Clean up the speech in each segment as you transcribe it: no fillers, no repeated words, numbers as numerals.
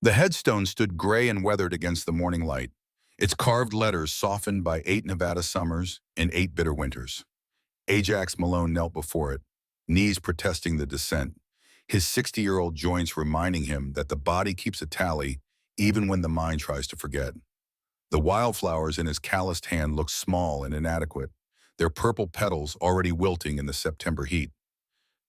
The headstone stood gray and weathered against the morning light, its carved letters softened by 8 Nevada summers and 8 bitter winters. Ajax Malone knelt before it, knees protesting the descent, his 60-year-old joints reminding him that the body keeps a tally even when the mind tries to forget. The wildflowers in his calloused hand looked small and inadequate, their purple petals already wilting in the September heat.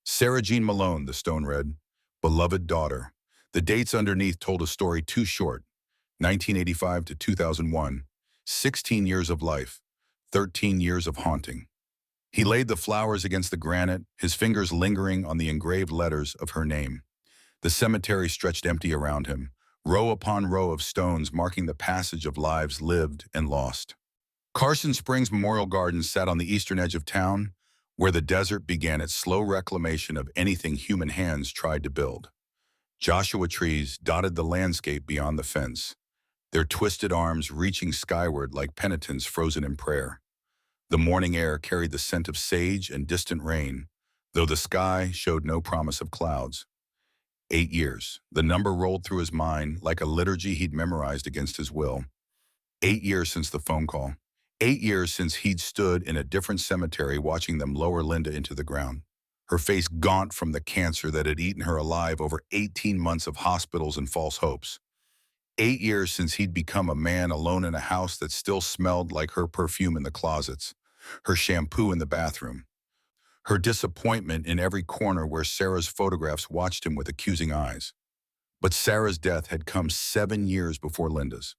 Sarah Jean Malone, the stone read, beloved daughter. The dates underneath told a story too short, 1985 to 2001, 16 years of life, 13 years of haunting. He laid the flowers against the granite, his fingers lingering on the engraved letters of her name. The cemetery stretched empty around him, row upon row of stones marking the passage of lives lived and lost. Carson Springs Memorial Gardens sat on the eastern edge of town, where the desert began its slow reclamation of anything human hands tried to build. Joshua trees dotted the landscape beyond the fence, their twisted arms reaching skyward like penitents frozen in prayer. The morning air carried the scent of sage and distant rain, though the sky showed no promise of clouds. 8 years. The number rolled through his mind like a liturgy he'd memorized against his will. 8 years since the phone call. 8 years since he'd stood in a different cemetery watching them lower Linda into the ground, her face gaunt from the cancer that had eaten her alive over 18 months of hospitals and false hopes. 8 years since he'd become a man alone in a house that still smelled like her perfume in the closets, her shampoo in the bathroom, her disappointment in every corner where Sarah's photographs watched him with accusing eyes. But Sarah's death had come 7 years before Linda's.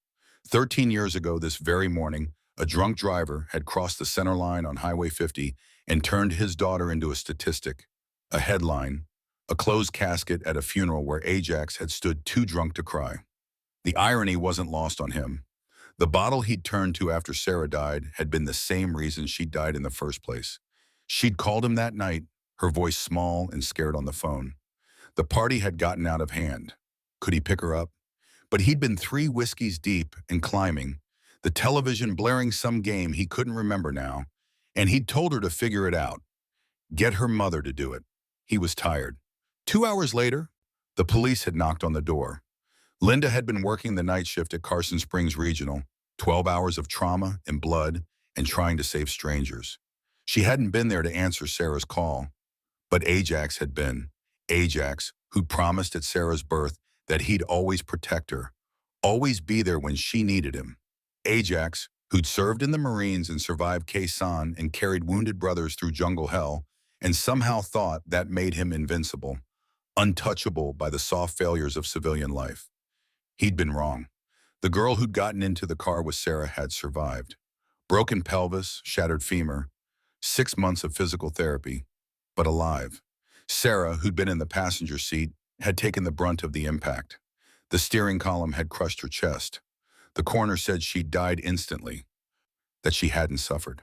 13 years ago this very morning, a drunk driver had crossed the center line on Highway 50 and turned his daughter into a statistic, a headline, a closed casket at a funeral where Ajax had stood too drunk to cry. The irony wasn't lost on him. The bottle he'd turned to after Sarah died had been the same reason she died in the first place. She'd called him that night, her voice small and scared on the phone. The party had gotten out of hand. Could he pick her up? But he'd been 3 whiskeys deep and climbing, the television blaring some game he couldn't remember now, and he'd told her to figure it out. Get her mother to do it. He was tired. 2 hours later, the police had knocked on the door. Linda had been working the night shift at Carson Springs Regional, 12 hours of trauma and blood and trying to save strangers. She hadn't been there to answer Sarah's call, but Ajax had been. Ajax, who'd promised at Sarah's birth that he'd always protect her, always be there when she needed him. Ajax, who'd served in the Marines and survived Khe-Sanh and carried wounded brothers through jungle hell, and somehow thought that made him invincible, untouchable by the soft failures of civilian life. He'd been wrong. The girl who'd gotten into the car with Sarah had survived. Broken pelvis, shattered femur, 6 months of physical therapy, but alive. Sarah, who'd been in the passenger seat, had taken the brunt of the impact. The steering column had crushed her chest. The coroner said she'd died instantly, that she hadn't suffered.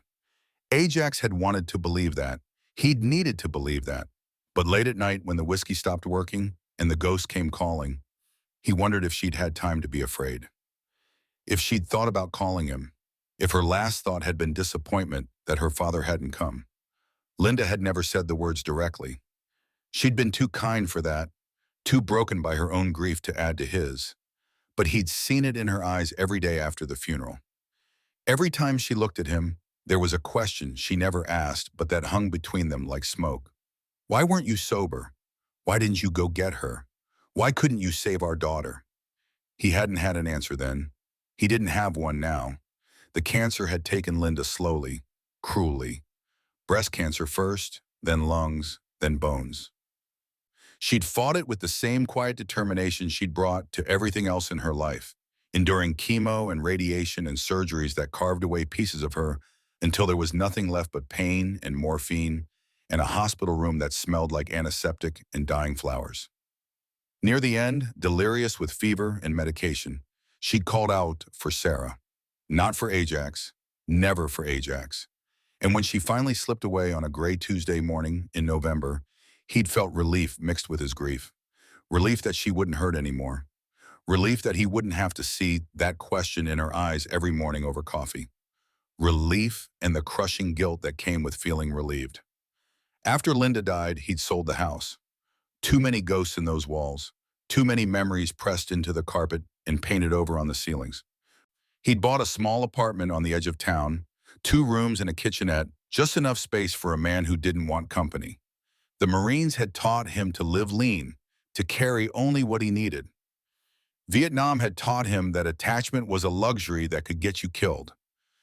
Ajax had wanted to believe that. He'd needed to believe that. But late at night, when the whiskey stopped working and the ghost came calling, he wondered if she'd had time to be afraid. If she'd thought about calling him, if her last thought had been disappointment that her father hadn't come. Linda had never said the words directly. She'd been too kind for that, too broken by her own grief to add to his. But he'd seen it in her eyes every day after the funeral. Every time she looked at him, there was a question she never asked but that hung between them like smoke. Why weren't you sober? Why didn't you go get her? Why couldn't you save our daughter? He hadn't had an answer then. He didn't have one now. The cancer had taken Linda slowly, cruelly. Breast cancer first, then lungs, then bones. She'd fought it with the same quiet determination she'd brought to everything else in her life, enduring chemo and radiation and surgeries that carved away pieces of her until there was nothing left but pain and morphine and a hospital room that smelled like antiseptic and dying flowers. Near the end, delirious with fever and medication, she'd called out for Sarah. Not for Ajax, never for Ajax. And when she finally slipped away on a gray Tuesday morning in November, he'd felt relief mixed with his grief. Relief that she wouldn't hurt anymore. Relief that he wouldn't have to see that question in her eyes every morning over coffee. Relief and the crushing guilt that came with feeling relieved. After Linda died, he'd sold the house. Too many ghosts in those walls. Too many memories pressed into the carpet and painted over on the ceilings. He'd bought a small apartment on the edge of town, 2 rooms and a kitchenette, just enough space for a man who didn't want company. The Marines had taught him to live lean, to carry only what he needed. Vietnam had taught him that attachment was a luxury that could get you killed.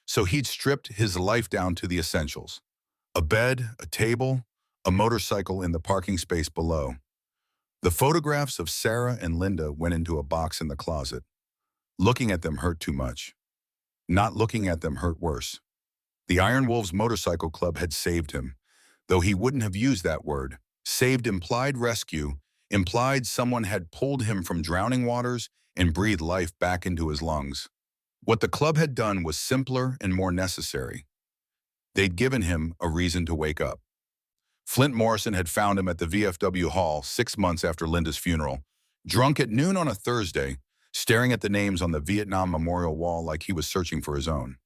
So he'd stripped his life down to the essentials: a bed, a table, a motorcycle in the parking space below. The photographs of Sarah and Linda went into a box in the closet. Looking at them hurt too much. Not looking at them hurt worse. The Iron Wolves Motorcycle Club had saved him, though he wouldn't have used that word. Saved implied rescue, implied someone had pulled him from drowning waters and breathed life back into his lungs. What the club had done was simpler and more necessary. They'd given him a reason to wake up. Flint Morrison had found him at the VFW Hall 6 months after Linda's funeral, drunk at noon on a Thursday, staring at the names on the Vietnam Memorial Wall like he was searching for his own.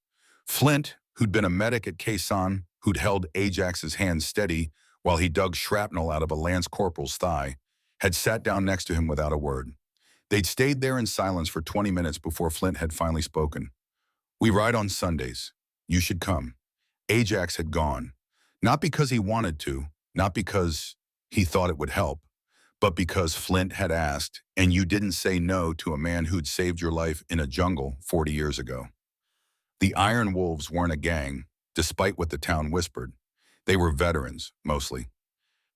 Flint, who'd been a medic at Khe Sanh, who'd held Ajax's hand steady while he dug shrapnel out of a lance corporal's thigh, had sat down next to him without a word. They'd stayed there in silence for 20 minutes before Flint had finally spoken. "We ride on Sundays. You should come." Ajax had gone. Not because he wanted to, not because he thought it would help, but because Flint had asked, and you didn't say no to a man who'd saved your life in a jungle 40 years ago. The Iron Wolves weren't a gang, despite what the town whispered. They were veterans, mostly.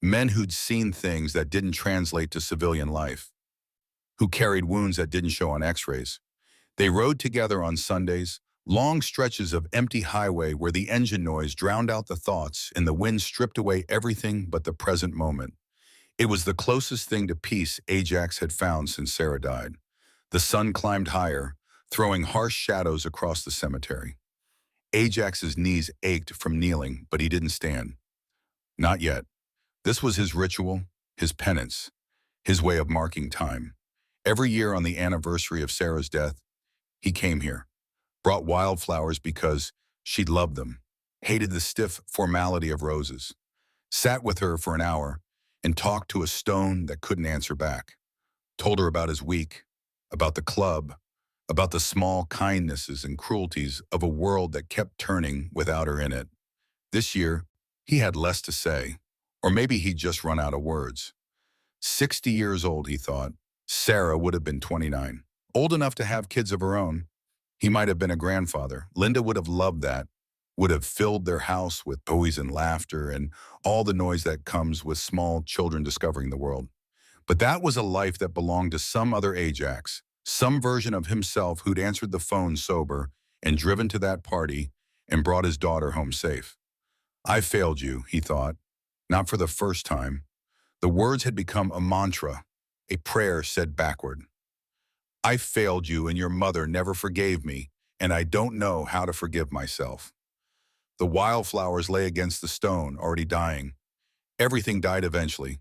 Men who'd seen things that didn't translate to civilian life, who carried wounds that didn't show on x-rays. They rode together on Sundays, long stretches of empty highway where the engine noise drowned out the thoughts and the wind stripped away everything but the present moment. It was the closest thing to peace Ajax had found since Sarah died. The sun climbed higher, throwing harsh shadows across the cemetery. Ajax's knees ached from kneeling, but he didn't stand. Not yet. This was his ritual, his penance, his way of marking time. Every year on the anniversary of Sarah's death, he came here, brought wildflowers because she'd loved them, hated the stiff formality of roses, sat with her for an hour and talked to a stone that couldn't answer back, told her about his week, about the club, about the small kindnesses and cruelties of a world that kept turning without her in it. This year, he had less to say, or maybe he'd just run out of words. 60 years old, he thought. Sarah would have been 29, old enough to have kids of her own. He might have been a grandfather. Linda would have loved that, would have filled their house with toys and laughter and all the noise that comes with small children discovering the world. But that was a life that belonged to some other Ajax, some version of himself who'd answered the phone sober and driven to that party and brought his daughter home safe. "I failed you," he thought, not for the first time. The words had become a mantra, a prayer said backward. "I failed you and your mother never forgave me, and I don't know how to forgive myself." The wildflowers lay against the stone, already dying. Everything died eventually.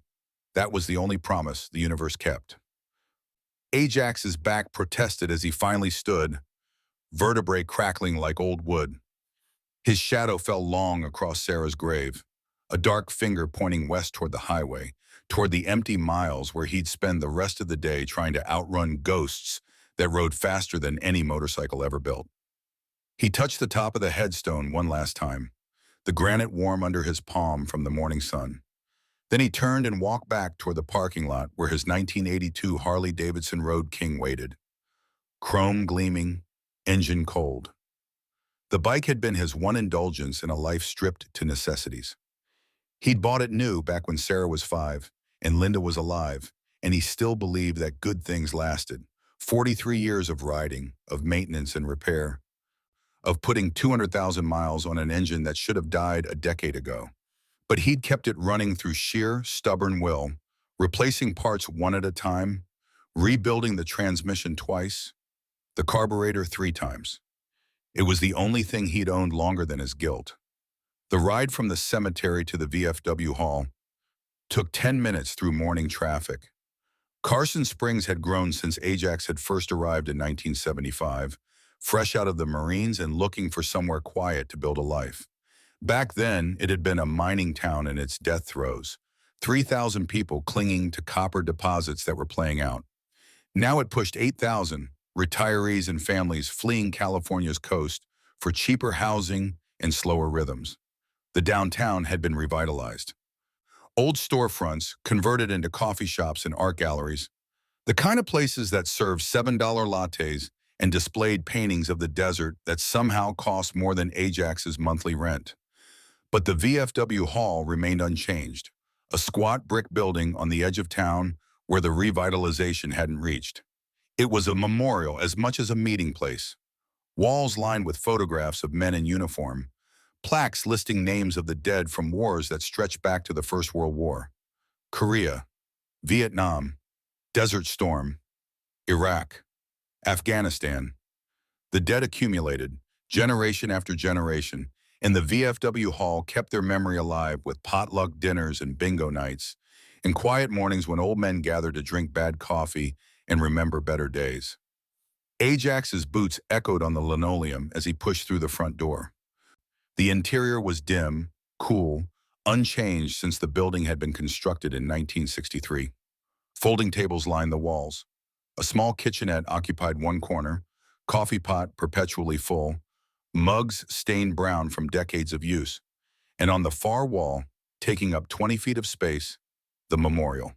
That was the only promise the universe kept. Ajax's back protested as he finally stood, vertebrae crackling like old wood. His shadow fell long across Sarah's grave, a dark finger pointing west toward the highway, toward the empty miles where he'd spend the rest of the day trying to outrun ghosts that rode faster than any motorcycle ever built. He touched the top of the headstone one last time, the granite warm under his palm from the morning sun. Then he turned and walked back toward the parking lot where his 1982 Harley-Davidson Road King waited. Chrome gleaming, engine cold. The bike had been his one indulgence in a life stripped to necessities. He'd bought it new back when Sarah was 5 and Linda was alive, and he still believed that good things lasted. 43 years of riding, of maintenance and repair, of putting 200,000 miles on an engine that should have died a decade ago. But he'd kept it running through sheer, stubborn will, replacing parts one at a time, rebuilding the transmission twice, the carburetor 3 times. It was the only thing he'd owned longer than his guilt. The ride from the cemetery to the VFW Hall took 10 minutes through morning traffic. Carson Springs had grown since Ajax had first arrived in 1975, fresh out of the Marines and looking for somewhere quiet to build a life. Back then, it had been a mining town in its death throes, 3,000 people clinging to copper deposits that were playing out. Now it pushed 8,000 retirees and families fleeing California's coast for cheaper housing and slower rhythms. The downtown had been revitalized. Old storefronts converted into coffee shops and art galleries, the kind of places that served $7 lattes and displayed paintings of the desert that somehow cost more than Ajax's monthly rent. But the VFW Hall remained unchanged, a squat brick building on the edge of town where the revitalization hadn't reached. It was a memorial as much as a meeting place. Walls lined with photographs of men in uniform, plaques listing names of the dead from wars that stretched back to the First World War. Korea, Vietnam, Desert Storm, Iraq, Afghanistan. The dead accumulated, generation after generation, and the VFW Hall kept their memory alive with potluck dinners and bingo nights, and quiet mornings when old men gathered to drink bad coffee and remember better days. Ajax's boots echoed on the linoleum as he pushed through the front door. The interior was dim, cool, unchanged since the building had been constructed in 1963. Folding tables lined the walls. A small kitchenette occupied one corner, coffee pot perpetually full, mugs stained brown from decades of use, and on the far wall, taking up 20 feet of space, the memorial.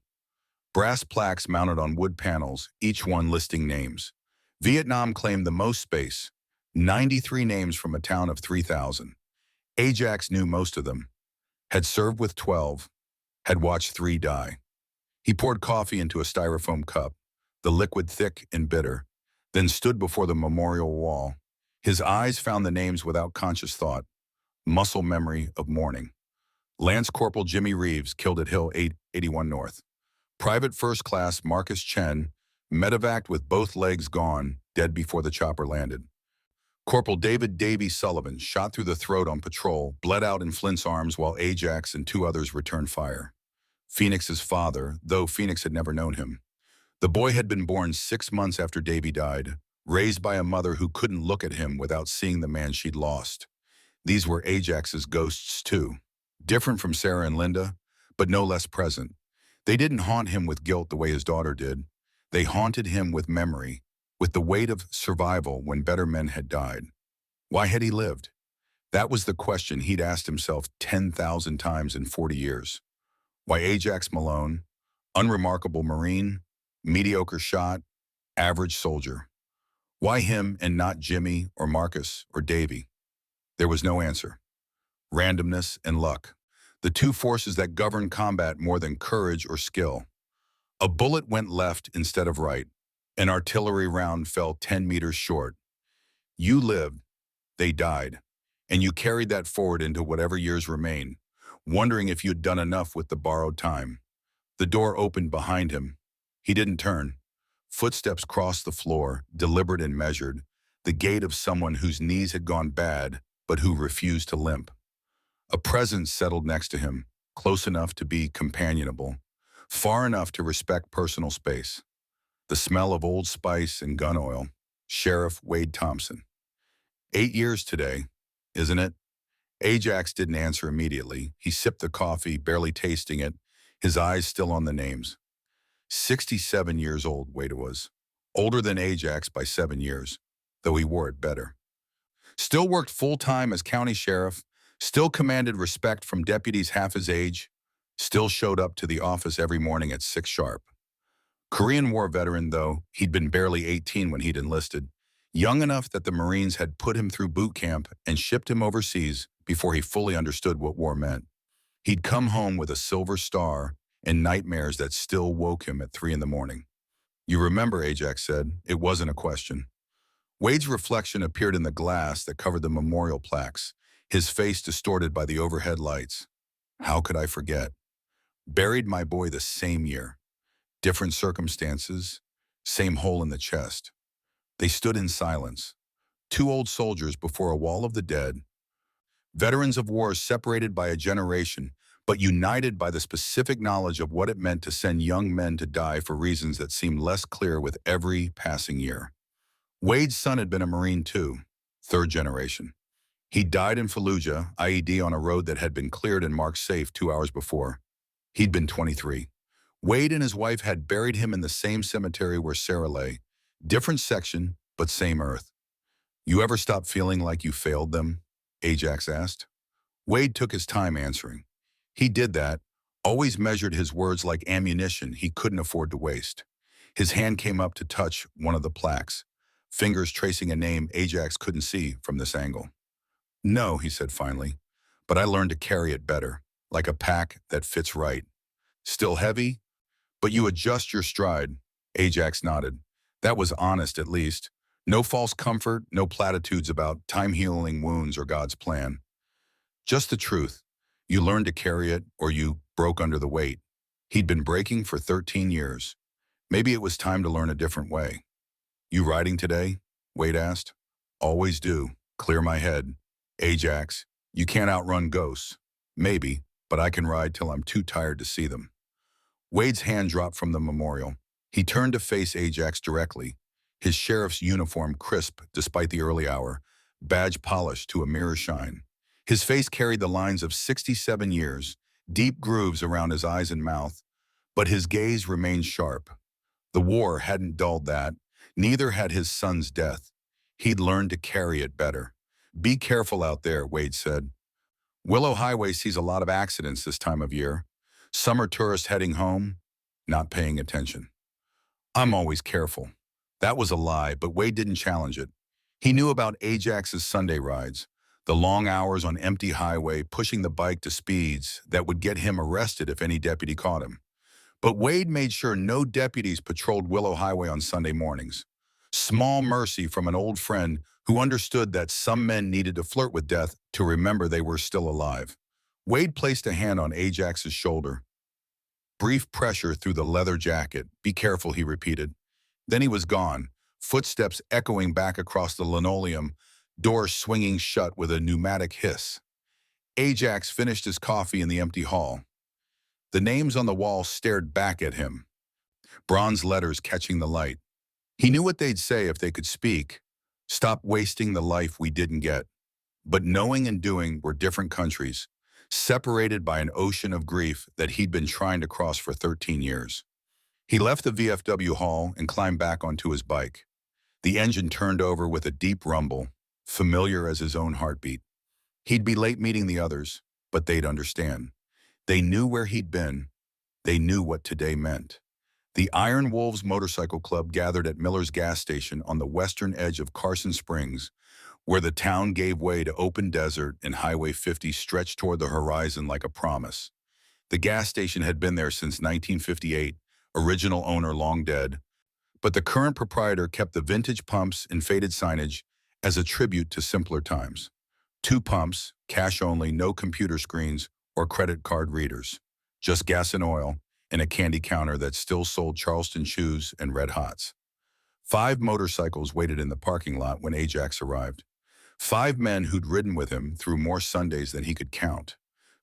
Brass plaques mounted on wood panels, each one listing names. Vietnam claimed the most space, 93 names from a town of 3,000. Ajax knew most of them, had served with 12, had watched 3 die. He poured coffee into a styrofoam cup, the liquid thick and bitter, then stood before the memorial wall. His eyes found the names without conscious thought, muscle memory of mourning. Lance Corporal Jimmy Reeves, killed at Hill 881 North. Private First Class Marcus Chen, medevaced with both legs gone, dead before the chopper landed. Corporal David Davy Sullivan, shot through the throat on patrol, bled out in Flint's arms while Ajax and 2 others returned fire. Phoenix's father, though Phoenix had never known him. The boy had been born 6 months after Davy died, raised by a mother who couldn't look at him without seeing the man she'd lost. These were Ajax's ghosts too, different from Sarah and Linda, but no less present. They didn't haunt him with guilt the way his daughter did. They haunted him with memory, with the weight of survival when better men had died. Why had he lived? That was the question he'd asked himself 10,000 times in 40 years. Why Ajax Malone, unremarkable Marine, mediocre shot, average soldier? Why him and not Jimmy or Marcus or Davy? There was no answer. Randomness and luck, the 2 forces that govern combat more than courage or skill. A bullet went left instead of right. An artillery round fell 10 meters short. You lived, they died, and you carried that forward into whatever years remain, wondering if you'd done enough with the borrowed time. The door opened behind him. He didn't turn. Footsteps crossed the floor, deliberate and measured, the gait of someone whose knees had gone bad, but who refused to limp. A presence settled next to him, close enough to be companionable, far enough to respect personal space. The smell of Old Spice and gun oil. Sheriff Wade Thompson. 8 years today, isn't it? Ajax didn't answer immediately. He sipped the coffee, barely tasting it, his eyes still on the names. 67 years old, Wade was. Older than Ajax by 7 years, though he wore it better. Still worked full-time as county sheriff, still commanded respect from deputies half his age, still showed up to the office every morning at 6 sharp. Korean War veteran, though, he'd been barely 18 when he'd enlisted, young enough that the Marines had put him through boot camp and shipped him overseas before he fully understood what war meant. He'd come home with a silver star and nightmares that still woke him at 3 in the morning. You remember, Ajax said. It wasn't a question. Wade's reflection appeared in the glass that covered the memorial plaques, his face distorted by the overhead lights. How could I forget? Buried my boy the same year. Different circumstances, same hole in the chest. They stood in silence, 2 old soldiers before a wall of the dead, veterans of wars separated by a generation, but united by the specific knowledge of what it meant to send young men to die for reasons that seemed less clear with every passing year. Wade's son had been a Marine too, 3rd generation. He died in Fallujah, IED on a road that had been cleared and marked safe 2 hours before. He'd been 23. Wade and his wife had buried him in the same cemetery where Sarah lay. Different section, but same earth. You ever stop feeling like you failed them? Ajax asked. Wade took his time answering. He did that, always measured his words like ammunition he couldn't afford to waste. His hand came up to touch one of the plaques, fingers tracing a name Ajax couldn't see from this angle. No, he said finally, but I learned to carry it better, like a pack that fits right. Still heavy? But you adjust your stride. Ajax nodded. That was honest, at least. No false comfort, no platitudes about time healing wounds or God's plan. Just the truth. You learned to carry it, or you broke under the weight. He'd been breaking for 13 years. Maybe it was time to learn a different way. You riding today? Wade asked. Always do. Clear my head. Ajax, you can't outrun ghosts. Maybe, but I can ride till I'm too tired to see them. Wade's hand dropped from the memorial. He turned to face Ajax directly, his sheriff's uniform crisp despite the early hour, badge polished to a mirror shine. His face carried the lines of 67 years, deep grooves around his eyes and mouth, but his gaze remained sharp. The war hadn't dulled that, neither had his son's death. He'd learned to carry it better. Be careful out there, Wade said. Willow Highway sees a lot of accidents this time of year. Summer tourists heading home, not paying attention. I'm always careful. That was a lie, but Wade didn't challenge it. He knew about Ajax's Sunday rides, the long hours on empty highway pushing the bike to speeds that would get him arrested if any deputy caught him. But Wade made sure no deputies patrolled Willow Highway on Sunday mornings. Small mercy from an old friend who understood that some men needed to flirt with death to remember they were still alive. Wade placed a hand on Ajax's shoulder. Brief pressure through the leather jacket. Be careful, he repeated. Then he was gone, footsteps echoing back across the linoleum, doors swinging shut with a pneumatic hiss. Ajax finished his coffee in the empty hall. The names on the wall stared back at him, bronze letters catching the light. He knew what they'd say if they could speak. Stop wasting the life we didn't get. But knowing and doing were different countries, separated by an ocean of grief that he'd been trying to cross for 13 years. He left the VFW hall and climbed back onto his bike. The engine turned over with a deep rumble, familiar as his own heartbeat. He'd be late meeting the others, but they'd understand. They knew where he'd been. They knew what today meant. The Iron Wolves Motorcycle Club gathered at Miller's gas station on the western edge of Carson Springs, where the town gave way to open desert and Highway 50 stretched toward the horizon like a promise. The gas station had been there since 1958, original owner long dead, but the current proprietor kept the vintage pumps and faded signage as a tribute to simpler times. 2 pumps, cash only, no computer screens or credit card readers, just gas and oil, and a candy counter that still sold Charleston chews and Red Hots. 5 motorcycles waited in the parking lot when Ajax arrived. 5 men who'd ridden with him through more Sundays than he could count,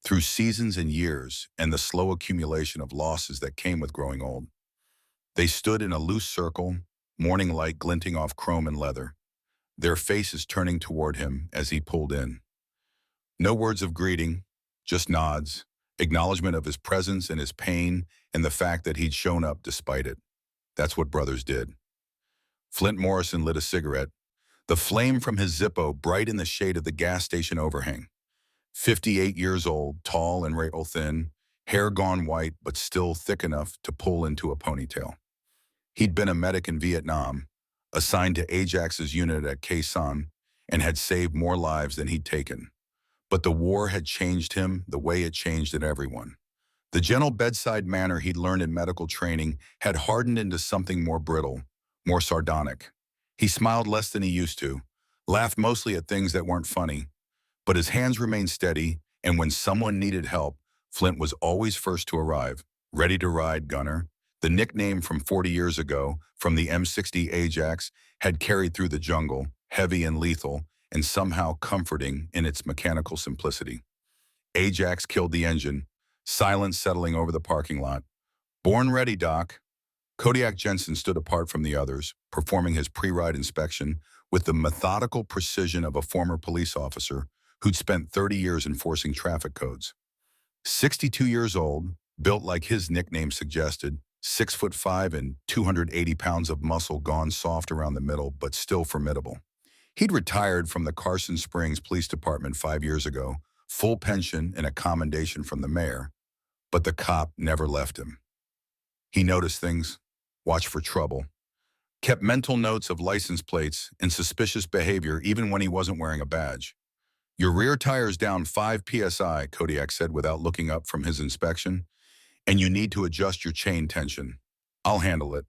through seasons and years and the slow accumulation of losses that came with growing old. They stood in a loose circle, morning light glinting off chrome and leather, their faces turning toward him as he pulled in. No words of greeting, just nods, acknowledgement of his presence and his pain and the fact that he'd shown up despite it. That's what brothers did. Flint Morrison lit a cigarette, the flame from his Zippo bright in the shade of the gas station overhang. 58 years old, tall and rail thin, hair gone white but still thick enough to pull into a ponytail. He'd been a medic in Vietnam, assigned to Ajax's unit at Khe Sanh, and had saved more lives than he'd taken. But the war had changed him the way it changed everyone. The gentle bedside manner he'd learned in medical training had hardened into something more brittle, more sardonic. He smiled less than he used to, laughed mostly at things that weren't funny, but his hands remained steady, and when someone needed help, Flint was always first to arrive. Ready to ride, Gunner. The nickname from 40 years ago, from the M60 Ajax, had carried through the jungle, heavy and lethal, and somehow comforting in its mechanical simplicity. Ajax killed the engine, silence settling over the parking lot. Born ready, Doc. Kodiak Jensen stood apart from the others, performing his pre-ride inspection with the methodical precision of a former police officer who'd spent 30 years enforcing traffic codes. 62 years old, Built like his nickname suggested, 6'5" and 280 pounds of muscle gone soft around the middle, but still formidable. He'd retired from the Carson Springs Police Department 5 years ago, full pension and a commendation from the mayor, but the cop never left him. He noticed things, watched for trouble, kept mental notes of license plates and suspicious behavior even when he wasn't wearing a badge. "Your rear tire's down 5 psi, Kodiak said without looking up from his inspection, and you need to adjust your chain tension. I'll handle it."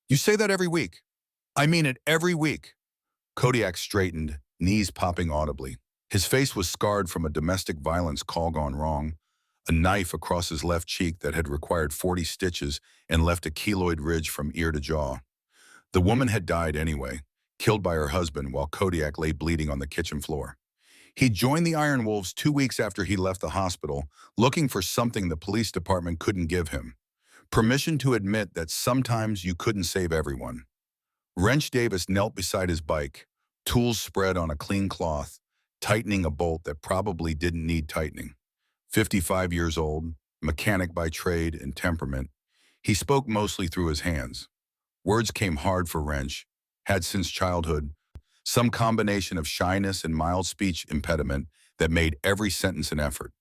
"You say that every week." "I mean it every week." Kodiak straightened, knees popping audibly. His face was scarred from a domestic violence call gone wrong, a knife across his left cheek that had required 40 stitches and left a keloid ridge from ear to jaw. The woman had died anyway, killed by her husband while Kodiak lay bleeding on the kitchen floor. He joined the Iron Wolves 2 weeks after he left the hospital, looking for something the police department couldn't give him. Permission to admit that sometimes you couldn't save everyone. Wrench Davis knelt beside his bike, tools spread on a clean cloth, tightening a bolt that probably didn't need tightening. 55 years old, mechanic by trade and temperament, he spoke mostly through his hands. Words came hard for Wrench, had since childhood, some combination of shyness and mild speech impediment that made every sentence an effort.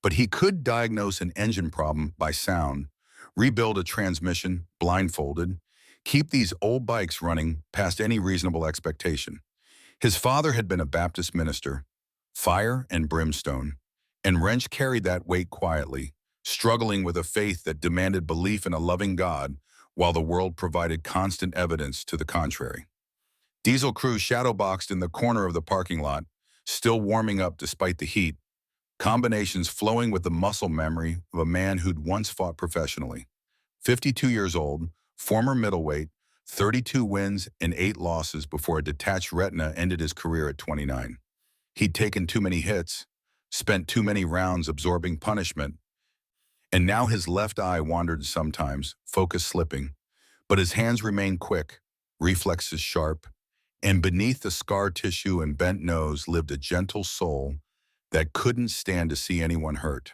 But he could diagnose an engine problem by sound, rebuild a transmission blindfolded, keep these old bikes running past any reasonable expectation. His father had been a Baptist minister, fire and brimstone, and Wrench carried that weight quietly, struggling with a faith that demanded belief in a loving God while the world provided constant evidence to the contrary. Diesel crew shadowboxed in the corner of the parking lot, still warming up despite the heat, combinations flowing with the muscle memory of a man who'd once fought professionally. 52 years old, former middleweight, 32 wins and 8 losses before a detached retina ended his career at 29. He'd taken too many hits, spent too many rounds absorbing punishment, and now his left eye wandered sometimes, focus slipping, but his hands remained quick, reflexes sharp, and beneath the scar tissue and bent nose lived a gentle soul that couldn't stand to see anyone hurt.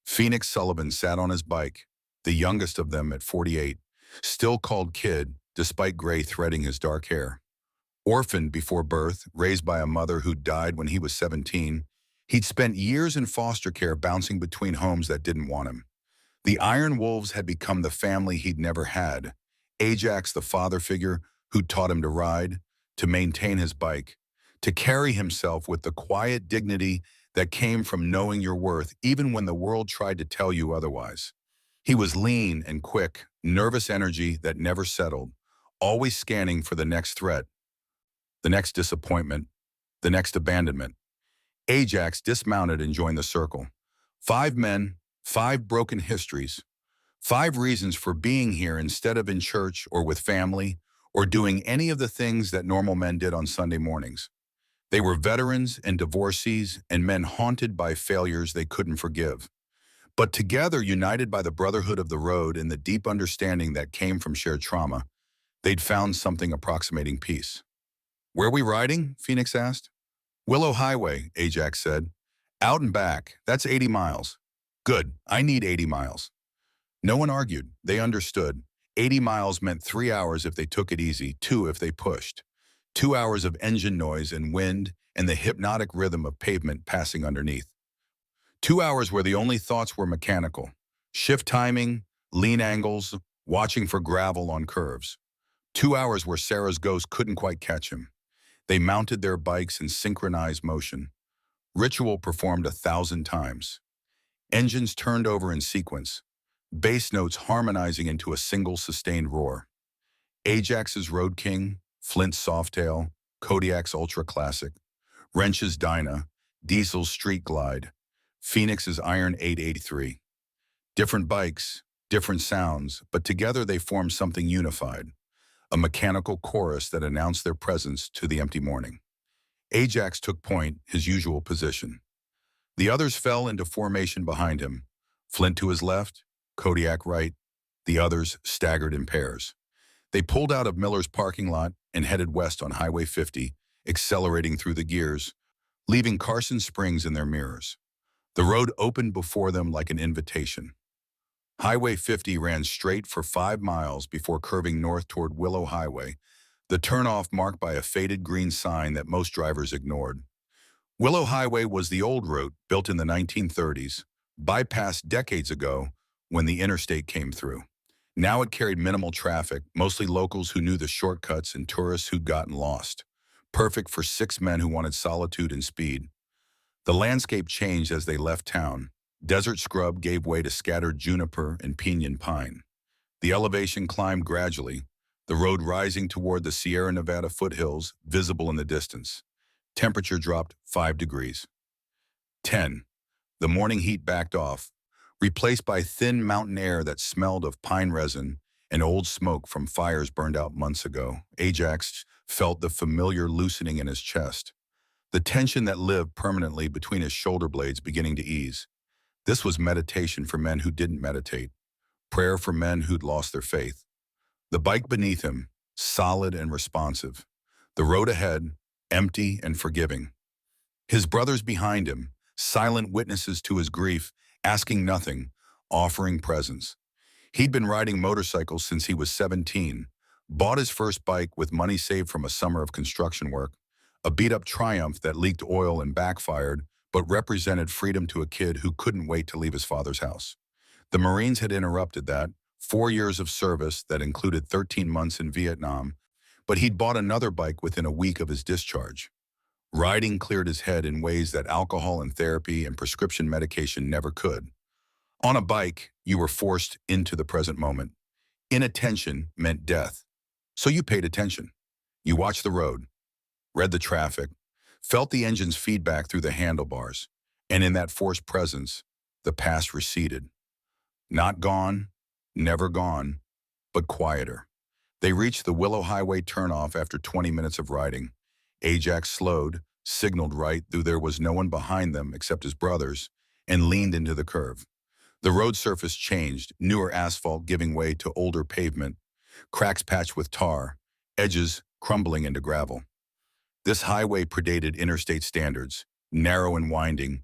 Phoenix Sullivan sat on his bike, the youngest of them at 48, still called Kid despite gray threading his dark hair. Orphaned before birth, raised by a mother who died when he was 17, he'd spent years in foster care bouncing between homes that didn't want him. The Iron Wolves had become the family he'd never had. Ajax, the father figure who taught him to ride, to maintain his bike, to carry himself with the quiet dignity that came from knowing your worth even when the world tried to tell you otherwise. He was lean and quick, nervous energy that never settled, always scanning for the next threat, the next disappointment, the next abandonment. Ajax dismounted and joined the circle. 5 men, 5 broken histories, 5 reasons for being here instead of in church or with family or doing any of the things that normal men did on Sunday mornings. They were veterans and divorcees and men haunted by failures they couldn't forgive. But together, united by the brotherhood of the road and the deep understanding that came from shared trauma, they'd found something approximating peace. "Where are we riding?" Phoenix asked. "Willow Highway," Ajax said. "Out and back, that's 80 miles. "Good, I need 80 miles. No one argued. They understood. 80 miles meant 3 hours if they took it easy, 2 if they pushed. 2 hours of engine noise and wind and the hypnotic rhythm of pavement passing underneath. 2 hours where the only thoughts were mechanical. Shift timing, lean angles, watching for gravel on curves. 2 hours where Sarah's ghost couldn't quite catch him. They mounted their bikes in synchronized motion. Ritual performed 1,000 times. Engines turned over in sequence, bass notes harmonizing into a single sustained roar. Ajax's Road King, Flint's Softail, Kodiak's Ultra Classic, Wrench's Dyna, Diesel's Street Glide, Phoenix's Iron 883. Different bikes, different sounds, but together they formed something unified, a mechanical chorus that announced their presence to the empty morning. Ajax took point, his usual position. The others fell into formation behind him, Flint to his left, Kodiak right, the others staggered in pairs. They pulled out of Miller's parking lot and headed west on Highway 50, accelerating through the gears, leaving Carson Springs in their mirrors. The road opened before them like an invitation. Highway 50 ran straight for 5 miles before curving north toward Willow Highway, the turnoff marked by a faded green sign that most drivers ignored. Willow Highway was the old route built in the 1930s, bypassed decades ago when the interstate came through. Now it carried minimal traffic, mostly locals who knew the shortcuts and tourists who'd gotten lost. Perfect for 6 men who wanted solitude and speed. The landscape changed as they left town. Desert scrub gave way to scattered juniper and pinyon pine. The elevation climbed gradually, the road rising toward the Sierra Nevada foothills visible in the distance. Temperature dropped 5 degrees. 10. The morning heat backed off, replaced by thin mountain air that smelled of pine resin and old smoke from fires burned out months ago. Ajax felt the familiar loosening in his chest, the tension that lived permanently between his shoulder blades beginning to ease. This was meditation for men who didn't meditate, prayer for men who'd lost their faith. The bike beneath him, solid and responsive. The road ahead, empty and forgiving. His brothers behind him, silent witnesses to his grief, asking nothing, offering presence. He'd been riding motorcycles since he was 17, bought his first bike with money saved from a summer of construction work, a beat-up Triumph that leaked oil and backfired, but represented freedom to a kid who couldn't wait to leave his father's house. The Marines had interrupted that, 4 years of service that included 13 months in Vietnam, but he'd bought another bike within a week of his discharge. Riding cleared his head in ways that alcohol and therapy and prescription medication never could. On a bike, you were forced into the present moment. Inattention meant death. So you paid attention. You watched the road, read the traffic, felt the engine's feedback through the handlebars, and in that forced presence, the past receded. Not gone, never gone, but quieter. They reached the Willow Highway turnoff after 20 minutes of riding. Ajax slowed, signaled right, though there was no one behind them except his brothers, and leaned into the curve. The road surface changed, newer asphalt giving way to older pavement, cracks patched with tar, edges crumbling into gravel. This highway predated interstate standards, narrow and winding,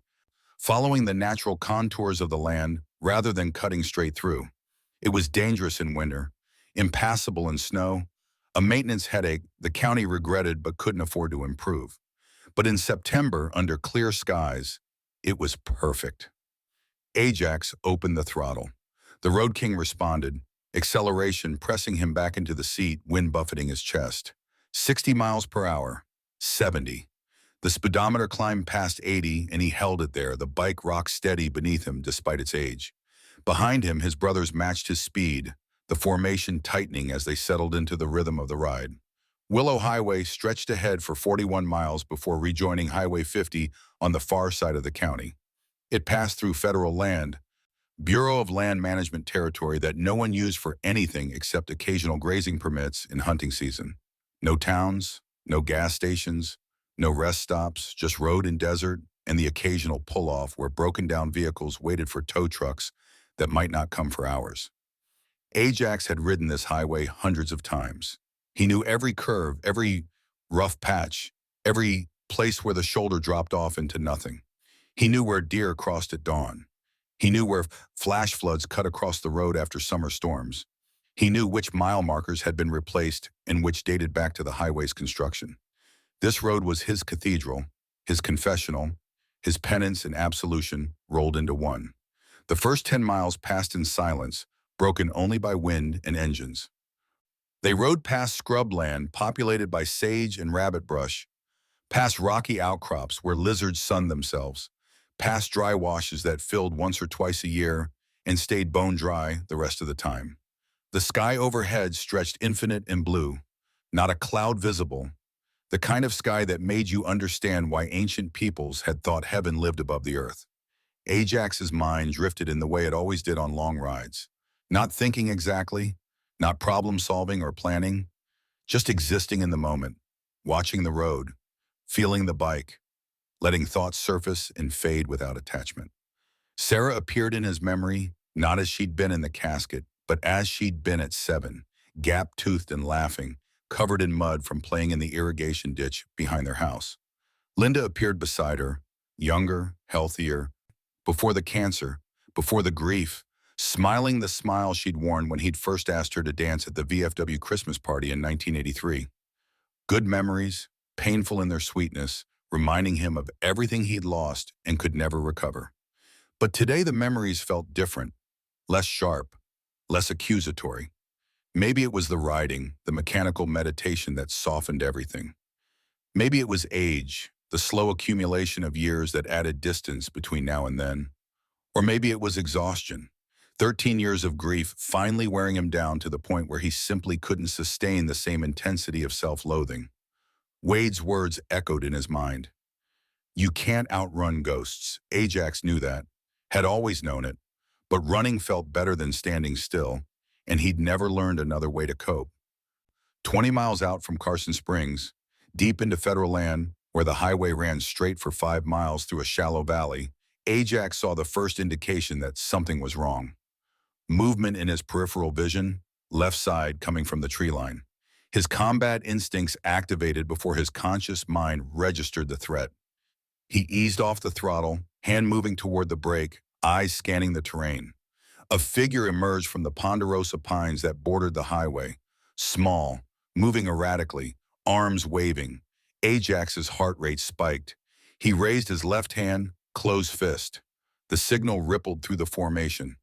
following the natural contours of the land rather than cutting straight through. It was dangerous in winter, impassable in snow, a maintenance headache the county regretted but couldn't afford to improve. But in September, under clear skies, it was perfect. Ajax opened the throttle. The Road King responded, acceleration pressing him back into the seat, wind buffeting his chest. 60 miles per hour, 70. The speedometer climbed past 80 and he held it there, the bike rock steady beneath him despite its age. Behind him, his brothers matched his speed, the formation tightening as they settled into the rhythm of the ride. Willow Highway stretched ahead for 41 miles before rejoining Highway 50 on the far side of the county. It passed through federal land, Bureau of Land Management territory that no one used for anything except occasional grazing permits in hunting season. No towns, no gas stations, no rest stops, just road and desert, and the occasional pull-off where broken-down vehicles waited for tow trucks that might not come for hours. Ajax had ridden this highway hundreds of times. He knew every curve, every rough patch, every place where the shoulder dropped off into nothing. He knew where deer crossed at dawn. He knew where flash floods cut across the road after summer storms. He knew which mile markers had been replaced and which dated back to the highway's construction. This road was his cathedral, his confessional, his penance and absolution rolled into one. The first 10 miles passed in silence, broken only by wind and engines. They rode past scrubland populated by sage and rabbit brush, past rocky outcrops where lizards sunned themselves, past dry washes that filled once or twice a year and stayed bone dry the rest of the time. The sky overhead stretched infinite and blue, not a cloud visible, the kind of sky that made you understand why ancient peoples had thought heaven lived above the earth. Ajax's mind drifted in the way it always did on long rides, not thinking exactly, not problem-solving or planning, just existing in the moment, watching the road, feeling the bike, letting thoughts surface and fade without attachment. Sarah appeared in his memory, not as she'd been in the casket, but as she'd been at 7, gap-toothed and laughing, covered in mud from playing in the irrigation ditch behind their house. Linda appeared beside her, younger, healthier, before the cancer, before the grief, smiling the smile she'd worn when he'd first asked her to dance at the VFW Christmas party in 1983. Good memories, painful in their sweetness, reminding him of everything he'd lost and could never recover. But today the memories felt different, less sharp, less accusatory. Maybe it was the riding, the mechanical meditation that softened everything. Maybe it was age, the slow accumulation of years that added distance between now and then. Or maybe it was exhaustion, 13 years of grief finally wearing him down to the point where he simply couldn't sustain the same intensity of self-loathing. Wade's words echoed in his mind. You can't outrun ghosts. Ajax knew that, had always known it, but running felt better than standing still, and he'd never learned another way to cope. 20 miles out from Carson Springs, deep into federal land, where the highway ran straight for 5 miles through a shallow valley, Ajax saw the first indication that something was wrong. Movement in his peripheral vision, left side coming from the tree line. His combat instincts activated before his conscious mind registered the threat. He eased off the throttle, hand moving toward the brake, eyes scanning the terrain. A figure emerged from the ponderosa pines that bordered the highway, small, moving erratically, arms waving. Ajax's heart rate spiked. He raised his left hand, closed fist. The signal rippled through the formation.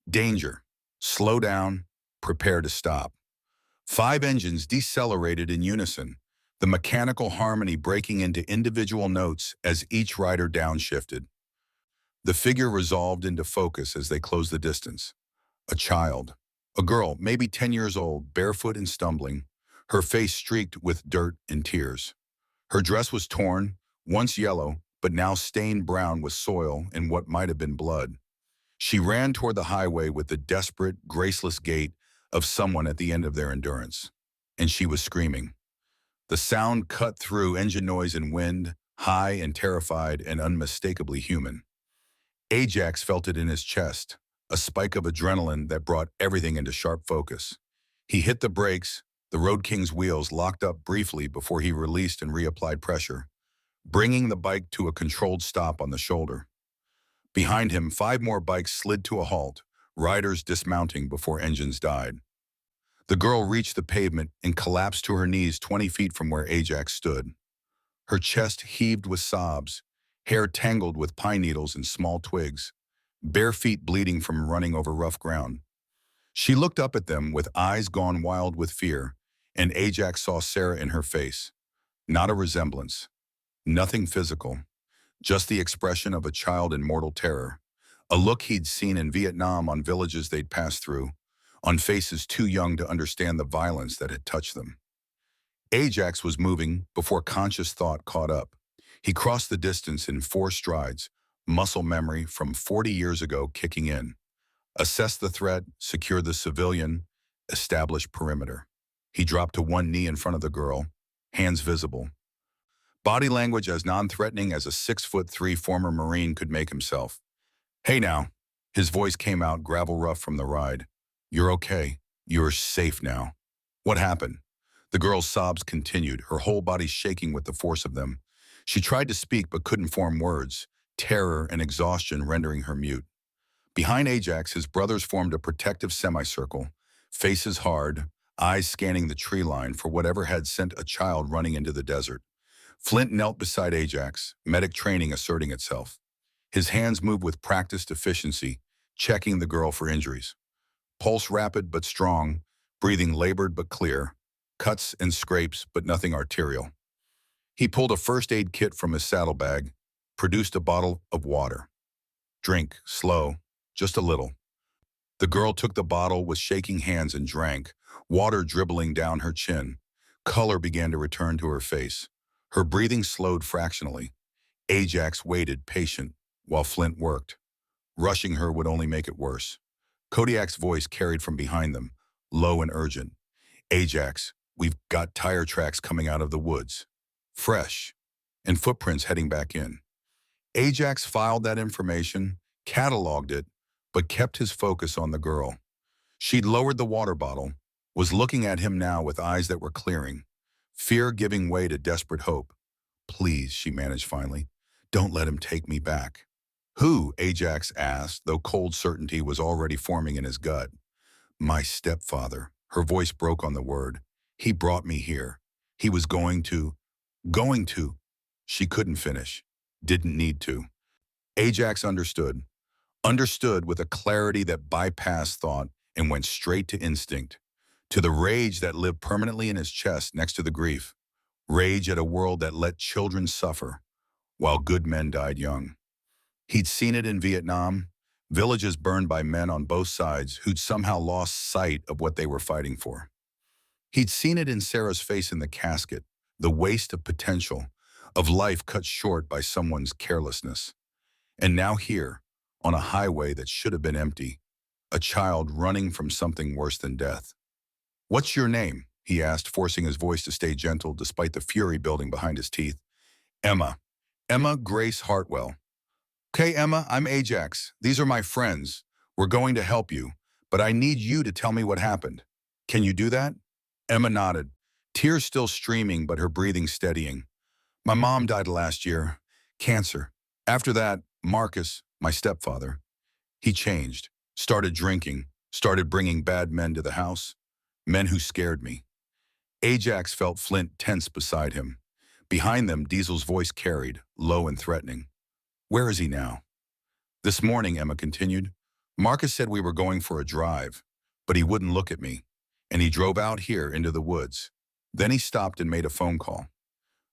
Danger. Slow down. Prepare to stop. 5 engines decelerated in unison, the mechanical harmony breaking into individual notes as each rider downshifted. The figure resolved into focus as they closed the distance. A child. A girl, maybe 10 years old, barefoot and stumbling, her face streaked with dirt and tears. Her dress was torn, once yellow, but now stained brown with soil and what might have been blood. She ran toward the highway with the desperate, graceless gait of someone at the end of their endurance. And she was screaming. The sound cut through engine noise and wind, high and terrified and unmistakably human. Ajax felt it in his chest, a spike of adrenaline that brought everything into sharp focus. He hit the brakes, the Road King's wheels locked up briefly before he released and reapplied pressure, bringing the bike to a controlled stop on the shoulder. Behind him, 5 more bikes slid to a halt, riders dismounting before engines died. The girl reached the pavement and collapsed to her knees 20 feet from where Ajax stood. Her chest heaved with sobs, hair tangled with pine needles and small twigs, bare feet bleeding from running over rough ground. She looked up at them with eyes gone wild with fear, and Ajax saw Sarah in her face. Not a resemblance, nothing physical, just the expression of a child in mortal terror, a look he'd seen in Vietnam on villages they'd passed through, on faces too young to understand the violence that had touched them. Ajax was moving before conscious thought caught up. He crossed the distance in 4 strides, muscle memory from 40 years ago kicking in. Assess the threat, secure the civilian, establish perimeter. He dropped to one knee in front of the girl, hands visible. Body language as non-threatening as a 6'3" former Marine could make himself. Hey now. His voice came out gravel rough from the ride. You're okay. You're safe now. What happened? The girl's sobs continued, her whole body shaking with the force of them. She tried to speak but couldn't form words, terror and exhaustion rendering her mute. Behind Ajax, his brothers formed a protective semicircle, faces hard, eyes scanning the tree line for whatever had sent a child running into the desert. Flint knelt beside Ajax, medic training asserting itself. His hands moved with practiced efficiency, checking the girl for injuries. Pulse rapid but strong, breathing labored but clear, cuts and scrapes but nothing arterial. He pulled a first aid kit from his saddlebag, produced a bottle of water. Drink, slow, just a little. The girl took the bottle with shaking hands and drank, water dribbling down her chin. Color began to return to her face. Her breathing slowed fractionally. Ajax waited, patient, while Flint worked. Rushing her would only make it worse. Kodiak's voice carried from behind them, low and urgent. Ajax, we've got tire tracks coming out of the woods. Fresh. And footprints heading back in. Ajax filed that information, cataloged it, but kept his focus on the girl. She'd lowered the water bottle, was looking at him now with eyes that were clearing, fear giving way to desperate hope. Please, she managed finally, don't let him take me back. Who? Ajax asked, though cold certainty was already forming in his gut. My stepfather. Her voice broke on the word. He brought me here. He was going to. She couldn't finish. Didn't need to. Ajax understood with a clarity that bypassed thought and went straight to instinct, to the rage that lived permanently in his chest next to the grief, rage at a world that let children suffer while good men died young. He'd seen it in Vietnam, villages burned by men on both sides who'd somehow lost sight of what they were fighting for. He'd seen it in Sarah's face in the casket, the waste of potential, of life cut short by someone's carelessness. And now here, on a highway that should have been empty, a child running from something worse than death. What's your name? He asked, forcing his voice to stay gentle despite the fury building behind his teeth. Emma. Emma Grace Hartwell. Okay, Emma, I'm Ajax. These are my friends. We're going to help you, but I need you to tell me what happened. Can you do that? Emma nodded, tears still streaming but her breathing steadying. My mom died last year. Cancer. After that, Marcus, my stepfather, he changed, started drinking, started bringing bad men to the house, men who scared me. Ajax felt Flint tense beside him. Behind them, Diesel's voice carried, low and threatening. Where is he now? This morning, Emma continued, Marcus said we were going for a drive, but he wouldn't look at me, and he drove out here into the woods. Then he stopped and made a phone call.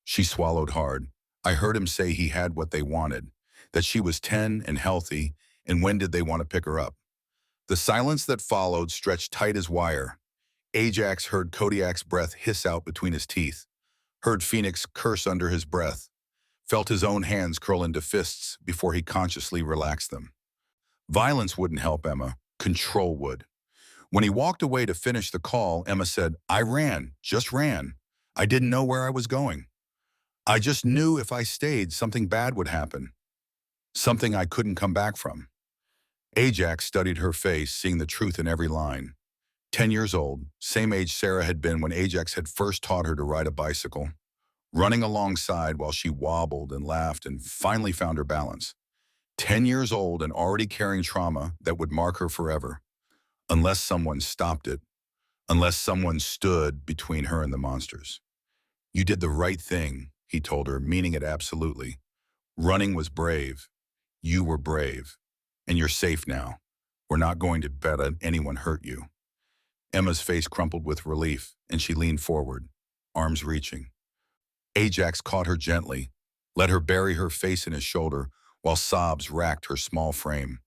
She swallowed hard. I heard him say he had what they wanted, that she was 10 and healthy, and when did they want to pick her up? The silence that followed stretched tight as wire. Ajax heard Kodiak's breath hiss out between his teeth, heard Phoenix curse under his breath, felt his own hands curl into fists before he consciously relaxed them. Violence wouldn't help Emma. Control would. When he walked away to finish the call, Emma said, I ran, just ran. I didn't know where I was going. I just knew if I stayed, something bad would happen. Something I couldn't come back from. Ajax studied her face, seeing the truth in every line. 10 years old, same age Sarah had been when Ajax had first taught her to ride a bicycle, running alongside while she wobbled and laughed and finally found her balance. 10 years old and already carrying trauma that would mark her forever, unless someone stopped it, unless someone stood between her and the monsters. You did the right thing, he told her, meaning it absolutely. Running was brave. You were brave. And you're safe now. We're not going to bet anyone hurt you. Emma's face crumpled with relief, and she leaned forward, arms reaching. Ajax caught her gently, let her bury her face in his shoulder while sobs racked her small frame.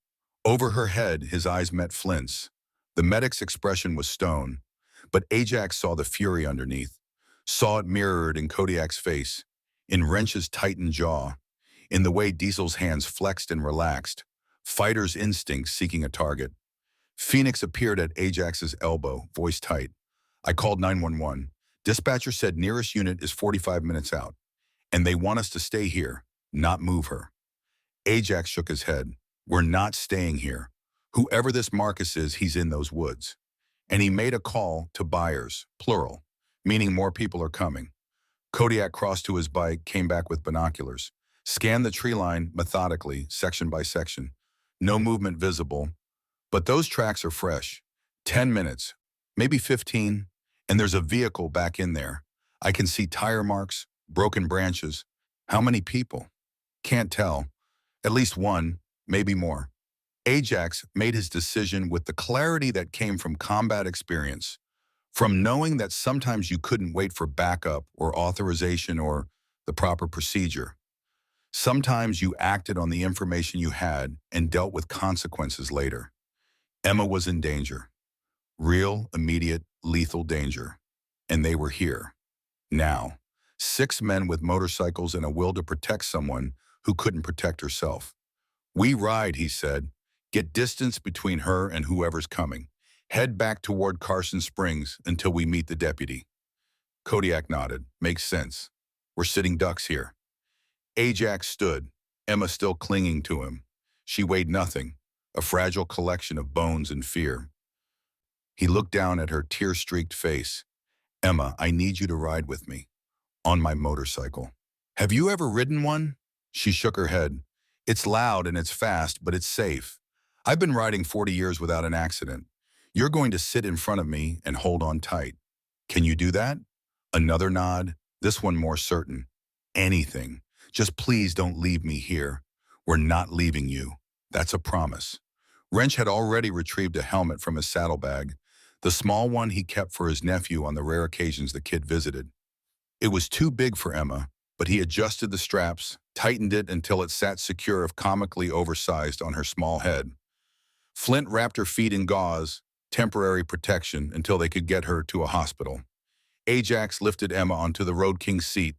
Over her head, his eyes met Flint's. The medic's expression was stone, but Ajax saw the fury underneath, saw it mirrored in Kodiak's face, in Wrench's tightened jaw, in the way Diesel's hands flexed and relaxed, fighter's instincts seeking a target. Phoenix appeared at Ajax's elbow, voice tight. I called 911. Dispatcher said nearest unit is 45 minutes out, and they want us to stay here, not move her. Ajax shook his head. We're not staying here. Whoever this Marcus is, he's in those woods. And he made a call to buyers, plural, meaning more people are coming. Kodiak crossed to his bike, came back with binoculars, scanned the tree line methodically, section by section. No movement visible, but those tracks are fresh. 10 minutes, maybe 15, and there's a vehicle back in there. I can see tire marks, broken branches. How many people? Can't tell. At least one, maybe more. Ajax made his decision with the clarity that came from combat experience, from knowing that sometimes you couldn't wait for backup or authorization or the proper procedure. Sometimes you acted on the information you had and dealt with consequences later. Emma was in danger. Real, immediate, lethal danger. And they were here. Now. 6 men with motorcycles and a will to protect someone who couldn't protect herself. We ride, he said. Get distance between her and whoever's coming. Head back toward Carson Springs until we meet the deputy. Kodiak nodded. Makes sense. We're sitting ducks here. Ajax stood, Emma still clinging to him. She weighed nothing, a fragile collection of bones and fear. He looked down at her tear-streaked face. Emma, I need you to ride with me. On my motorcycle. Have you ever ridden one? She shook her head. It's loud and it's fast, but it's safe. I've been riding 40 years without an accident. You're going to sit in front of me and hold on tight. Can you do that? Another nod, this one more certain. Anything. Just please don't leave me here. We're not leaving you. That's a promise. Wrench had already retrieved a helmet from his saddlebag, the small one he kept for his nephew on the rare occasions the kid visited. It was too big for Emma, but he adjusted the straps, tightened it until it sat secure if comically oversized on her small head. Flint wrapped her feet in gauze, temporary protection until they could get her to a hospital. Ajax lifted Emma onto the Road King's seat,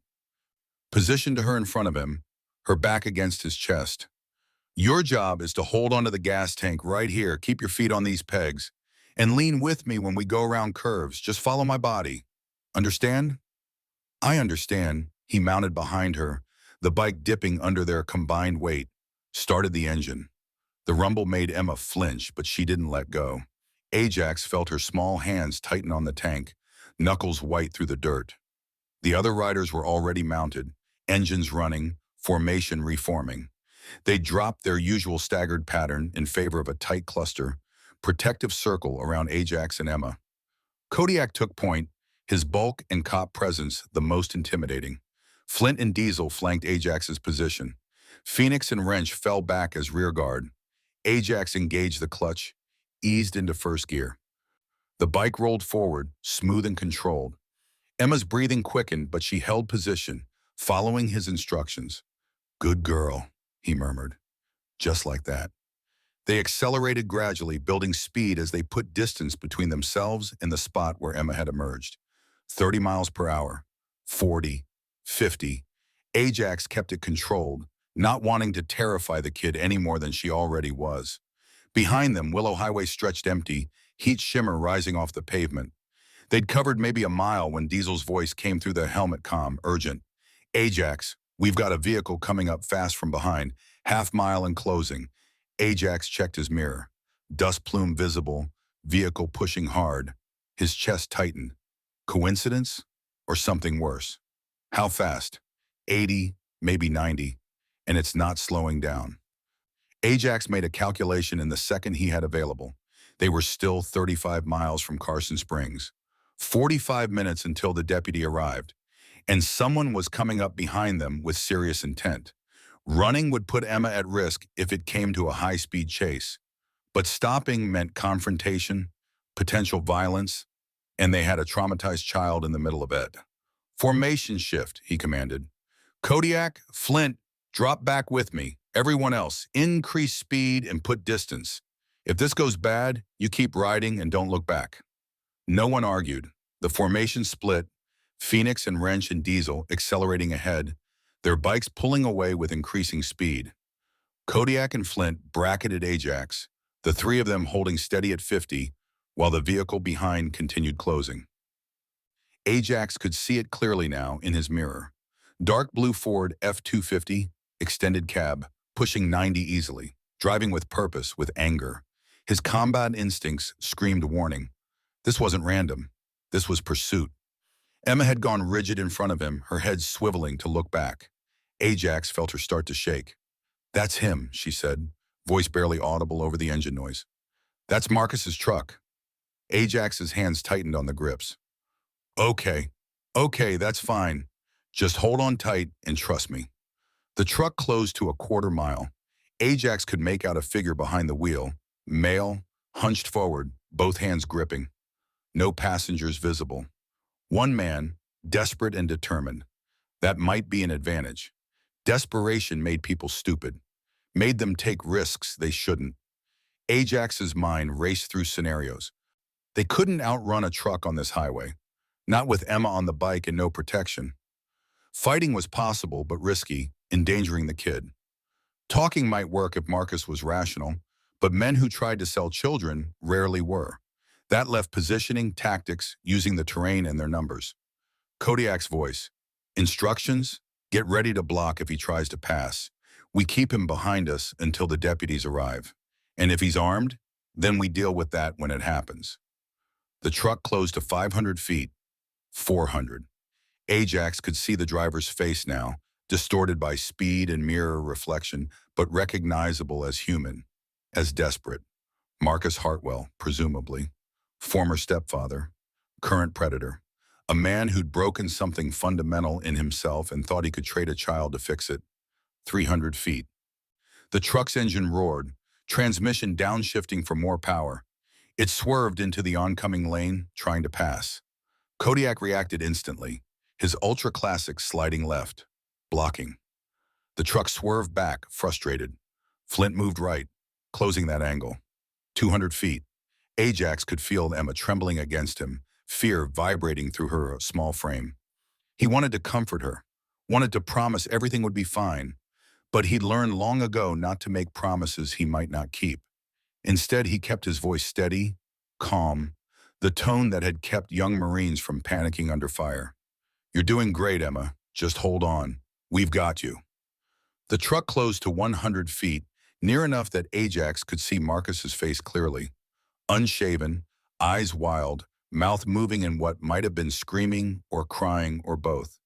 positioned her in front of him, her back against his chest. Your job is to hold onto the gas tank right here, keep your feet on these pegs, and lean with me when we go around curves. Just follow my body. Understand? I understand. He mounted behind her, the bike dipping under their combined weight, started the engine. The rumble made Emma flinch, but she didn't let go. Ajax felt her small hands tighten on the tank, knuckles white through the dirt. The other riders were already mounted, engines running, formation reforming. They dropped their usual staggered pattern in favor of a tight cluster, protective circle around Ajax and Emma. Kodiak took point, his bulk and cop presence the most intimidating. Flint and Diesel flanked Ajax's position. Phoenix and Wrench fell back as rear guard. Ajax engaged the clutch, eased into first gear. The bike rolled forward, smooth and controlled. Emma's breathing quickened, but she held position, following his instructions. Good girl, he murmured. Just like that. They accelerated gradually, building speed as they put distance between themselves and the spot where Emma had emerged. 30 miles per hour, 40, 50. Ajax kept it controlled, not wanting to terrify the kid any more than she already was. Behind them, Willow Highway stretched empty, heat shimmer rising off the pavement. They'd covered maybe a mile when Diesel's voice came through the helmet comm, urgent. Ajax, we've got a vehicle coming up fast from behind, half mile and closing. Ajax checked his mirror. Dust plume visible, vehicle pushing hard. His chest tightened. Coincidence? Or something worse? How fast? 80, maybe 90. And it's not slowing down. Ajax made a calculation in the second he had available. They were still 35 miles from Carson Springs. 45 minutes until the deputy arrived. And someone was coming up behind them with serious intent. Running would put Emma at risk if it came to a high-speed chase. But stopping meant confrontation, potential violence, and they had a traumatized child in the middle of it. Formation shift, he commanded. Kodiak, Flint, drop back with me. Everyone else, increase speed and put distance. If this goes bad, you keep riding and don't look back. No one argued. The formation split, Phoenix and Wrench and Diesel accelerating ahead, their bikes pulling away with increasing speed. Kodiak and Flint bracketed Ajax, the three of them holding steady at 50, while the vehicle behind continued closing. Ajax could see it clearly now in his mirror. Dark blue Ford F-250, extended cab, pushing 90 easily, driving with purpose, with anger. His combat instincts screamed warning. This wasn't random. This was pursuit. Emma had gone rigid in front of him, her head swiveling to look back. Ajax felt her start to shake. That's him, she said, voice barely audible over the engine noise. That's Marcus's truck. Ajax's hands tightened on the grips. Okay, that's fine. Just hold on tight and trust me. The truck closed to a quarter mile. Ajax could make out a figure behind the wheel, male, hunched forward, both hands gripping. No passengers visible. One man, desperate and determined. That might be an advantage. Desperation made people stupid, made them take risks they shouldn't. Ajax's mind raced through scenarios. They couldn't outrun a truck on this highway, not with Emma on the bike and no protection. Fighting was possible but risky, endangering the kid. Talking might work if Marcus was rational, but men who tried to sell children rarely were. That left positioning, tactics, using the terrain and their numbers. Kodiak's voice. Instructions? Get ready to block if he tries to pass. We keep him behind us until the deputies arrive. And if he's armed, then we deal with that when it happens. The truck closed to 500 feet. 400. Ajax could see the driver's face now, distorted by speed and mirror reflection, but recognizable as human, as desperate. Marcus Hartwell, presumably, former stepfather, current predator, a man who'd broken something fundamental in himself and thought he could trade a child to fix it. 300 feet. The truck's engine roared, transmission downshifting for more power. It swerved into the oncoming lane, trying to pass. Kodiak reacted instantly, his ultra-classic sliding left, blocking. The truck swerved back, frustrated. Flint moved right, closing that angle. 200 feet. Ajax could feel Emma trembling against him, fear vibrating through her small frame. He wanted to comfort her, wanted to promise everything would be fine, but he'd learned long ago not to make promises he might not keep. Instead, he kept his voice steady, calm, the tone that had kept young Marines from panicking under fire. "You're doing great, Emma. Just hold on. We've got you." The truck closed to 100 feet, near enough that Ajax could see Marcus's face clearly. Unshaven, eyes wild, mouth moving in what might have been screaming or crying or both.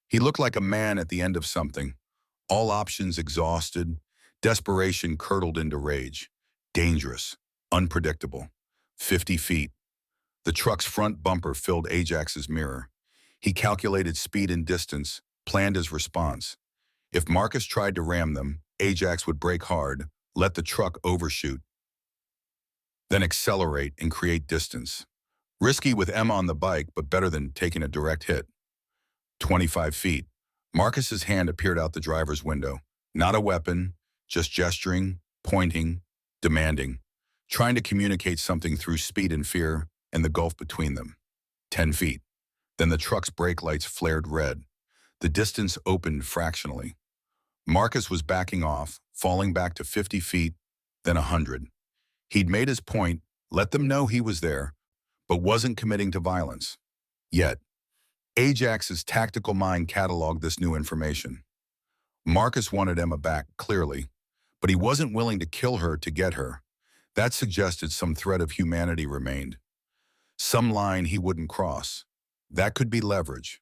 He looked like a man at the end of something, all options exhausted, desperation curdled into rage. Dangerous, unpredictable. 50 feet. The truck's front bumper filled Ajax's mirror. He calculated speed and distance, planned his response. If Marcus tried to ram them, Ajax would brake hard, let the truck overshoot, then accelerate and create distance. Risky with Emma on the bike, but better than taking a direct hit. 25 feet. Marcus's hand appeared out the driver's window. Not a weapon, just gesturing, pointing, demanding, trying to communicate something through speed and fear and the gulf between them. 10 feet. Then the truck's brake lights flared red. The distance opened fractionally. Marcus was backing off, falling back to 50 feet, then 100. He'd made his point, let them know he was there, but wasn't committing to violence. Yet, Ajax's tactical mind cataloged this new information. Marcus wanted Emma back, clearly, but he wasn't willing to kill her to get her. That suggested some thread of humanity remained. Some line he wouldn't cross. That could be leverage,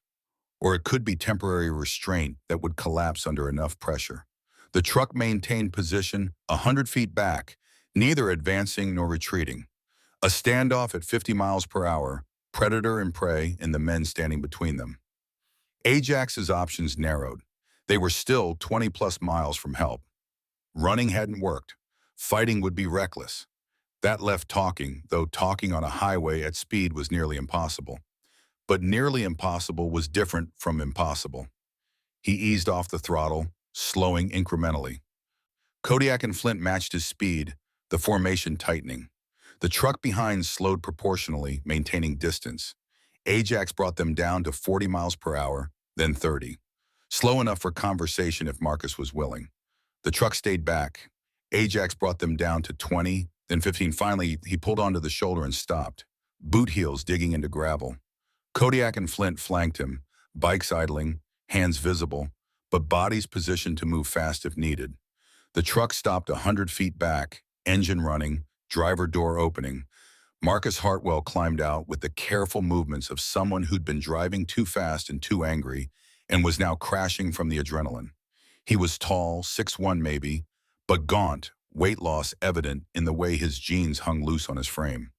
or it could be temporary restraint that would collapse under enough pressure. The truck maintained position 100 feet back, neither advancing nor retreating. A standoff at 50 miles per hour, predator and prey and the men standing between them. Ajax's options narrowed. They were still 20-plus miles from help. Running hadn't worked. Fighting would be reckless. That left talking, though talking on a highway at speed was nearly impossible. But nearly impossible was different from impossible. He eased off the throttle, slowing incrementally. Kodiak and Flint matched his speed, the formation tightening. The truck behind slowed proportionally, maintaining distance. Ajax brought them down to 40 miles per hour, then 30. Slow enough for conversation if Marcus was willing. The truck stayed back. Ajax brought them down to 20, then 15. Finally, he pulled onto the shoulder and stopped, boot heels digging into gravel. Kodiak and Flint flanked him, bikes idling, hands visible, but bodies positioned to move fast if needed. The truck stopped 100 feet back, engine running, driver door opening. Marcus Hartwell climbed out with the careful movements of someone who'd been driving too fast and too angry and was now crashing from the adrenaline. He was tall, 6'1" maybe, but gaunt, weight loss evident in the way his jeans hung loose on his frame.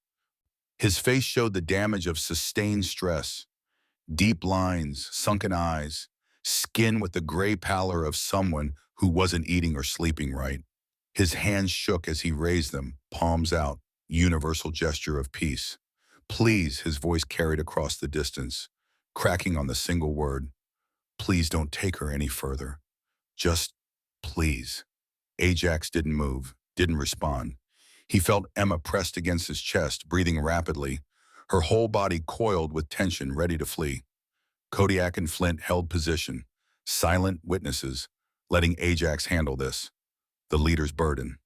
His face showed the damage of sustained stress. Deep lines, sunken eyes, skin with the gray pallor of someone who wasn't eating or sleeping right. His hands shook as he raised them, palms out, universal gesture of peace. "Please," his voice carried across the distance, cracking on the single word. "Please don't take her any further. Just, please." Ajax didn't move, didn't respond. He felt Emma pressed against his chest, breathing rapidly, her whole body coiled with tension, ready to flee. Kodiak and Flint held position, silent witnesses, letting Ajax handle this, the leader's burden.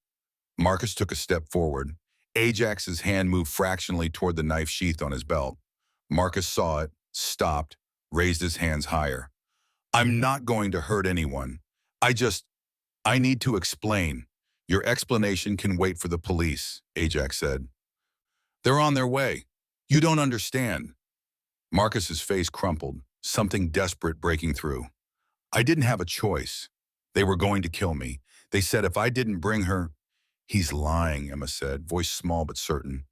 Marcus took a step forward. Ajax's hand moved fractionally toward the knife sheath on his belt. Marcus saw it, stopped, raised his hands higher. "I'm not going to hurt anyone. I need to explain." "Your explanation can wait for the police," Ajax said. "They're on their way. You don't understand." Marcus's face crumpled, something desperate breaking through. I didn't have a choice. They were going to kill me. They said if I didn't bring her. He's lying, Emma said, voice small but certain.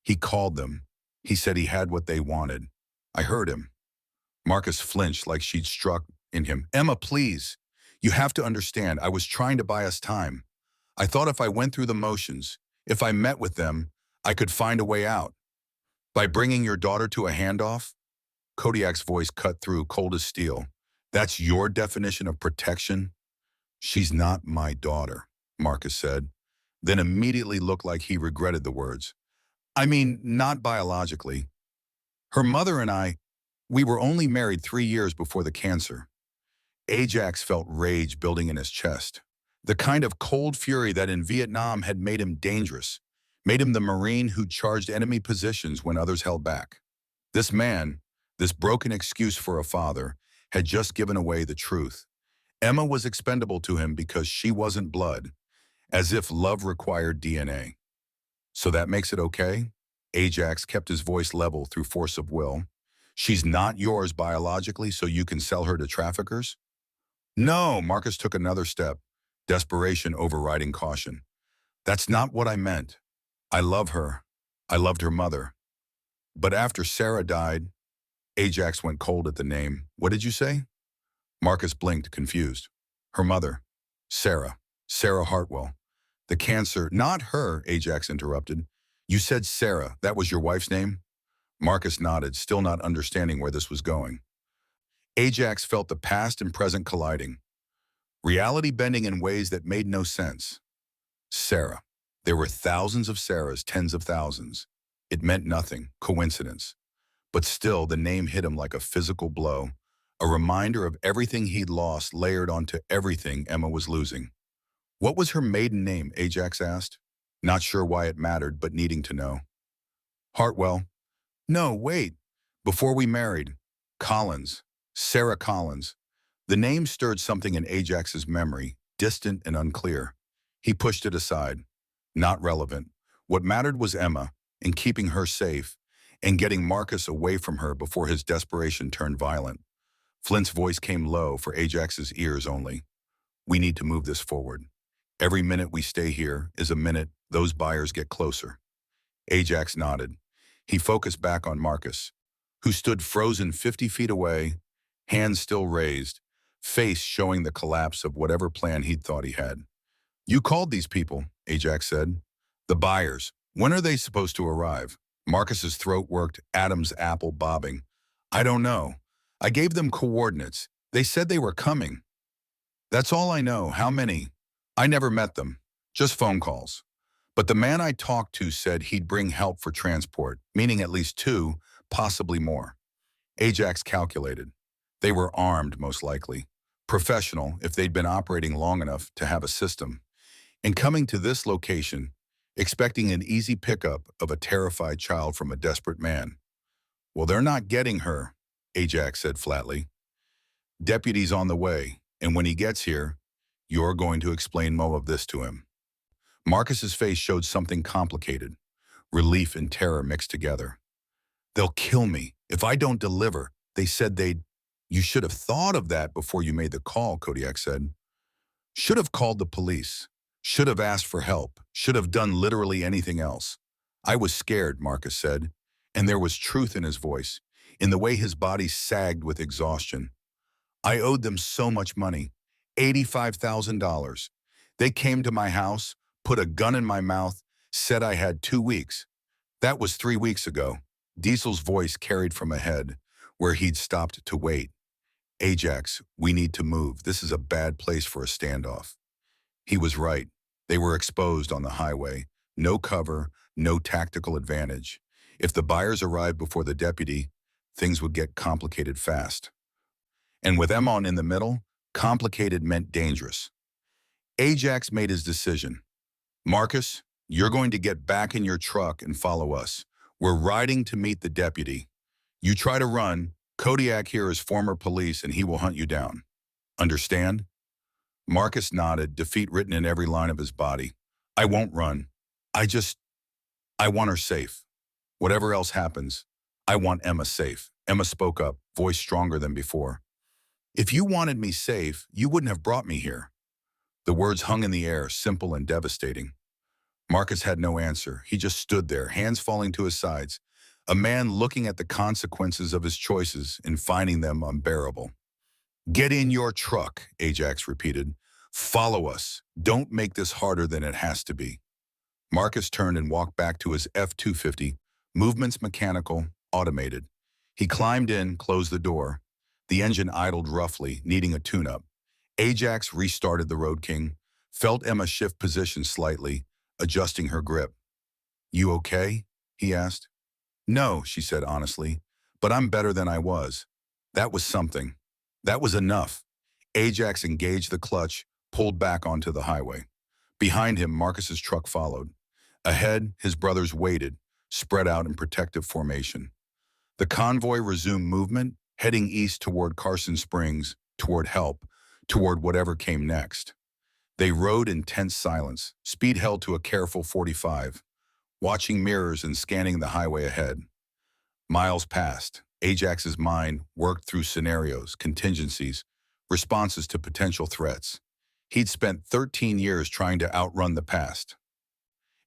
He called them. He said he had what they wanted. I heard him. Marcus flinched like she'd struck in him. Emma, please. You have to understand, I was trying to buy us time. I thought if I went through the motions, if I met with them, I could find a way out. By bringing your daughter to a handoff? Kodiak's voice cut through, cold as steel. That's your definition of protection? She's not my daughter, Marcus said, then immediately looked like he regretted the words. I mean, not biologically. Her mother and I, we were only married 3 years before the cancer. Ajax felt rage building in his chest. The kind of cold fury that in Vietnam had made him dangerous, made him the Marine who charged enemy positions when others held back. This man, this broken excuse for a father, had just given away the truth. Emma was expendable to him because she wasn't blood, as if love required DNA. So that makes it okay? Ajax kept his voice level through force of will. She's not yours biologically, so you can sell her to traffickers? No, Marcus took another step, desperation overriding caution. That's not what I meant. I love her. I loved her mother. But after Sarah died, Ajax went cold at the name. What did you say? Marcus blinked, confused. Her mother. Sarah. Sarah Hartwell. The cancer, not her, Ajax interrupted. You said Sarah, that was your wife's name? Marcus nodded, still not understanding where this was going. Ajax felt the past and present colliding, reality bending in ways that made no sense. Sarah. There were thousands of Sarahs, tens of thousands. It meant nothing, coincidence. But still, the name hit him like a physical blow, a reminder of everything he'd lost layered onto everything Emma was losing. What was her maiden name, Ajax asked, not sure why it mattered, but needing to know. Hartwell. No, wait. Before we married. Collins. Sarah Collins. The name stirred something in Ajax's memory, distant and unclear. He pushed it aside. Not relevant. What mattered was Emma, and keeping her safe, and getting Marcus away from her before his desperation turned violent. Flint's voice came low for Ajax's ears only. We need to move this forward. Every minute we stay here is a minute those buyers get closer. Ajax nodded. He focused back on Marcus, who stood frozen 50 feet away, hands still raised, face showing the collapse of whatever plan he'd thought he had. You called these people, Ajax said. The buyers. When are they supposed to arrive? Marcus's throat worked, Adam's apple bobbing. I don't know. I gave them coordinates. They said they were coming. That's all I know. How many? I never met them. Just phone calls. But the man I talked to said he'd bring help for transport, meaning at least 2, possibly more. Ajax calculated. They were armed, most likely. Professional, if they'd been operating long enough to have a system. And coming to this location, expecting an easy pickup of a terrified child from a desperate man. Well, they're not getting her, Ajax said flatly. Deputy's on the way, and when he gets here, you're going to explain more of this to him. Marcus's face showed something complicated, relief and terror mixed together. They'll kill me if I don't deliver. They said they'd. You should have thought of that before you made the call, Kodiak said. Should have called the police. Should have asked for help. Should have done literally anything else. I was scared, Marcus said, and there was truth in his voice, in the way his body sagged with exhaustion. I owed them so much money, $85,000. They came to my house, put a gun in my mouth, said I had 2 weeks. That was 3 weeks ago. Diesel's voice carried from ahead, where he'd stopped to wait. Ajax, we need to move. This is a bad place for a standoff. He was right. They were exposed on the highway. No cover, no tactical advantage. If the buyers arrived before the deputy, things would get complicated fast. And with Emon in the middle, complicated meant dangerous. Ajax made his decision. Marcus, you're going to get back in your truck and follow us. We're riding to meet the deputy. You try to run, Kodiak here is former police and he will hunt you down. Understand? Marcus nodded, defeat written in every line of his body. I won't run. I want her safe. Whatever else happens, I want Emma safe. Emma spoke up, voice stronger than before. If you wanted me safe, you wouldn't have brought me here. The words hung in the air, simple and devastating. Marcus had no answer. He just stood there, hands falling to his sides, a man looking at the consequences of his choices and finding them unbearable. Get in your truck, Ajax repeated. Follow us. Don't make this harder than it has to be. Marcus turned and walked back to his F-250, movements mechanical, automated. He climbed in, closed the door. The engine idled roughly, needing a tune-up. Ajax restarted the Road King, felt Emma shift position slightly, adjusting her grip. You okay? He asked. No, she said honestly, but I'm better than I was. That was something. That was enough. Ajax engaged the clutch, pulled back onto the highway. Behind him, Marcus's truck followed. Ahead, his brothers waited, spread out in protective formation. The convoy resumed movement, heading east toward Carson Springs, toward help, toward whatever came next. They rode in tense silence, speed held to a careful 45, watching mirrors and scanning the highway ahead. Miles passed. Ajax's mind worked through scenarios, contingencies, responses to potential threats. He'd spent 13 years trying to outrun the past.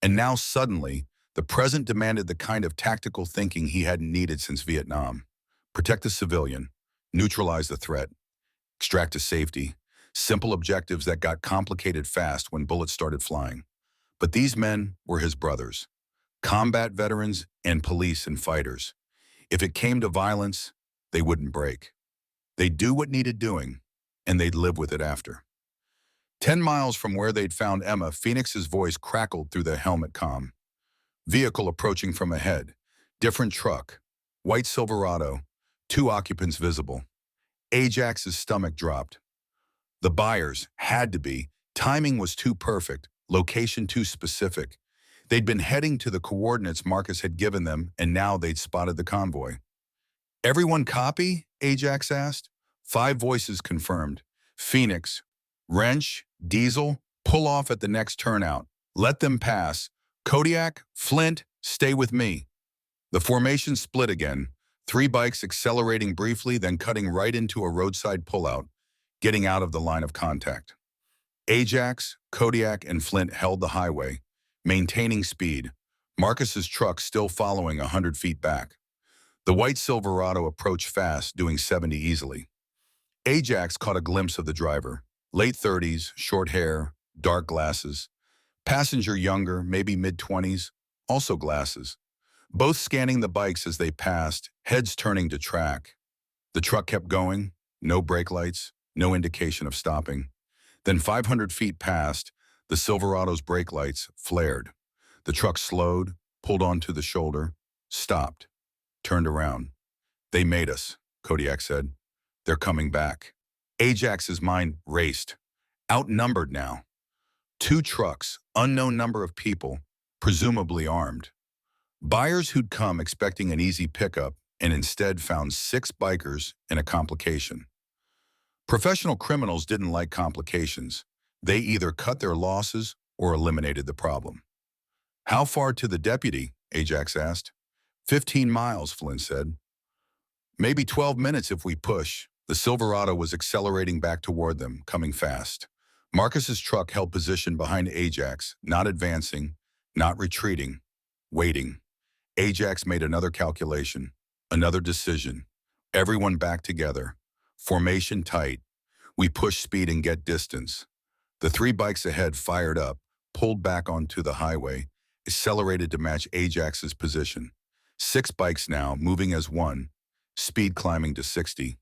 And now suddenly, the present demanded the kind of tactical thinking he hadn't needed since Vietnam. Protect the civilian, neutralize the threat, extract to safety, simple objectives that got complicated fast when bullets started flying. But these men were his brothers, combat veterans and police and fighters. If it came to violence, they wouldn't break. They'd do what needed doing, and they'd live with it after. 10 miles from where they'd found Emma, Phoenix's voice crackled through the helmet comm. Vehicle approaching from ahead. Different truck. White Silverado. 2 occupants visible. Ajax's stomach dropped. The buyers had to be. Timing was too perfect. Location too specific. They'd been heading to the coordinates Marcus had given them, and now they'd spotted the convoy. Everyone copy? Ajax asked. 5 voices confirmed. Phoenix. Wrench, Diesel, pull off at the next turnout. Let them pass. Kodiak, Flint, stay with me. The formation split again, 3 bikes accelerating briefly, then cutting right into a roadside pullout, getting out of the line of contact. Ajax, Kodiak, and Flint held the highway, maintaining speed, Marcus's truck still following 100 feet back. The white Silverado approached fast, doing 70 easily. Ajax caught a glimpse of the driver. Late 30s, short hair, dark glasses. Passenger younger, maybe mid-20s, also glasses. Both scanning the bikes as they passed, heads turning to track. The truck kept going, no brake lights, no indication of stopping. Then 500 feet past, the Silverado's brake lights flared. The truck slowed, pulled onto the shoulder, stopped, turned around. They made us, Kodiak said. They're coming back. Ajax's mind raced. Outnumbered now. 2 trucks, unknown number of people, presumably armed. Buyers who'd come expecting an easy pickup and instead found 6 bikers in a complication. Professional criminals didn't like complications. They either cut their losses or eliminated the problem. How far to the deputy? Ajax asked. 15 miles, Flynn said. Maybe 12 minutes if we push. The Silverado was accelerating back toward them, coming fast. Marcus's truck held position behind Ajax, not advancing, not retreating, waiting. Ajax made another calculation, another decision. Everyone back together. Formation tight. We push speed and get distance. The 3 bikes ahead fired up, pulled back onto the highway, accelerated to match Ajax's position. 6 bikes now, moving as one, speed climbing to 60.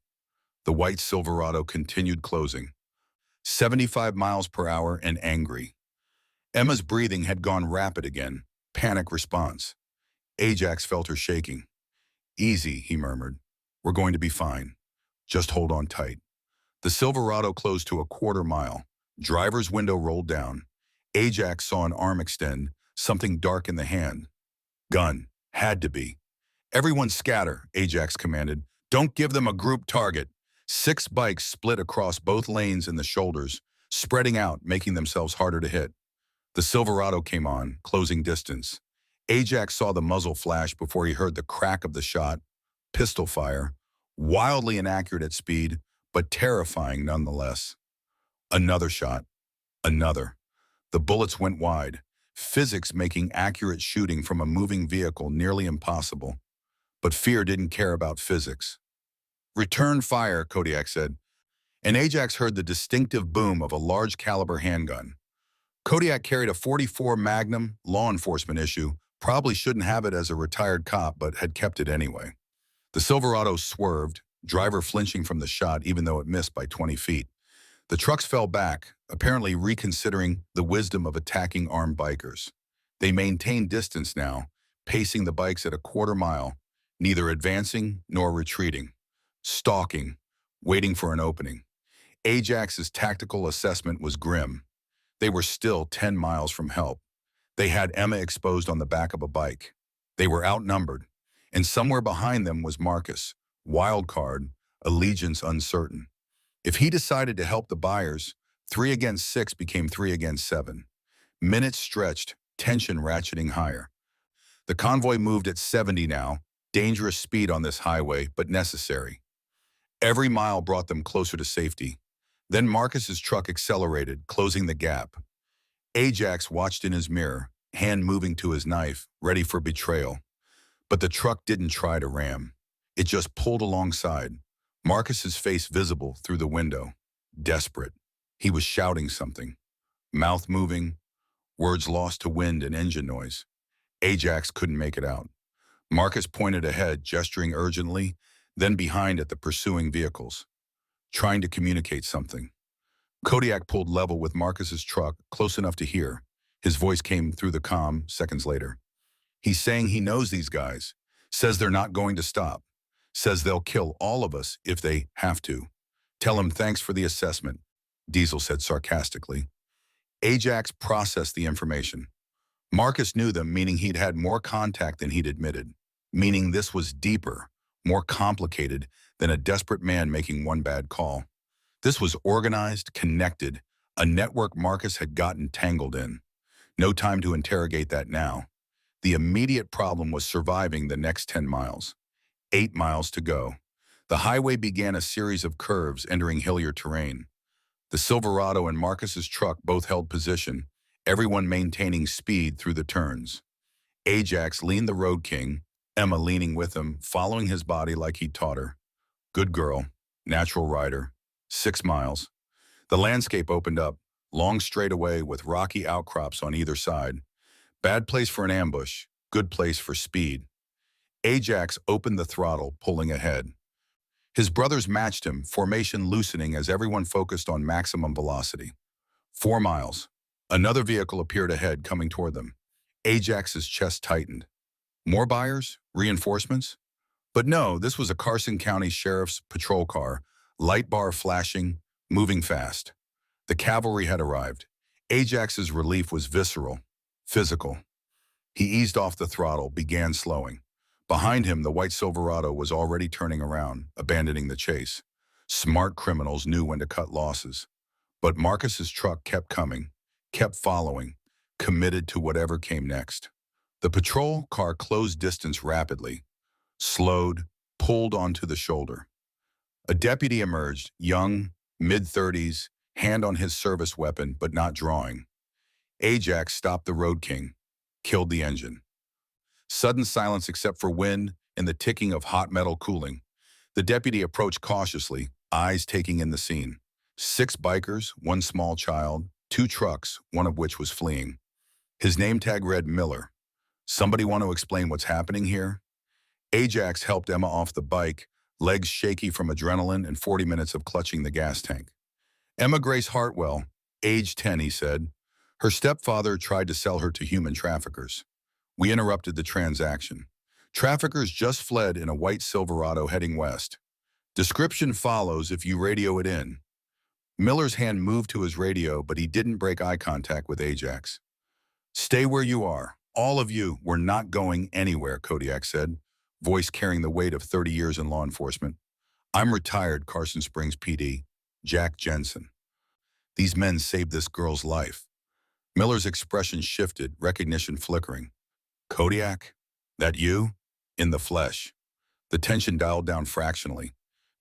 The white Silverado continued closing. 75 miles per hour and angry. Emma's breathing had gone rapid again. Panic response. Ajax felt her shaking. Easy, he murmured. We're going to be fine. Just hold on tight. The Silverado closed to a quarter mile. Driver's window rolled down. Ajax saw an arm extend, something dark in the hand. Gun. Had to be. Everyone scatter, Ajax commanded. Don't give them a group target. 6 bikes split across both lanes in the shoulders, spreading out, making themselves harder to hit. The Silverado came on, closing distance. Ajax saw the muzzle flash before he heard the crack of the shot. Pistol fire, wildly inaccurate at speed, but terrifying nonetheless. Another shot. Another. The bullets went wide, physics making accurate shooting from a moving vehicle nearly impossible. But fear didn't care about physics. "Return fire," Kodiak said, and Ajax heard the distinctive boom of a large caliber handgun. Kodiak carried a .44 Magnum, law enforcement issue, probably shouldn't have it as a retired cop, but had kept it anyway. The Silverado swerved, driver flinching from the shot even though it missed by 20 feet. The trucks fell back, apparently reconsidering the wisdom of attacking armed bikers. They maintained distance now, pacing the bikes at a quarter mile, neither advancing nor retreating. Stalking, waiting for an opening. Ajax's tactical assessment was grim. They were still 10 miles from help. They had Emma exposed on the back of a bike. They were outnumbered, and somewhere behind them was Marcus, wild card, allegiance uncertain. If he decided to help the buyers, 3 against 6 became 3 against 7. Minutes stretched, tension ratcheting higher. The convoy moved at 70 now, dangerous speed on this highway, but necessary. Every mile brought them closer to safety. Then Marcus's truck accelerated, closing the gap. Ajax watched in his mirror, hand moving to his knife, ready for betrayal. But the truck didn't try to ram. It just pulled alongside, Marcus's face visible through the window. Desperate. He was shouting something. Mouth moving, words lost to wind and engine noise. Ajax couldn't make it out. Marcus pointed ahead, gesturing urgently, then behind at the pursuing vehicles, trying to communicate something. Kodiak pulled level with Marcus's truck, close enough to hear. His voice came through the comm seconds later. "He's saying he knows these guys, says they're not going to stop, says they'll kill all of us if they have to. Tell him thanks for the assessment," Diesel said sarcastically. Ajax processed the information. Marcus knew them, meaning he'd had more contact than he'd admitted, meaning this was deeper, more complicated than a desperate man making one bad call. This was organized, connected, a network Marcus had gotten tangled in. No time to interrogate that now. The immediate problem was surviving the next 10 miles. 8 miles to go. The highway began a series of curves entering hillier terrain. The Silverado and Marcus's truck both held position, everyone maintaining speed through the turns. Ajax leaned the road king, Emma leaning with him, following his body like he'd taught her. Good girl, natural rider. 6 miles. The landscape opened up, long straightaway with rocky outcrops on either side. Bad place for an ambush, good place for speed. Ajax opened the throttle, pulling ahead. His brothers matched him, formation loosening as everyone focused on maximum velocity. 4 miles. Another vehicle appeared ahead, coming toward them. Ajax's chest tightened. More buyers? Reinforcements? But no, this was a Carson County Sheriff's patrol car, light bar flashing, moving fast. The cavalry had arrived. Ajax's relief was visceral, physical. He eased off the throttle, began slowing. Behind him, the white Silverado was already turning around, abandoning the chase. Smart criminals knew when to cut losses. But Marcus's truck kept coming, kept following, committed to whatever came next. The patrol car closed distance rapidly, slowed, pulled onto the shoulder. A deputy emerged, young, mid-30s, hand on his service weapon, but not drawing. Ajax stopped the road king, killed the engine. Sudden silence except for wind and the ticking of hot metal cooling. The deputy approached cautiously, eyes taking in the scene. 6 bikers, 1 small child, 2 trucks, one of which was fleeing. His name tag read Miller. Somebody want to explain what's happening here? Ajax helped Emma off the bike, legs shaky from adrenaline and 40 minutes of clutching the gas tank. Emma Grace Hartwell, age 10, he said. Her stepfather tried to sell her to human traffickers. We interrupted the transaction. Traffickers just fled in a white Silverado heading west. Description follows if you radio it in. Miller's hand moved to his radio, but he didn't break eye contact with Ajax. Stay where you are. All of you, we're not going anywhere, Kodiak said, voice carrying the weight of 30 years in law enforcement. I'm retired, Carson Springs PD, Jack Jensen. These men saved this girl's life. Miller's expression shifted, recognition flickering. Kodiak? That you? In the flesh. The tension dialed down fractionally.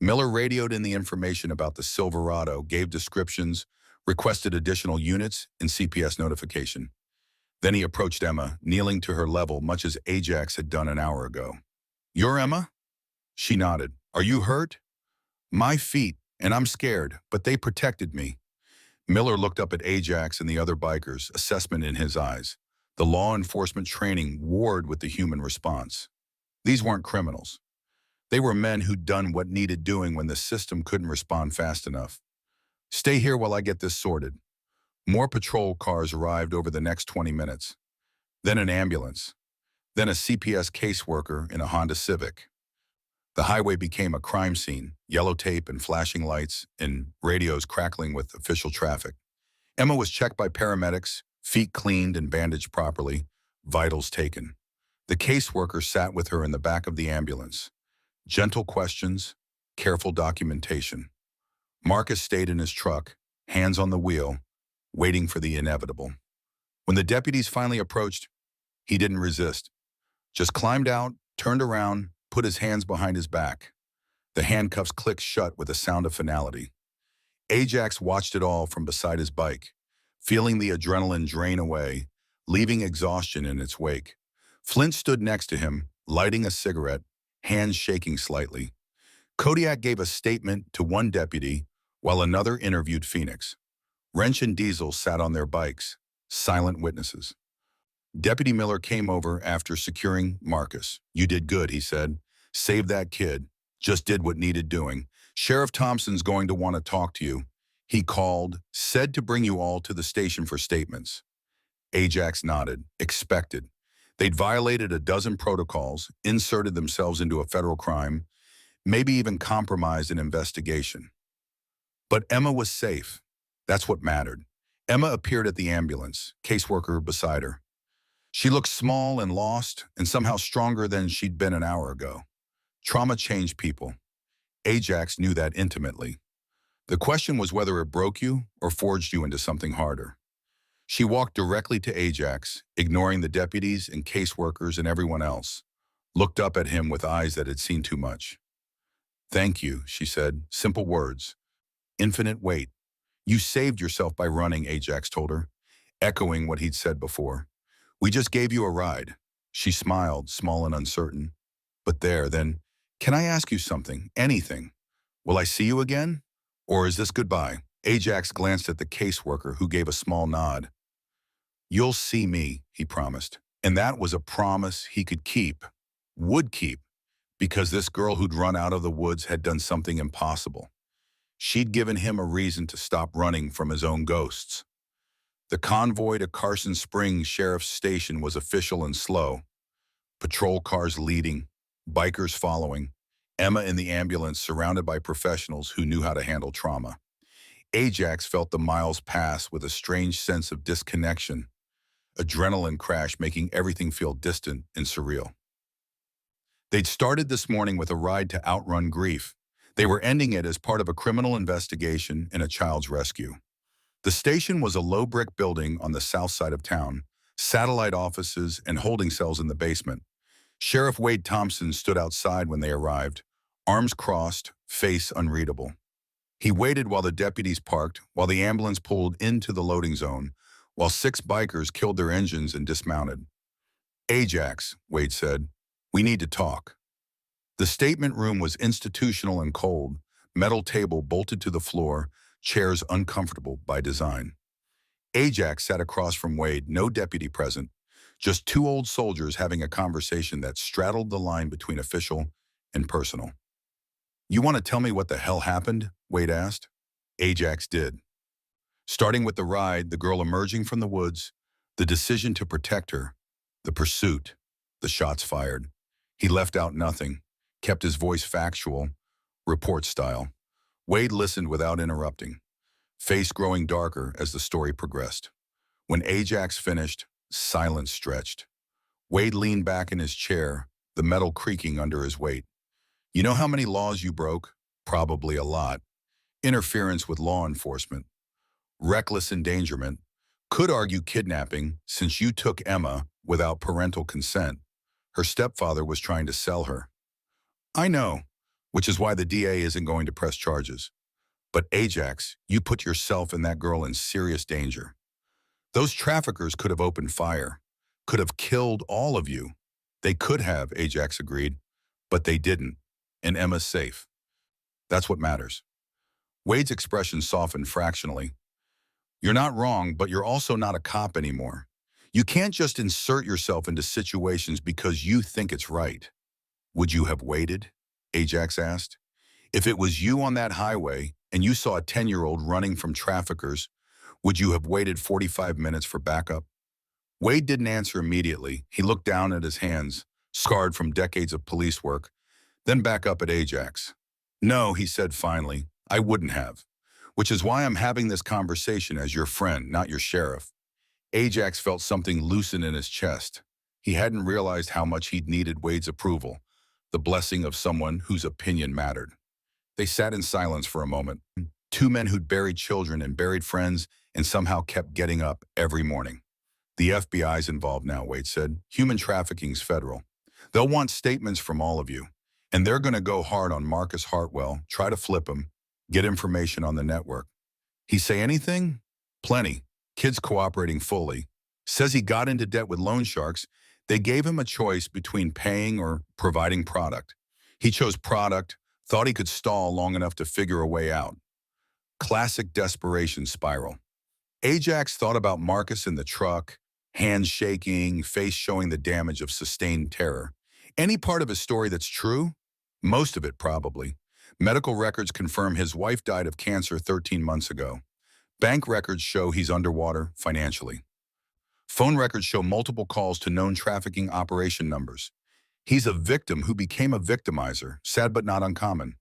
Miller radioed in the information about the Silverado, gave descriptions, requested additional units and CPS notification. Then he approached Emma, kneeling to her level much as Ajax had done an hour ago. "You're Emma?" She nodded. "Are you hurt?" "My feet, and I'm scared, but they protected me." Miller looked up at Ajax and the other bikers, assessment in his eyes. The law enforcement training warred with the human response. These weren't criminals. They were men who'd done what needed doing when the system couldn't respond fast enough. "Stay here while I get this sorted." More patrol cars arrived over the next 20 minutes. Then an ambulance. Then a CPS caseworker in a Honda Civic. The highway became a crime scene, yellow tape and flashing lights and radios crackling with official traffic. Emma was checked by paramedics, feet cleaned and bandaged properly, vitals taken. The caseworker sat with her in the back of the ambulance. Gentle questions, careful documentation. Marcus stayed in his truck, hands on the wheel, waiting for the inevitable. When the deputies finally approached, he didn't resist. Just climbed out, turned around, put his hands behind his back. The handcuffs clicked shut with a sound of finality. Ajax watched it all from beside his bike, feeling the adrenaline drain away, leaving exhaustion in its wake. Flint stood next to him, lighting a cigarette, hands shaking slightly. Kodiak gave a statement to one deputy, while another interviewed Phoenix. Wrench and Diesel sat on their bikes, silent witnesses. Deputy Miller came over after securing Marcus. "You did good," he said. "Saved that kid. Just did what needed doing. Sheriff Thompson's going to want to talk to you. He called, said to bring you all to the station for statements." Ajax nodded, expected. They'd violated a dozen protocols, inserted themselves into a federal crime, maybe even compromised an investigation. But Emma was safe. That's what mattered. Emma appeared at the ambulance, caseworker beside her. She looked small and lost, and somehow stronger than she'd been an hour ago. Trauma changed people. Ajax knew that intimately. The question was whether it broke you or forged you into something harder. She walked directly to Ajax, ignoring the deputies and caseworkers and everyone else, looked up at him with eyes that had seen too much. "Thank you," she said, simple words. Infinite weight. "You saved yourself by running," Ajax told her, echoing what he'd said before. "We just gave you a ride." She smiled, small and uncertain. "But then, can I ask you something? Anything? Will I see you again? Or is this goodbye?" Ajax glanced at the caseworker, who gave a small nod. "You'll see me," he promised. And that was a promise he could keep, would keep, because this girl who'd run out of the woods had done something impossible. She'd given him a reason to stop running from his own ghosts. The convoy to Carson Springs Sheriff's Station was official and slow. Patrol cars leading, bikers following, Emma in the ambulance surrounded by professionals who knew how to handle trauma. Ajax felt the miles pass with a strange sense of disconnection, adrenaline crash making everything feel distant and surreal. They'd started this morning with a ride to outrun grief. They were ending it as part of a criminal investigation and a child's rescue. The station was a low brick building on the south side of town, satellite offices and holding cells in the basement. Sheriff Wade Thompson stood outside when they arrived, arms crossed, face unreadable. He waited while the deputies parked, while the ambulance pulled into the loading zone, while 6 bikers killed their engines and dismounted. "Ajax," Wade said, "we need to talk." The statement room was institutional and cold, metal table bolted to the floor, chairs uncomfortable by design. Ajax sat across from Wade, no deputy present, just 2 old soldiers having a conversation that straddled the line between official and personal. "You want to tell me what the hell happened?" Wade asked. Ajax did. Starting with the ride, the girl emerging from the woods, the decision to protect her, the pursuit, the shots fired. He left out nothing, kept his voice factual, report style. Wade listened without interrupting, face growing darker as the story progressed. When Ajax finished, silence stretched. Wade leaned back in his chair, the metal creaking under his weight. "You know how many laws you broke? Probably a lot. Interference with law enforcement. Reckless endangerment. Could argue kidnapping, since you took Emma without parental consent. Her stepfather was trying to sell her." "I know. which is why the DA isn't going to press charges. But Ajax, you put yourself and that girl in serious danger. Those traffickers could have opened fire, could have killed all of you. They could have, Ajax agreed, but they didn't. And Emma's safe. That's what matters. Wade's expression softened fractionally. You're not wrong, but you're also not a cop anymore. You can't just insert yourself into situations because you think it's right. Would you have waited? Ajax asked. If it was you on that highway and you saw a 10-year-old running from traffickers, would you have waited 45 minutes for backup? Wade didn't answer immediately. He looked down at his hands, scarred from decades of police work, then back up at Ajax. No, he said finally, I wouldn't have. Which is why I'm having this conversation as your friend, not your sheriff. Ajax felt something loosen in his chest. He hadn't realized how much he'd needed Wade's approval, the blessing of someone whose opinion mattered. They sat in silence for a moment. Two men who'd buried children and buried friends and somehow kept getting up every morning. The FBI's involved now, Wade said. Human trafficking's federal. They'll want statements from all of you. And they're going to go hard on Marcus Hartwell, try to flip him, get information on the network. He say anything? Plenty. Kids cooperating fully. Says he got into debt with loan sharks. They gave him a choice between paying or providing product. He chose product, thought he could stall long enough to figure a way out. Classic desperation spiral. Ajax thought about Marcus in the truck, hands shaking, face showing the damage of sustained terror. Any part of his story that's true? Most of it, probably. Medical records confirm his wife died of cancer 13 months ago. Bank records show he's underwater financially. Phone records show multiple calls to known trafficking operation numbers. He's a victim who became a victimizer, sad but not uncommon.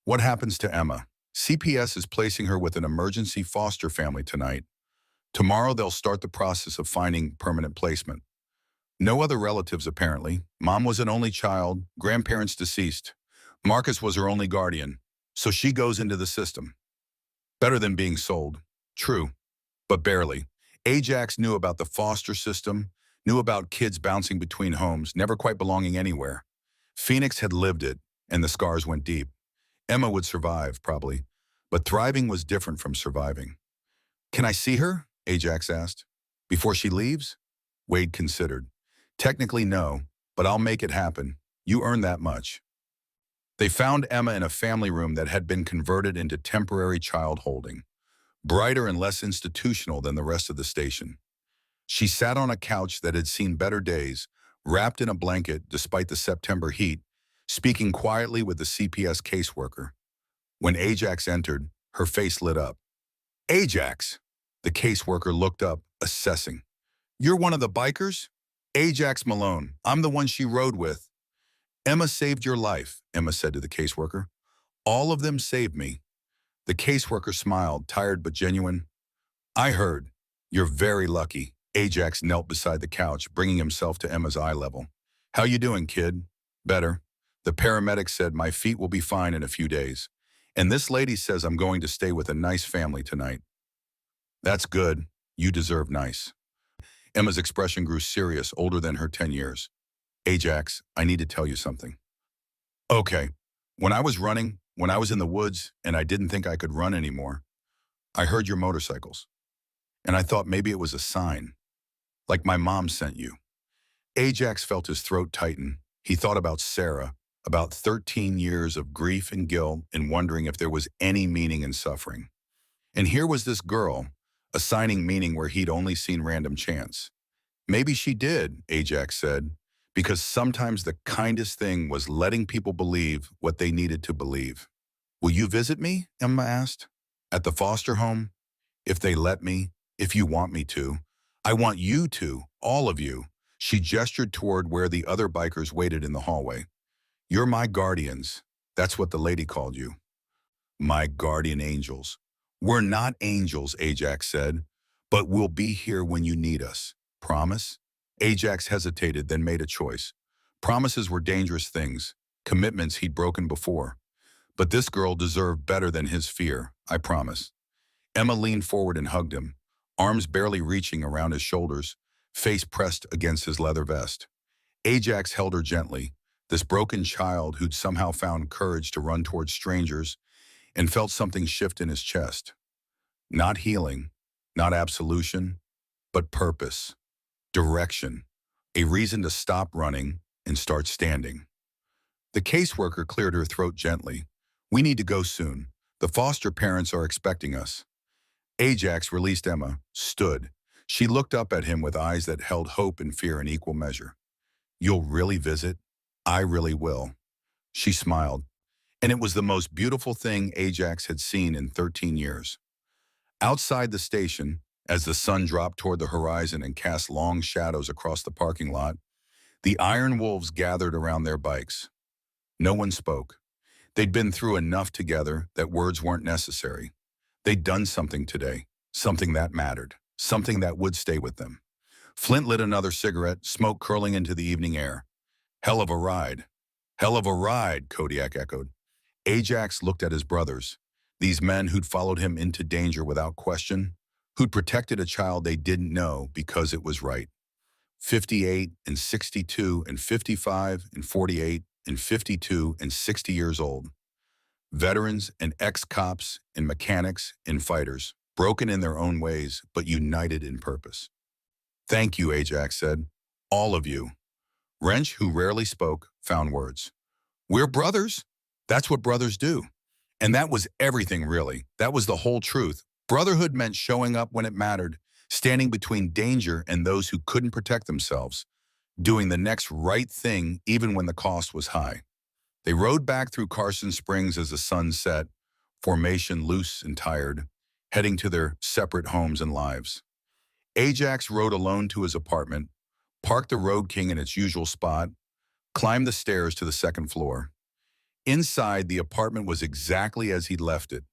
What happens to Emma? CPS is placing her with an emergency foster family tonight. Tomorrow they'll start the process of finding permanent placement. No other relatives, apparently. Mom was an only child, grandparents deceased. Marcus was her only guardian, so she goes into the system. Better than being sold. True, but barely. Ajax knew about the foster system, knew about kids bouncing between homes, never quite belonging anywhere. Phoenix had lived it, and the scars went deep. Emma would survive, probably, but thriving was different from surviving. Can I see her? Ajax asked. Before she leaves? Wade considered. Technically no, but I'll make it happen. You earn that much. They found Emma in a family room that had been converted into temporary child holding, brighter and less institutional than the rest of the station. She sat on a couch that had seen better days, wrapped in a blanket despite the September heat, speaking quietly with the CPS caseworker. When Ajax entered, her face lit up. Ajax! The caseworker looked up, assessing. You're one of the bikers? Ajax Malone. I'm the one she rode with. Emma saved your life, Emma said to the caseworker. All of them saved me. The caseworker smiled, tired but genuine. I heard. You're very lucky. Ajax knelt beside the couch, bringing himself to Emma's eye level. How you doing, kid? Better. The paramedic said my feet will be fine in a few days. And this lady says I'm going to stay with a nice family tonight. That's good. You deserve nice. Emma's expression grew serious, older than her 10 years. Ajax, I need to tell you something. Okay. When I was running, when I was in the woods, and I didn't think I could run anymore, I heard your motorcycles. And I thought maybe it was a sign. Like my mom sent you. Ajax felt his throat tighten. He thought about Sarah, about 13 years of grief and guilt, and wondering if there was any meaning in suffering. And here was this girl, assigning meaning where he'd only seen random chance. Maybe she did, Ajax said, because sometimes the kindest thing was letting people believe what they needed to believe. Will you visit me? Emma asked. At the foster home? If they let me, if you want me to. I want you to, all of you. She gestured toward where the other bikers waited in the hallway. You're my guardians. That's what the lady called you. My guardian angels. We're not angels, Ajax said, but we'll be here when you need us. Promise? Ajax hesitated, then made a choice. Promises were dangerous things, commitments he'd broken before. But this girl deserved better than his fear, I promise. Emma leaned forward and hugged him, arms barely reaching around his shoulders, face pressed against his leather vest. Ajax held her gently, This broken child who'd somehow found courage to run towards strangers and felt something shift in his chest. Not healing, not absolution, but purpose, direction, a reason to stop running and start standing. The caseworker cleared her throat gently. We need to go soon. The foster parents are expecting us. Ajax released Emma, stood. She looked up at him with eyes that held hope and fear in equal measure. You'll really visit? I really will. She smiled, and it was the most beautiful thing Ajax had seen in 13 years. Outside the station, as the sun dropped toward the horizon and cast long shadows across the parking lot, the iron wolves gathered around their bikes. No one spoke. They'd been through enough together that words weren't necessary. They'd done something today, something that mattered, something that would stay with them. Flint lit another cigarette, smoke curling into the evening air. Hell of a ride. Hell of a ride, Kodiak echoed. Ajax looked at his brothers, these men who'd followed him into danger without question, who'd protected a child they didn't know because it was right. 58 and 62 and 55 and 48 and 52 and 60 years old. Veterans and ex-cops and mechanics and fighters, broken in their own ways, but united in purpose. Thank you, Ajax said. All of you. Wrench, who rarely spoke, found words. We're brothers. That's what brothers do. And that was everything, really. That was the whole truth. Brotherhood meant showing up when it mattered, standing between danger and those who couldn't protect themselves, doing the next right thing even when the cost was high. They rode back through Carson Springs as the sun set, formation loose and tired, heading to their separate homes and lives. Ajax rode alone to his apartment, parked the Road King in its usual spot, climbed the stairs to the second floor. Inside, the apartment was exactly as he'd left it,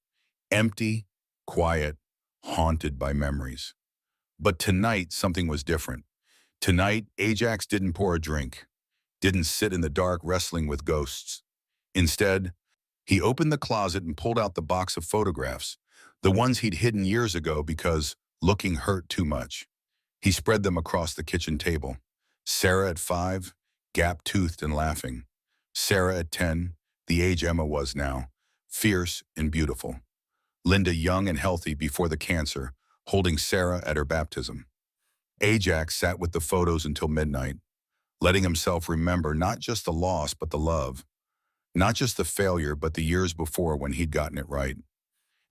empty, quiet, haunted by memories. But tonight, something was different. Tonight, Ajax didn't pour a drink, didn't sit in the dark wrestling with ghosts. Instead, he opened the closet and pulled out the box of photographs, the ones he'd hidden years ago because looking hurt too much. He spread them across the kitchen table. Sarah at 5, gap-toothed and laughing. Sarah at 10, the age Emma was now, fierce and beautiful. Linda young and healthy before the cancer, holding Sarah at her baptism. Ajax sat with the photos until midnight, letting himself remember not just the loss but the love, not just the failure but the years before when he'd gotten it right.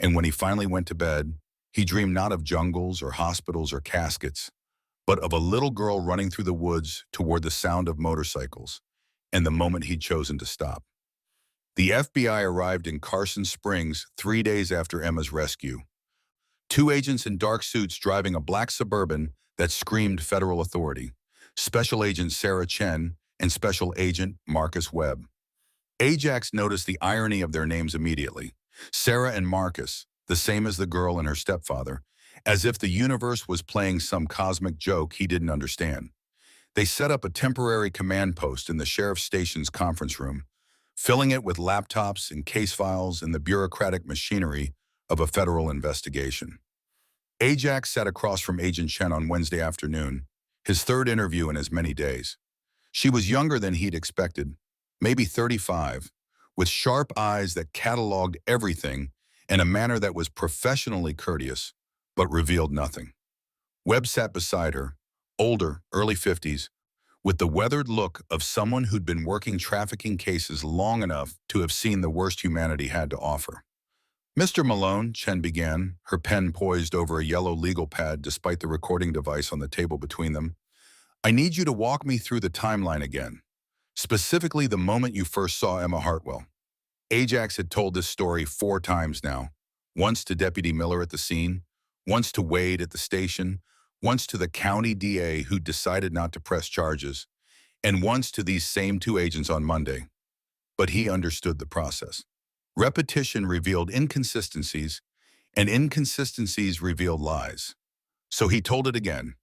And when he finally went to bed, he dreamed not of jungles or hospitals or caskets, but of a little girl running through the woods toward the sound of motorcycles, and the moment he'd chosen to stop. The FBI arrived in Carson Springs 3 days after Emma's rescue. 2 agents in dark suits driving a black Suburban that screamed federal authority. Special Agent Sarah Chen and Special Agent Marcus Webb. Ajax noticed the irony of their names immediately. Sarah and Marcus, the same as the girl and her stepfather, as if the universe was playing some cosmic joke he didn't understand. They set up a temporary command post in the sheriff's station's conference room, filling it with laptops and case files and the bureaucratic machinery of a federal investigation. Ajax sat across from Agent Chen on Wednesday afternoon, his third interview in as many days. She was younger than he'd expected, maybe 35, with sharp eyes that cataloged everything and a manner that was professionally courteous, but revealed nothing. Webb sat beside her, older, early 50s, with the weathered look of someone who'd been working trafficking cases long enough to have seen the worst humanity had to offer. Mr. Malone, Chen began, her pen poised over a yellow legal pad despite the recording device on the table between them. I need you to walk me through the timeline again, specifically the moment you first saw Emma Hartwell. Ajax had told this story 4 times now, once to Deputy Miller at the scene, once to Wade at the station, once to the county DA who decided not to press charges, and once to these same 2 agents on Monday. But he understood the process. Repetition revealed inconsistencies, and inconsistencies revealed lies. So he told it again,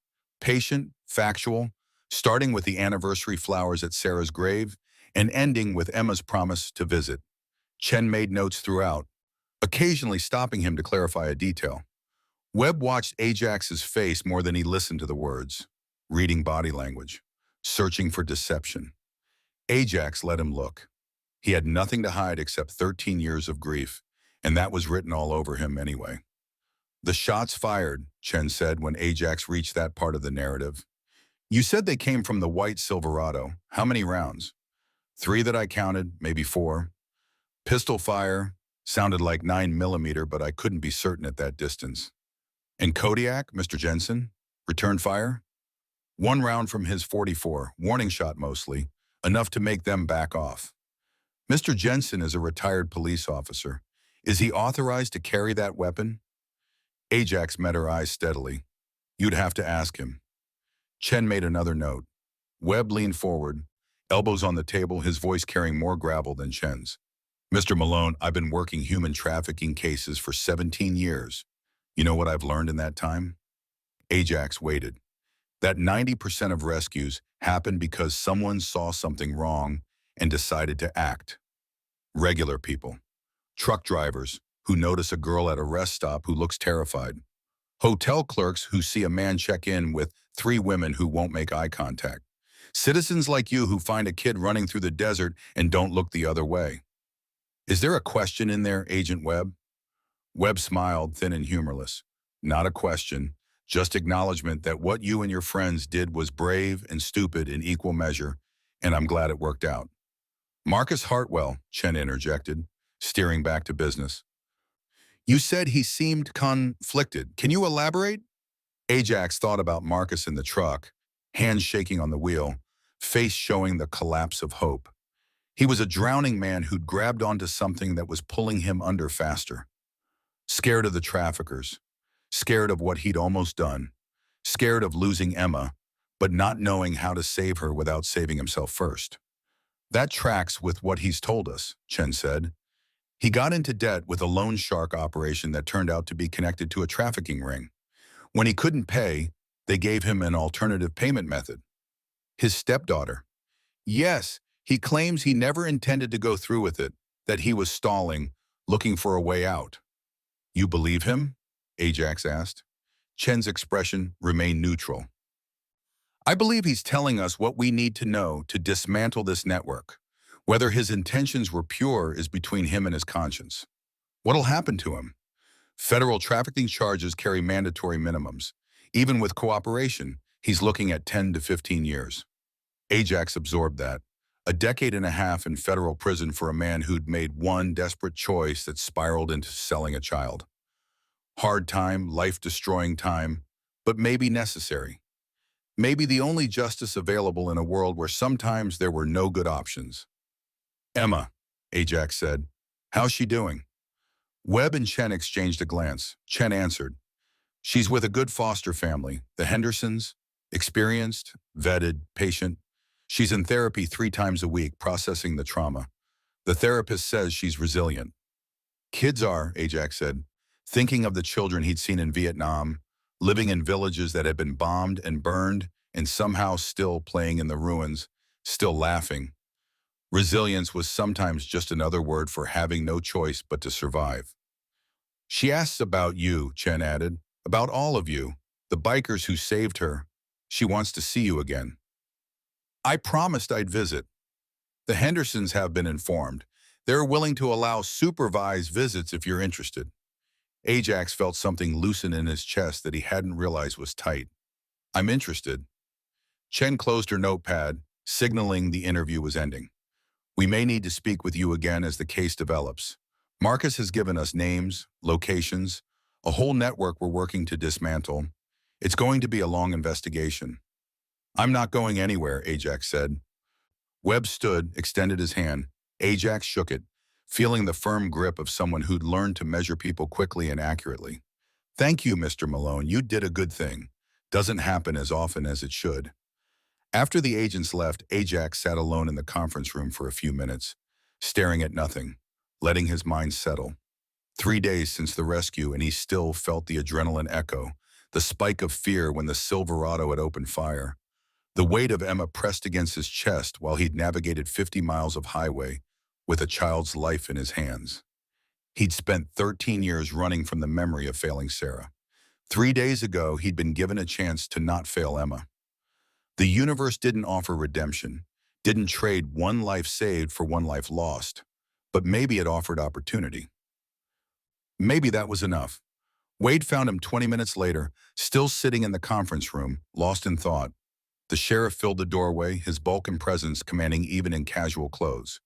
patient, factual, starting with the anniversary flowers at Sarah's grave and ending with Emma's promise to visit. Chen made notes throughout, occasionally stopping him to clarify a detail. Webb watched Ajax's face more than he listened to the words, reading body language, searching for deception. Ajax let him look. He had nothing to hide except 13 years of grief, and that was written all over him anyway. The shots fired, Chen said when Ajax reached that part of the narrative. You said they came from the white Silverado. How many rounds? 3 that I counted, maybe 4. Pistol fire sounded like 9 mm, but I couldn't be certain at that distance. And Kodiak, Mr. Jensen? Return fire? 1 round from his .44, warning shot mostly, enough to make them back off. Mr. Jensen is a retired police officer. Is he authorized to carry that weapon? Ajax met her eyes steadily. You'd have to ask him. Chen made another note. Webb leaned forward, elbows on the table, his voice carrying more gravel than Chen's. Mr. Malone, I've been working human trafficking cases for 17 years. You know what I've learned in that time? Ajax waited. That 90% of rescues happen because someone saw something wrong and decided to act. Regular people. Truck drivers who notice a girl at a rest stop who looks terrified. Hotel clerks who see a man check in with 3 women who won't make eye contact. Citizens like you who find a kid running through the desert and don't look the other way. Is there a question in there, Agent Webb? Webb smiled, thin and humorless. Not a question, just acknowledgement that what you and your friends did was brave and stupid in equal measure, and I'm glad it worked out. Marcus Hartwell, Chen interjected, steering back to business. You said he seemed conflicted. Can you elaborate? Ajax thought about Marcus in the truck, hands shaking on the wheel, face showing the collapse of hope. He was a drowning man who'd grabbed onto something that was pulling him under faster. Scared of the traffickers, scared of what he'd almost done, scared of losing Emma, but not knowing how to save her without saving himself first. That tracks with what he's told us, Chen said. He got into debt with a loan shark operation that turned out to be connected to a trafficking ring. When he couldn't pay, they gave him an alternative payment method. His stepdaughter. Yes, he claims he never intended to go through with it, that he was stalling, looking for a way out. You believe him? Ajax asked. Chen's expression remained neutral. I believe he's telling us what we need to know to dismantle this network. Whether his intentions were pure is between him and his conscience. What'll happen to him? Federal trafficking charges carry mandatory minimums. Even with cooperation, he's looking at 10 to 15 years. Ajax absorbed that. A decade and a half in federal prison for a man who'd made one desperate choice that spiraled into selling a child. Hard time, life-destroying time, but maybe necessary. Maybe the only justice available in a world where sometimes there were no good options. Emma, Ajax said. How's she doing? Webb and Chen exchanged a glance. Chen answered. She's with a good foster family, the Hendersons, experienced, vetted, patient. She's in therapy 3 times a week, processing the trauma. The therapist says she's resilient. Kids are, Ajax said, thinking of the children he'd seen in Vietnam, living in villages that had been bombed and burned, and somehow still playing in the ruins, still laughing. Resilience was sometimes just another word for having no choice but to survive. She asks about you, Chen added, about all of you, the bikers who saved her. She wants to see you again. I promised I'd visit. The Hendersons have been informed. They're willing to allow supervised visits if you're interested. Ajax felt something loosen in his chest that he hadn't realized was tight. I'm interested. Chen closed her notepad, signaling the interview was ending. We may need to speak with you again as the case develops. Marcus has given us names, locations, a whole network we're working to dismantle. It's going to be a long investigation. I'm not going anywhere, Ajax said. Webb stood, extended his hand. Ajax shook it, feeling the firm grip of someone who'd learned to measure people quickly and accurately. Thank you, Mr. Malone. You did a good thing. Doesn't happen as often as it should. After the agents left, Ajax sat alone in the conference room for a few minutes, staring at nothing, letting his mind settle. 3 days since the rescue, and he still felt the adrenaline echo, the spike of fear when the Silverado had opened fire. The weight of Emma pressed against his chest while he'd navigated 50 miles of highway with a child's life in his hands. He'd spent 13 years running from the memory of failing Sarah. 3 days ago, he'd been given a chance to not fail Emma. The universe didn't offer redemption. Didn't trade one life saved for one life lost, but maybe it offered opportunity. Maybe that was enough. Wade found him 20 minutes later, still sitting in the conference room, lost in thought. The sheriff filled the doorway, his bulk and presence commanding even in casual clothes.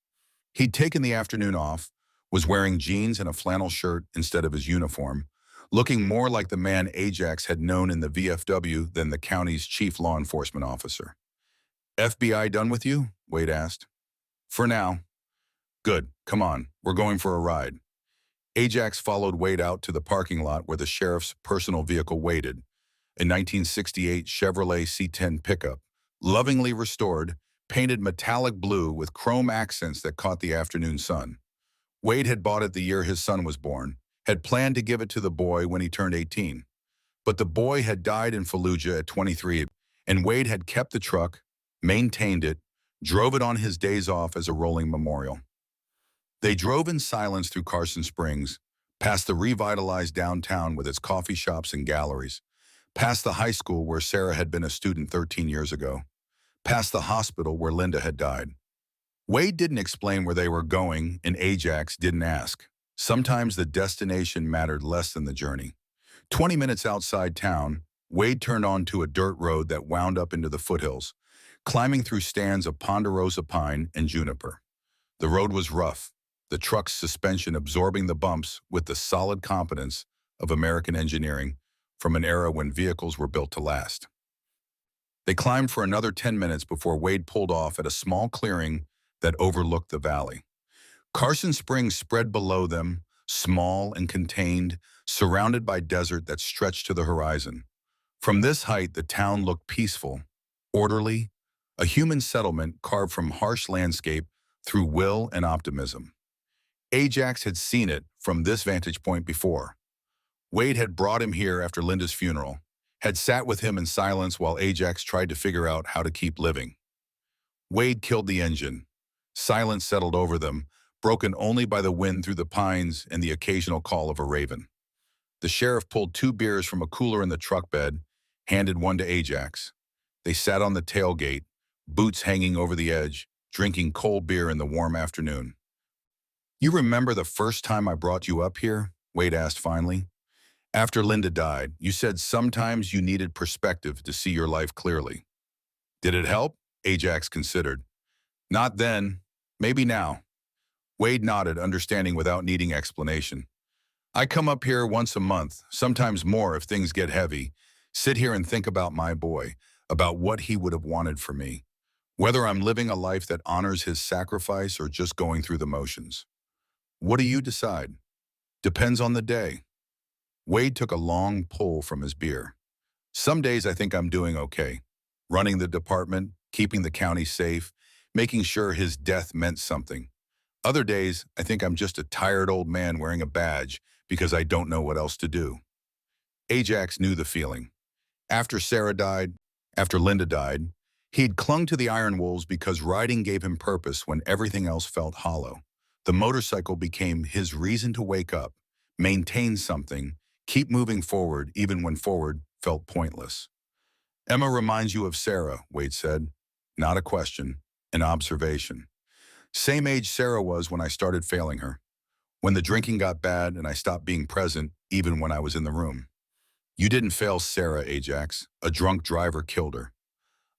He'd taken the afternoon off, was wearing jeans and a flannel shirt instead of his uniform, looking more like the man Ajax had known in the VFW than the county's chief law enforcement officer. FBI done with you? Wade asked. For now. Good, come on, we're going for a ride. Ajax followed Wade out to the parking lot where the sheriff's personal vehicle waited, a 1968 Chevrolet C10 pickup, lovingly restored, painted metallic blue with chrome accents that caught the afternoon sun. Wade had bought it the year his son was born, had planned to give it to the boy when he turned 18. But the boy had died in Fallujah at 23, and Wade had kept the truck, maintained it, drove it on his days off as a rolling memorial. They drove in silence through Carson Springs, past the revitalized downtown with its coffee shops and galleries, past the high school where Sarah had been a student 13 years ago, past the hospital where Linda had died. Wade didn't explain where they were going, and Ajax didn't ask. Sometimes the destination mattered less than the journey. 20 minutes outside town, Wade turned onto a dirt road that wound up into the foothills, climbing through stands of ponderosa pine and juniper. The road was rough, the truck's suspension absorbing the bumps with the solid competence of American engineering from an era when vehicles were built to last. They climbed for another 10 minutes before Wade pulled off at a small clearing that overlooked the valley. Carson Springs spread below them, small and contained, surrounded by desert that stretched to the horizon. From this height, the town looked peaceful, orderly, a human settlement carved from harsh landscape through will and optimism. Ajax had seen it from this vantage point before. Wade had brought him here after Linda's funeral, had sat with him in silence while Ajax tried to figure out how to keep living. Wade killed the engine. Silence settled over them, broken only by the wind through the pines and the occasional call of a raven. The sheriff pulled 2 beers from a cooler in the truck bed, handed one to Ajax. They sat on the tailgate, boots hanging over the edge, drinking cold beer in the warm afternoon. You remember the first time I brought you up here? Wade asked finally. After Linda died, you said sometimes you needed perspective to see your life clearly. Did it help? Ajax considered. Not then. Maybe now. Wade nodded, understanding without needing explanation. I come up here once a month, sometimes more if things get heavy, sit here and think about my boy, about what he would have wanted for me, whether I'm living a life that honors his sacrifice or just going through the motions. What do you decide? Depends on the day. Wade took a long pull from his beer. Some days I think I'm doing okay. Running the department, keeping the county safe, making sure his death meant something. Other days, I think I'm just a tired old man wearing a badge because I don't know what else to do. Ajax knew the feeling. After Sarah died, after Linda died, he'd clung to the iron wolves because riding gave him purpose when everything else felt hollow. The motorcycle became his reason to wake up, maintain something, keep moving forward even when forward felt pointless. Emma reminds you of Sarah, Wade said. Not a question, an observation. Same age Sarah was when I started failing her. When the drinking got bad and I stopped being present even when I was in the room. You didn't fail Sarah, Ajax. A drunk driver killed her.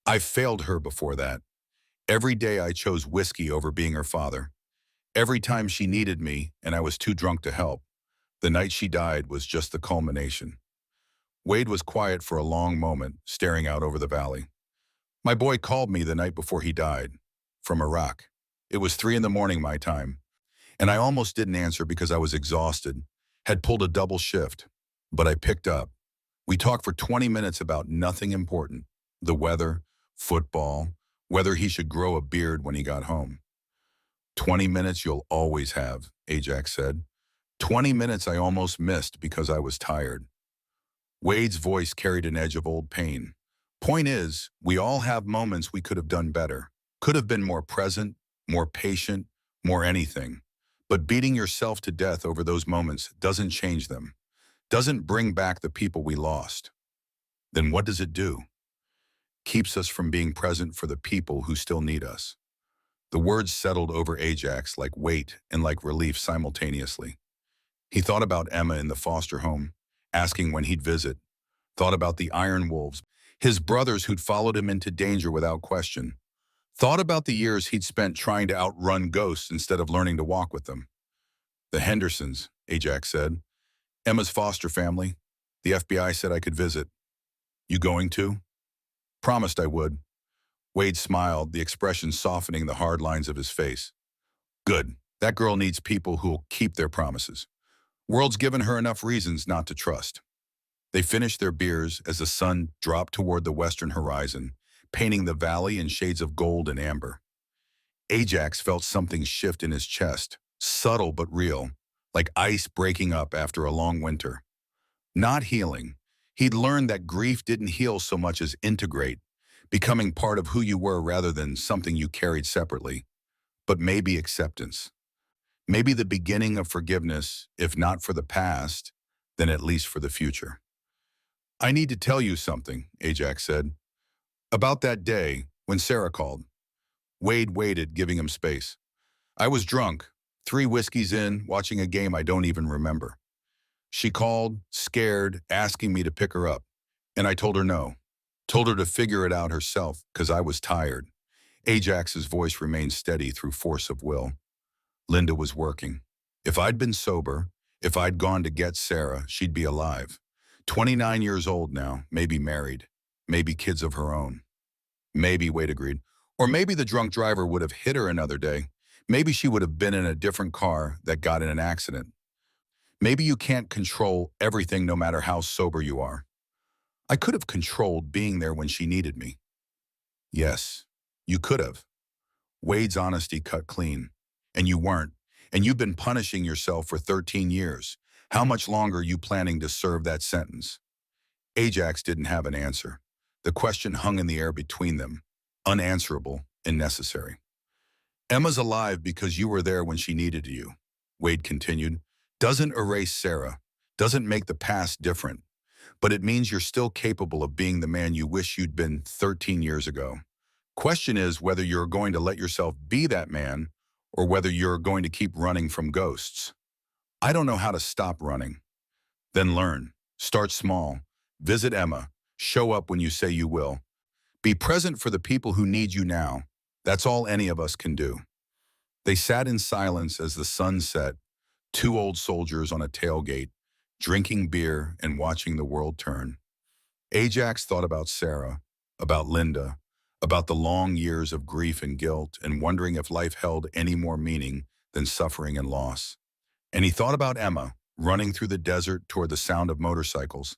I failed her before that. Every day I chose whiskey over being her father. Every time she needed me and I was too drunk to help. The night she died was just the culmination. Wade was quiet for a long moment, staring out over the valley. My boy called me the night before he died, from Iraq. It was 3 a.m. my time, and I almost didn't answer because I was exhausted, had pulled a double shift, but I picked up. We talked for 20 minutes about nothing important, the weather, football, whether he should grow a beard when he got home. 20 minutes you'll always have, Ajax said. 20 minutes I almost missed because I was tired. Wade's voice carried an edge of old pain. Point is, we all have moments we could have done better. Could have been more present, more patient, more anything. But beating yourself to death over those moments doesn't change them. Doesn't bring back the people we lost. Then what does it do? Keeps us from being present for the people who still need us. The words settled over Ajax like weight and like relief simultaneously. He thought about Emma in the foster home, asking when he'd visit, thought about the Iron Wolves, his brothers who'd followed him into danger without question, thought about the years he'd spent trying to outrun ghosts instead of learning to walk with them. The Hendersons, Ajax said. Emma's foster family. The FBI said I could visit. You going to? Promised I would. Wade smiled, the expression softening the hard lines of his face. Good. That girl needs people who'll keep their promises. World's given her enough reasons not to trust. They finished their beers as the sun dropped toward the western horizon, painting the valley in shades of gold and amber. Ajax felt something shift in his chest, subtle but real, like ice breaking up after a long winter. Not healing. He'd learned that grief didn't heal so much as integrate, becoming part of who you were rather than something you carried separately. But maybe acceptance. Maybe the beginning of forgiveness, if not for the past, then at least for the future. I need to tell you something, Ajax said. About that day when Sarah called. Wade waited, giving him space. I was drunk, 3 whiskeys in, watching a game I don't even remember. She called, scared, asking me to pick her up. And I told her no. Told her to figure it out herself, because I was tired. Ajax's voice remained steady through force of will. Linda was working. If I'd been sober, if I'd gone to get Sarah, she'd be alive. 29 years old now, maybe married, maybe kids of her own. Maybe, Wade agreed. Or maybe the drunk driver would have hit her another day. Maybe she would have been in a different car that got in an accident. Maybe you can't control everything no matter how sober you are. I could have controlled being there when she needed me. Yes, you could have. Wade's honesty cut clean. And you weren't. And you've been punishing yourself for 13 years. How much longer are you planning to serve that sentence? Ajax didn't have an answer. The question hung in the air between them, unanswerable and necessary. Emma's alive because you were there when she needed you, Wade continued. Doesn't erase Sarah, doesn't make the past different, but it means you're still capable of being the man you wish you'd been 13 years ago. Question is whether you're going to let yourself be that man or whether you're going to keep running from ghosts. I don't know how to stop running. Then learn. Start small. Visit Emma. Show up when you say you will. Be present for the people who need you now. That's all any of us can do. They sat in silence as the sun set, 2 old soldiers on a tailgate, drinking beer and watching the world turn. Ajax thought about Sarah, about Linda, about the long years of grief and guilt, and wondering if life held any more meaning than suffering and loss. And he thought about Emma, running through the desert toward the sound of motorcycles,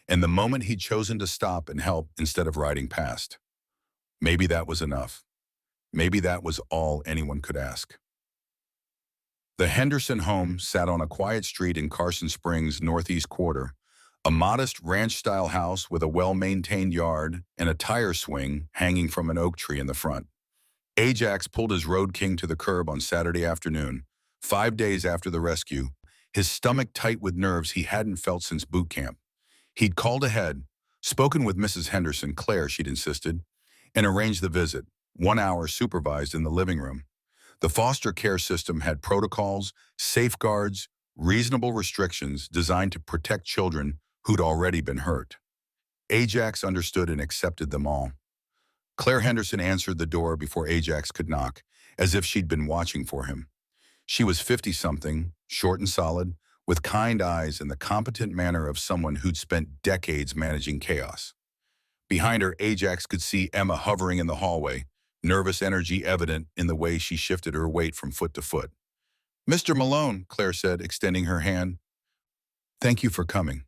and the moment he'd chosen to stop and help instead of riding past. Maybe that was enough. Maybe that was all anyone could ask. The Henderson home sat on a quiet street in Carson Springs' northeast quarter, a modest ranch-style house with a well-maintained yard and a tire swing hanging from an oak tree in the front. Ajax pulled his Road King to the curb on Saturday afternoon, 5 days after the rescue, his stomach tight with nerves he hadn't felt since boot camp. He'd called ahead, spoken with Mrs. Henderson, Claire, she'd insisted, and arranged the visit, 1 hour supervised in the living room. The foster care system had protocols, safeguards, reasonable restrictions designed to protect children who'd already been hurt. Ajax understood and accepted them all. Claire Henderson answered the door before Ajax could knock, as if she'd been watching for him. She was 50-something, short and solid, with kind eyes and the competent manner of someone who'd spent decades managing chaos. Behind her, Ajax could see Emma hovering in the hallway, nervous energy evident in the way she shifted her weight from foot to foot. "Mr. Malone," Claire said, extending her hand. "Thank you for coming.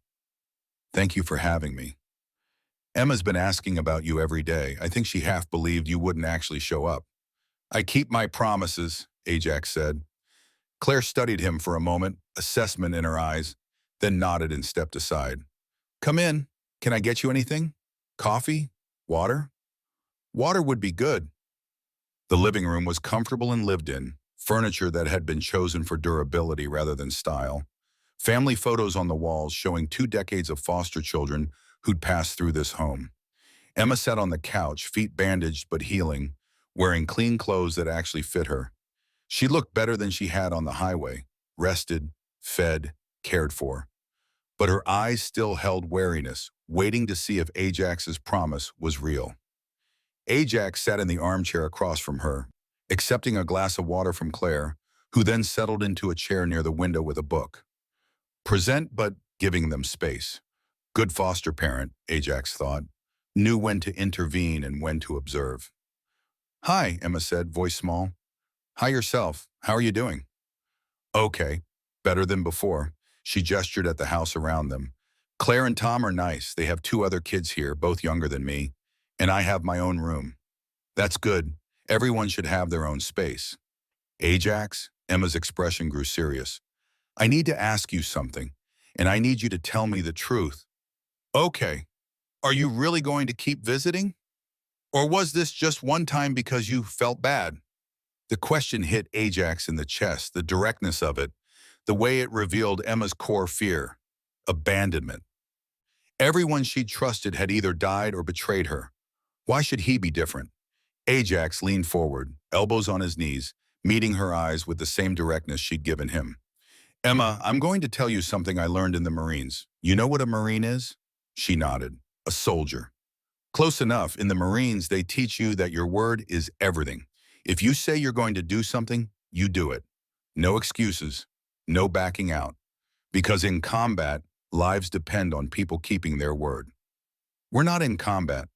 Thank you for having me. Emma's been asking about you every day. I think she half believed you wouldn't actually show up." "I keep my promises," Ajax said. Claire studied him for a moment, assessment in her eyes, then nodded and stepped aside. "Come in. Can I get you anything? Coffee? Water?" "Water would be good." The living room was comfortable and lived in, furniture that had been chosen for durability rather than style. Family photos on the walls showing 2 decades of foster children who'd passed through this home. Emma sat on the couch, feet bandaged but healing, wearing clean clothes that actually fit her. She looked better than she had on the highway, rested, fed, cared for. But her eyes still held wariness, waiting to see if Ajax's promise was real. Ajax sat in the armchair across from her, accepting a glass of water from Claire, who then settled into a chair near the window with a book. Present but giving them space. Good foster parent, Ajax thought, knew when to intervene and when to observe. Hi, Emma said, voice small. Hi yourself. How are you doing? Okay, better than before. She gestured at the house around them. Claire and Tom are nice. They have two other kids here, both younger than me, and I have my own room. That's good. Everyone should have their own space. Ajax, Emma's expression grew serious. I need to ask you something, and I need you to tell me the truth. Okay. Are you really going to keep visiting? Or was this just one time because you felt bad? The question hit Ajax in the chest, the directness of it, the way it revealed Emma's core fear, abandonment. Everyone she'd trusted had either died or betrayed her. Why should he be different? Ajax leaned forward, elbows on his knees, meeting her eyes with the same directness she'd given him. Emma, I'm going to tell you something I learned in the Marines. You know what a Marine is? She nodded. A soldier. Close enough. In the Marines, they teach you that your word is everything. If you say you're going to do something, you do it. No excuses. No backing out. Because in combat, lives depend on people keeping their word. We're not in combat.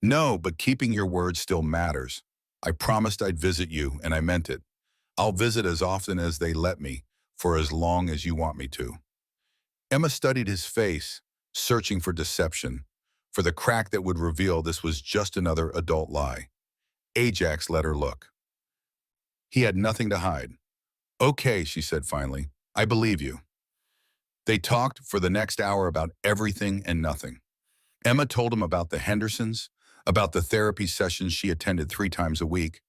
No, but keeping your word still matters. I promised I'd visit you, and I meant it. I'll visit as often as they let me, for as long as you want me to. Emma studied his face, searching for deception, for the crack that would reveal this was just another adult lie. Ajax let her look. He had nothing to hide. Okay, she said finally. I believe you. They talked for the next hour about everything and nothing. Emma told him about the Hendersons, about the therapy sessions she attended 3 times a week,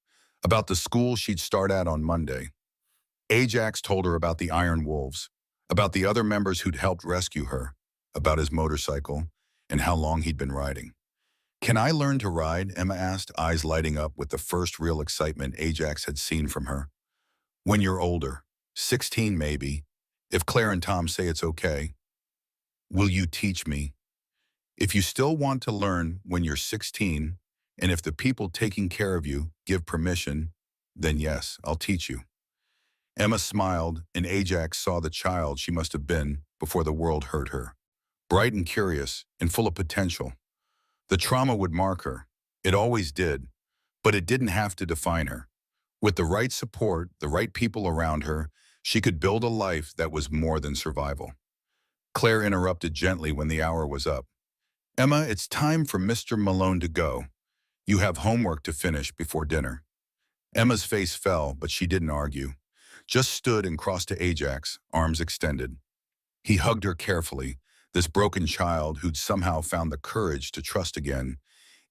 about the school she'd start at on Monday. Ajax told her about the Iron Wolves, about the other members who'd helped rescue her, about his motorcycle, and how long he'd been riding. Can I learn to ride? Emma asked, eyes lighting up with the first real excitement Ajax had seen from her. When you're older, 16 maybe, if Claire and Tom say it's okay. Will you teach me? If you still want to learn when you're 16, and if the people taking care of you give permission, then yes, I'll teach you. Emma smiled, and Ajax saw the child she must have been before the world hurt her. Bright and curious, and full of potential. The trauma would mark her. It always did. But it didn't have to define her. With the right support, the right people around her, she could build a life that was more than survival. Claire interrupted gently when the hour was up. Emma, it's time for Mr. Malone to go. You have homework to finish before dinner. Emma's face fell, but she didn't argue. Just stood and crossed to Ajax, arms extended. He hugged her carefully, this broken child who'd somehow found the courage to trust again,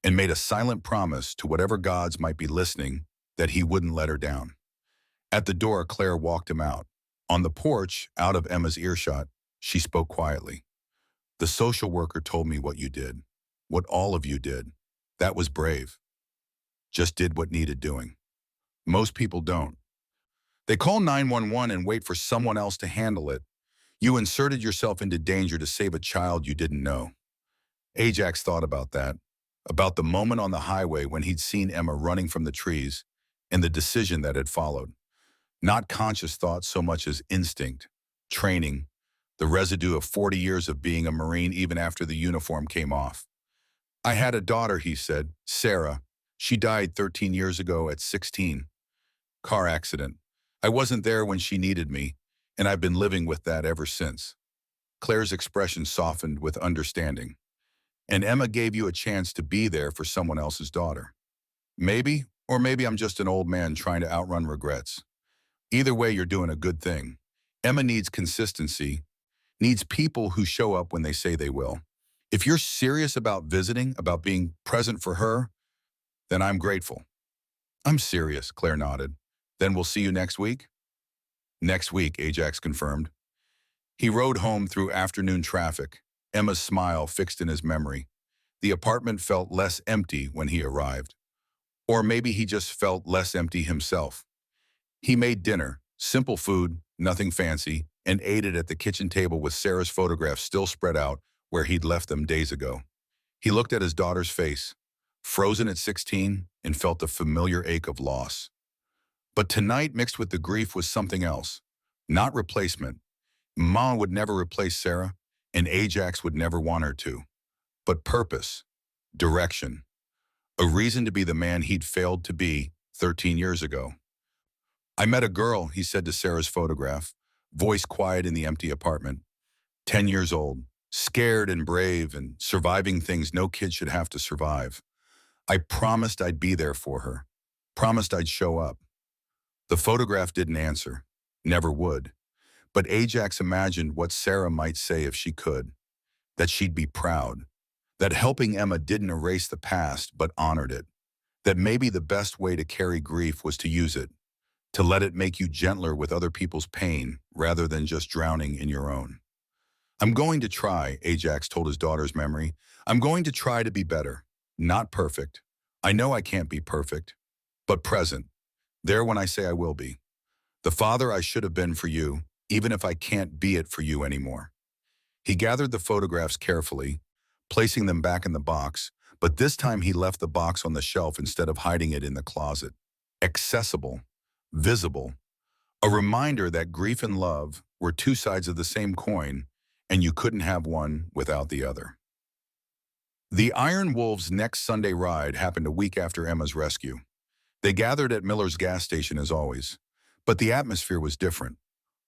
and made a silent promise to whatever gods might be listening that he wouldn't let her down. At the door, Claire walked him out. On the porch, out of Emma's earshot, she spoke quietly. The social worker told me what you did, what all of you did. That was brave. Just did what needed doing. Most people don't. They call 911 and wait for someone else to handle it. You inserted yourself into danger to save a child you didn't know. Ajax thought about that, about the moment on the highway when he'd seen Emma running from the trees, and the decision that had followed. Not conscious thought so much as instinct, training, the residue of 40 years of being a Marine even after the uniform came off. I had a daughter, he said, Sarah. She died 13 years ago at 16. Car accident. I wasn't there when she needed me, and I've been living with that ever since. Claire's expression softened with understanding. And Emma gave you a chance to be there for someone else's daughter. Maybe, or maybe I'm just an old man trying to outrun regrets. Either way, you're doing a good thing. Emma needs consistency, needs people who show up when they say they will. If you're serious about visiting, about being present for her, then I'm grateful. I'm serious, Claire nodded. Then we'll see you next week? Next week, Ajax confirmed. He rode home through afternoon traffic, Emma's smile fixed in his memory. The apartment felt less empty when he arrived. Or maybe he just felt less empty himself. He made dinner, simple food, nothing fancy, and ate it at the kitchen table with Sarah's photographs still spread out where he'd left them days ago. He looked at his daughter's face, frozen at 16, and felt the familiar ache of loss. But tonight, mixed with the grief, was something else. Not replacement. Mom would never replace Sarah, and Ajax would never want her to. But purpose, direction, a reason to be the man he'd failed to be 13 years ago. I met a girl, he said to Sarah's photograph, voice quiet in the empty apartment, 10 years old, scared and brave and surviving things no kid should have to survive. I promised I'd be there for her, promised I'd show up. The photograph didn't answer, never would. But Ajax imagined what Sarah might say if she could, that she'd be proud, that helping Emma didn't erase the past but honored it, that maybe the best way to carry grief was to use it, to let it make you gentler with other people's pain rather than just drowning in your own. I'm going to try, Ajax told his daughter's memory. I'm going to try to be better, not perfect. I know I can't be perfect, but present, there when I say I will be. The father I should have been for you, even if I can't be it for you anymore. He gathered the photographs carefully, placing them back in the box, but this time he left the box on the shelf instead of hiding it in the closet. Accessible, visible, a reminder that grief and love were two sides of the same coin, and you couldn't have one without the other. The Iron Wolves' next Sunday ride happened a week after Emma's rescue. They gathered at Miller's gas station as always, but the atmosphere was different.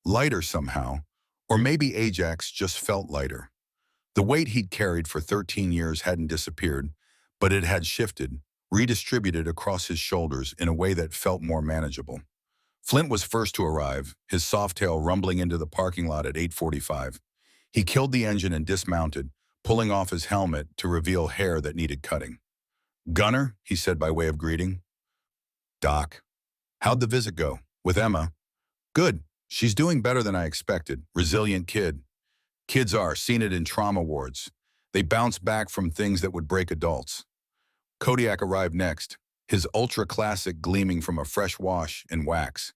Lighter somehow, or maybe Ajax just felt lighter. The weight he'd carried for 13 years hadn't disappeared, but it had shifted, redistributed across his shoulders in a way that felt more manageable. Flint was first to arrive, his soft tail rumbling into the parking lot at 8:45. He killed the engine and dismounted, pulling off his helmet to reveal hair that needed cutting. "Gunner," he said by way of greeting. "Doc." "How'd the visit go? With Emma?" "Good. She's doing better than I expected. Resilient kid. Kids are, seen it in trauma wards. They bounce back from things that would break adults." Kodiak arrived next, his ultra-classic gleaming from a fresh wash and wax.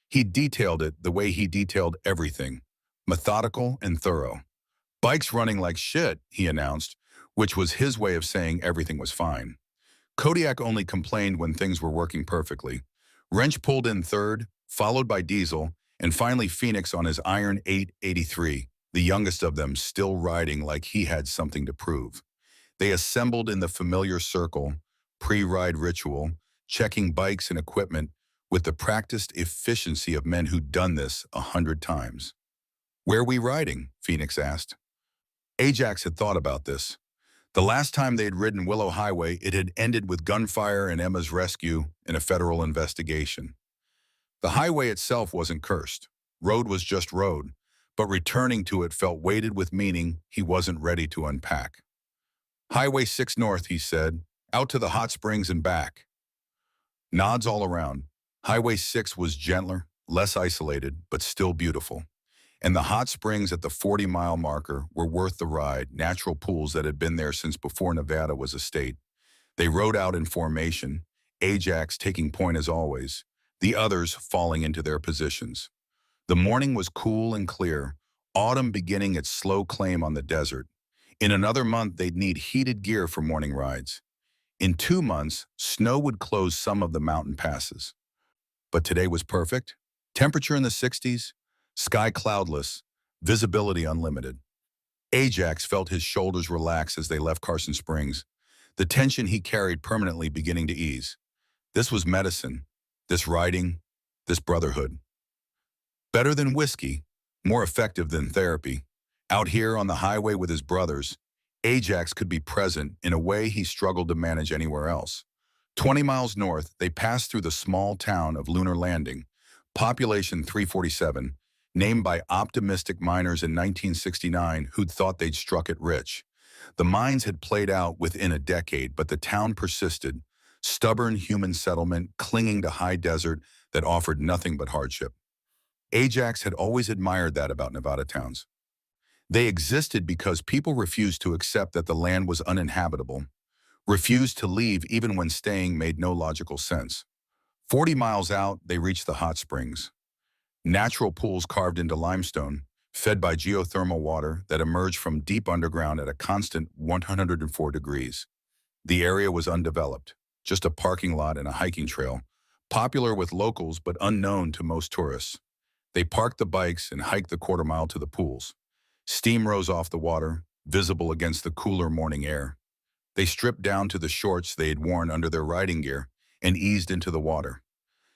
He detailed it the way he detailed everything, methodical and thorough. "Bike's running like shit," he announced, which was his way of saying everything was fine. Kodiak only complained when things were working perfectly. Wrench pulled in third, followed by Diesel, and finally Phoenix on his Iron 883, the youngest of them still riding like he had something to prove. They assembled in the familiar circle, pre-ride ritual, checking bikes and equipment with the practiced efficiency of men who'd done this 100 times. "Where are we riding?" Phoenix asked. Ajax had thought about this. The last time they had ridden Willow Highway, it had ended with gunfire and Emma's rescue in a federal investigation. The highway itself wasn't cursed. Road was just road, but returning to it felt weighted with meaning he wasn't ready to unpack. "Highway 6 North," he said, "out to the hot springs and back." Nods all around. Highway 6 was gentler, less isolated, but still beautiful. And the hot springs at the 40-mile marker were worth the ride, natural pools that had been there since before Nevada was a state. They rode out in formation, Ajax taking point as always, the others falling into their positions. The morning was cool and clear, autumn beginning its slow claim on the desert. In another month, they'd need heated gear for morning rides. In 2 months, snow would close some of the mountain passes. But today was perfect. Temperature in the 60s, sky cloudless, visibility unlimited. Ajax felt his shoulders relax as they left Carson Springs, the tension he carried permanently beginning to ease. This was medicine, this riding, this brotherhood. Better than whiskey, more effective than therapy. Out here on the highway with his brothers, Ajax could be present in a way he struggled to manage anywhere else. 20 miles north, they passed through the small town of Lunar Landing, population 347, named by optimistic miners in 1969 who'd thought they'd struck it rich. The mines had played out within a decade, but the town persisted, stubborn human settlement clinging to high desert that offered nothing but hardship. Ajax had always admired that about Nevada towns. They existed because people refused to accept that the land was uninhabitable. refused to leave even when staying made no logical sense. 40 miles out, they reached the hot springs, natural pools carved into limestone, fed by geothermal water that emerged from deep underground at a constant 104 degrees. The area was undeveloped, just a parking lot and a hiking trail, popular with locals but unknown to most tourists. They parked the bikes and hiked the quarter mile to the pools. Steam rose off the water, visible against the cooler morning air. They stripped down to the shorts they had worn under their riding gear and eased into the water.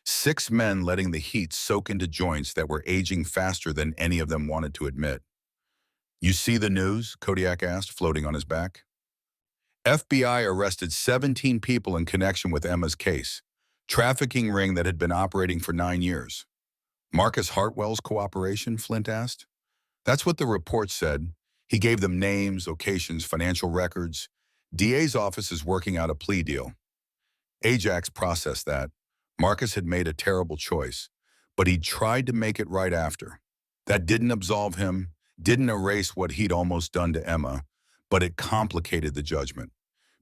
6 men letting the heat soak into joints that were aging faster than any of them wanted to admit. "You see the news?" Kodiak asked, floating on his back. FBI arrested 17 people in connection with Emma's case, trafficking ring that had been operating for 9 years. "Marcus Hartwell's cooperation?" Flint asked. "That's what the report said. He gave them names, locations, financial records. DA's office is working out a plea deal." Ajax processed that. Marcus had made a terrible choice, but he'd tried to make it right after. That didn't absolve him, didn't erase what he'd almost done to Emma, but it complicated the judgment.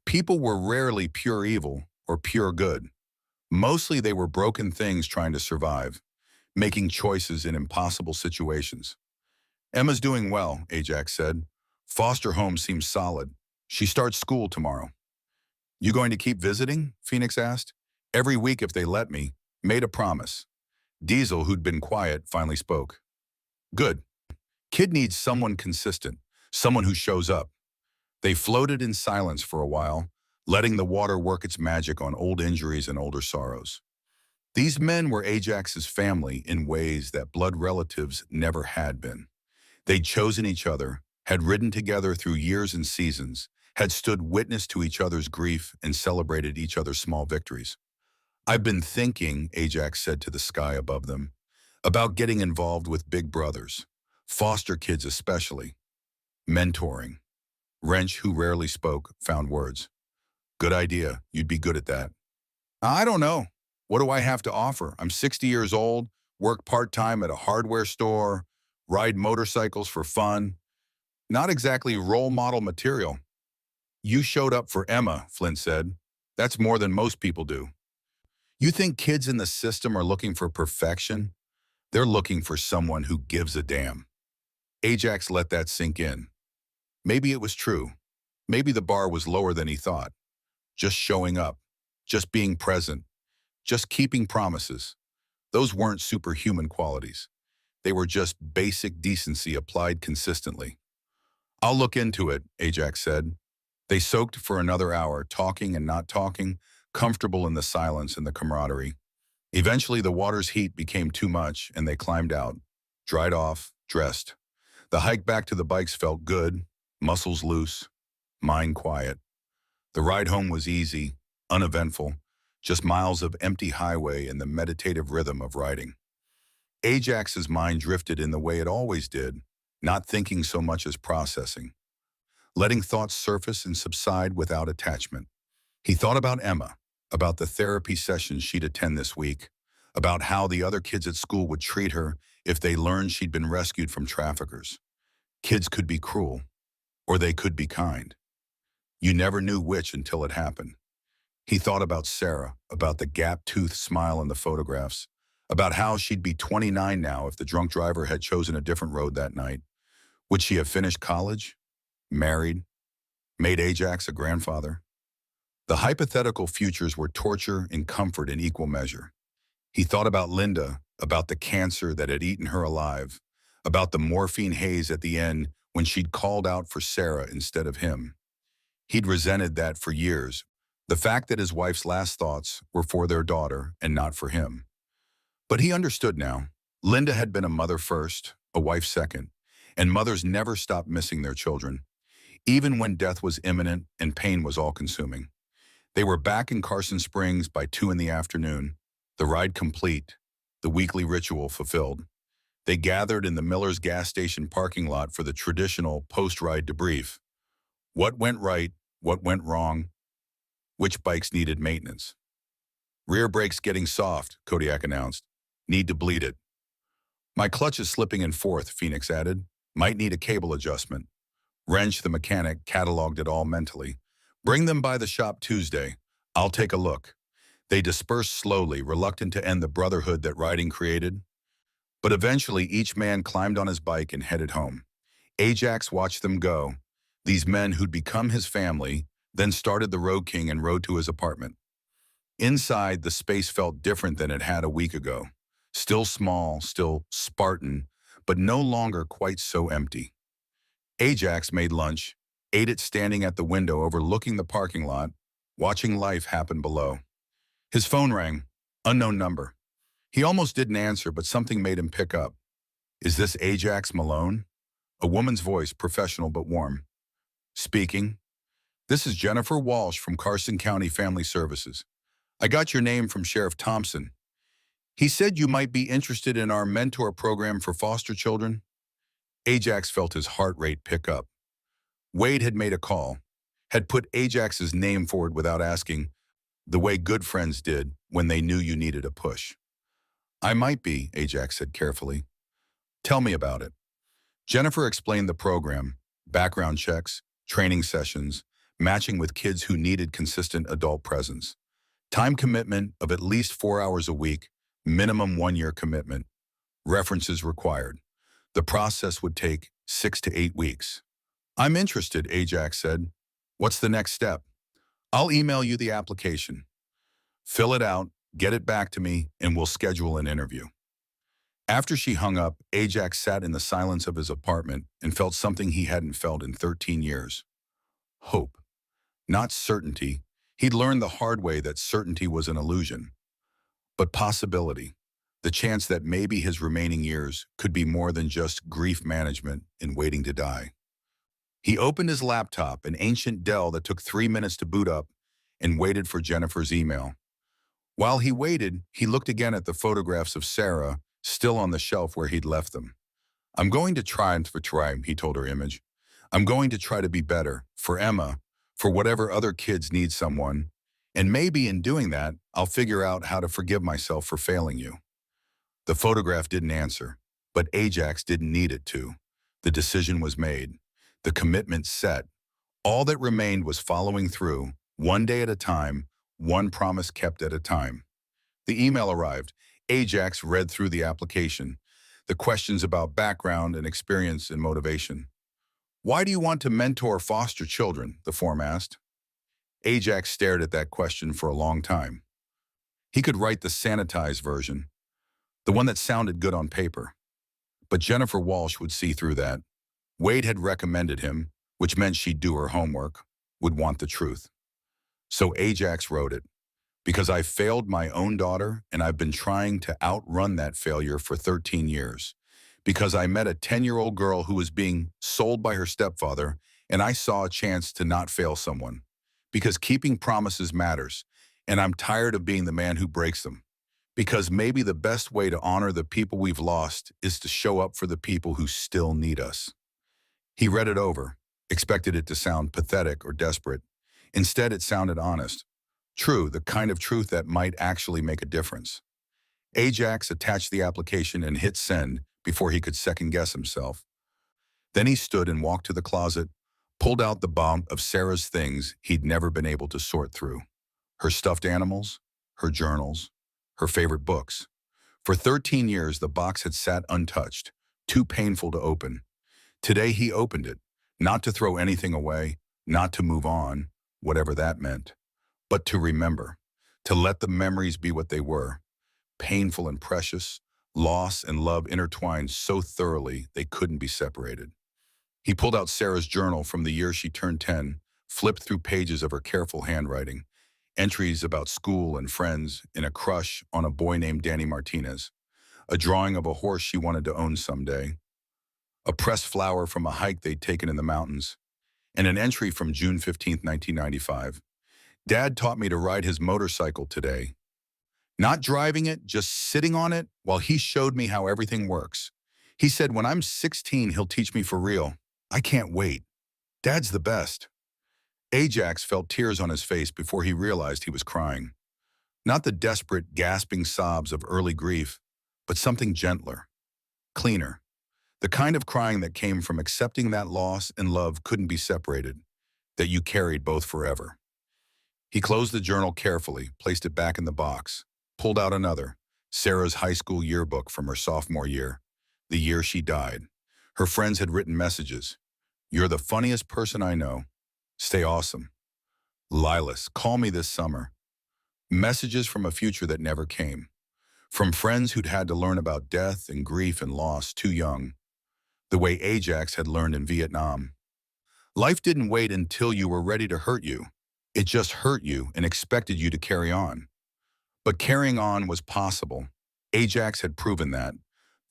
People were rarely pure evil or pure good. Mostly they were broken things trying to survive, making choices in impossible situations. "Emma's doing well," Ajax said. "Foster home seems solid. She starts school tomorrow." "You going to keep visiting?" Phoenix asked. "Every week if they let me. Made a promise." Diesel, who'd been quiet, finally spoke. "Good. Kid needs someone consistent, someone who shows up." They floated in silence for a while, letting the water work its magic on old injuries and older sorrows. These men were Ajax's family in ways that blood relatives never had been. They'd chosen each other, had ridden together through years and seasons, had stood witness to each other's grief and celebrated each other's small victories. "I've been thinking," Ajax said to the sky above them, "about getting involved with big brothers, foster kids especially, mentoring." Wrench, who rarely spoke, found words. "Good idea. You'd be good at that." "I don't know. What do I have to offer? I'm 60 years old, work part-time at a hardware store, ride motorcycles for fun. Not exactly role model material." "You showed up for Emma," Flint said. "That's more than most people do." "You think kids in the system are looking for perfection? They're looking for someone who gives a damn." Ajax let that sink in. Maybe it was true. Maybe the bar was lower than he thought. Just showing up, just being present, just keeping promises. Those weren't superhuman qualities. They were just basic decency applied consistently. "I'll look into it," Ajax said. They soaked for another hour, talking and not talking, comfortable in the silence and the camaraderie. Eventually, the water's heat became too much, and they climbed out, dried off, dressed. The hike back to the bikes felt good, muscles loose, mind quiet. The ride home was easy, uneventful, just miles of empty highway and the meditative rhythm of riding. Ajax's mind drifted in the way it always did, not thinking so much as processing, letting thoughts surface and subside without attachment. He thought about Emma, about the therapy sessions she'd attend this week, about how the other kids at school would treat her if they learned she'd been rescued from traffickers. Kids could be cruel, or they could be kind. You never knew which until it happened. He thought about Sarah, about the gap-toothed smile in the photographs, about how she'd be 29 now if the drunk driver had chosen a different road that night. Would she have finished college, married, made Ajax a grandfather? The hypothetical futures were torture and comfort in equal measure. He thought about Linda, about the cancer that had eaten her alive, about the morphine haze at the end when she'd called out for Sarah instead of him. He'd resented that for years, the fact that his wife's last thoughts were for their daughter and not for him. But he understood now. Linda had been a mother first, a wife second, and mothers never stopped missing their children, even when death was imminent and pain was all-consuming. They were back in Carson Springs by 2 in the afternoon, the ride complete, the weekly ritual fulfilled. They gathered in the Miller's gas station parking lot for the traditional post-ride debrief. What went right? What went wrong? Which bikes needed maintenance? "Rear brakes getting soft," Kodiak announced. "Need to bleed it." "My clutch is slipping in fourth," Phoenix added. "Might need a cable adjustment." Wrench, the mechanic, cataloged it all mentally. Bring them by the shop Tuesday. I'll take a look. They dispersed slowly, reluctant to end the brotherhood that riding created. But eventually, each man climbed on his bike and headed home. Ajax watched them go, these men who'd become his family, then started the Road King and rode to his apartment. Inside, the space felt different than it had a week ago. Still small, still Spartan, but no longer quite so empty. Ajax made lunch, ate it standing at the window overlooking the parking lot, watching life happen below. His phone rang, unknown number. He almost didn't answer, but something made him pick up. Is this Ajax Malone? A woman's voice, professional but warm. Speaking. This is Jennifer Walsh from Carson County Family Services. I got your name from Sheriff Thompson. He said you might be interested in our mentor program for foster children. Ajax felt his heart rate pick up. Wade had made a call, had put Ajax's name forward without asking, the way good friends did when they knew you needed a push. I might be, Ajax said carefully. Tell me about it. Jennifer explained the program, background checks, training sessions, matching with kids who needed consistent adult presence. Time commitment of at least 4 hours a week, minimum 1-year commitment. References required. The process would take 6 to 8 weeks. I'm interested, Ajax said. What's the next step? I'll email you the application. Fill it out, get it back to me, and we'll schedule an interview. After she hung up, Ajax sat in the silence of his apartment and felt something he hadn't felt in 13 years. Hope. Not certainty. He'd learned the hard way that certainty was an illusion. But possibility. The chance that maybe his remaining years could be more than just grief management and waiting to die. He opened his laptop, an ancient Dell that took 3 minutes to boot up, and waited for Jennifer's email. While he waited, he looked again at the photographs of Sarah, still on the shelf where he'd left them. I'm going to try, he told her image. I'm going to try to be better, for Emma, for whatever other kids need someone, and maybe in doing that, I'll figure out how to forgive myself for failing you. The photograph didn't answer, but Ajax didn't need it to. The decision was made. The commitment set. All that remained was following through, one day at a time, one promise kept at a time. The email arrived. Ajax read through the application, the questions about background and experience and motivation. Why do you want to mentor foster children? The form asked. Ajax stared at that question for a long time. He could write the sanitized version, the one that sounded good on paper. But Jennifer Walsh would see through that. Wade had recommended him, which meant she'd do her homework, would want the truth. So Ajax wrote it. Because I failed my own daughter and I've been trying to outrun that failure for 13 years. Because I met a 10-year-old girl who was being sold by her stepfather and I saw a chance to not fail someone. Because keeping promises matters and I'm tired of being the man who breaks them. Because maybe the best way to honor the people we've lost is to show up for the people who still need us. He read it over, expected it to sound pathetic or desperate. Instead, it sounded honest. True, the kind of truth that might actually make a difference. Ajax attached the application and hit send before he could second-guess himself. Then he stood and walked to the closet, pulled out the bomb of Sarah's things he'd never been able to sort through. Her stuffed animals, her journals, her favorite books. For 13 years, the box had sat untouched, too painful to open. Today he opened it, not to throw anything away, not to move on, whatever that meant, but to remember, to let the memories be what they were, painful and precious, loss and love intertwined so thoroughly they couldn't be separated. He pulled out Sarah's journal from the year she turned 10, flipped through pages of her careful handwriting, entries about school and friends, and a crush on a boy named Danny Martinez, a drawing of a horse she wanted to own someday, a pressed flower from a hike they'd taken in the mountains, and an entry from June 15, 1995. Dad taught me to ride his motorcycle today. Not driving it, just sitting on it while he showed me how everything works. He said, when I'm 16, he'll teach me for real. I can't wait. Dad's the best. Ajax felt tears on his face before he realized he was crying. Not the desperate, gasping sobs of early grief, but something gentler, cleaner. The kind of crying that came from accepting that loss and love couldn't be separated. that you carried both forever. He closed the journal carefully, placed it back in the box, pulled out another, Sarah's high school yearbook from her sophomore year, the year she died. Her friends had written messages. "You're the funniest person I know. Stay awesome. Lilas, call me this summer." Messages from a future that never came. From friends who'd had to learn about death and grief and loss too young, the way Ajax had learned in Vietnam. Life didn't wait until you were ready to hurt you. It just hurt you and expected you to carry on. But carrying on was possible. Ajax had proven that.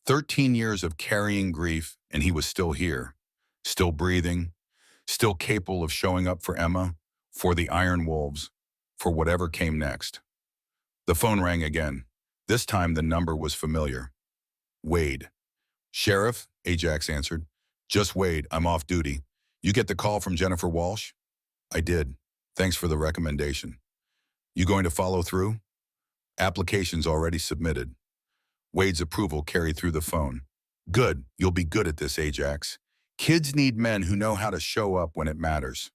13 years of carrying grief, and he was still here, still breathing, still capable of showing up for Emma, for the Iron Wolves, for whatever came next. The phone rang again. This time the number was familiar. Wade. "Sheriff," Ajax answered. "Just Wade, I'm off duty. You get the call from Jennifer Walsh?" "I did. Thanks for the recommendation." "You going to follow through?" "Applications already submitted." Wade's approval carried through the phone. "Good. You'll be good at this, Ajax. Kids need men who know how to show up when it matters."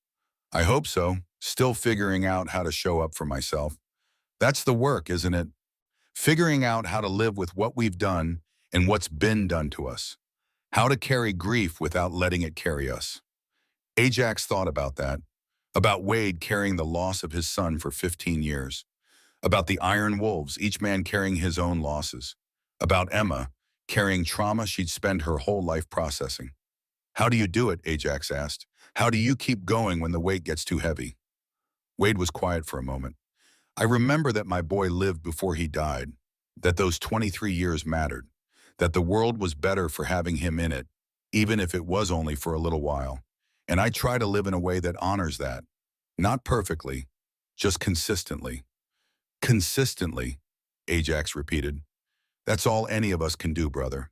"I hope so. Still figuring out how to show up for myself." "That's the work, isn't it? Figuring out how to live with what we've done and what's been done to us. How to carry grief without letting it carry us." Ajax thought about that. About Wade carrying the loss of his son for 15 years. About the Iron Wolves, each man carrying his own losses. About Emma, carrying trauma she'd spent her whole life processing. "How do you do it?" Ajax asked. "How do you keep going when the weight gets too heavy?" Wade was quiet for a moment. "I remember that my boy lived before he died, that those 23 years mattered, that the world was better for having him in it, even if it was only for a little while. And I try to live in a way that honors that. Not perfectly, just consistently." "Consistently," Ajax repeated. "That's all any of us can do, brother.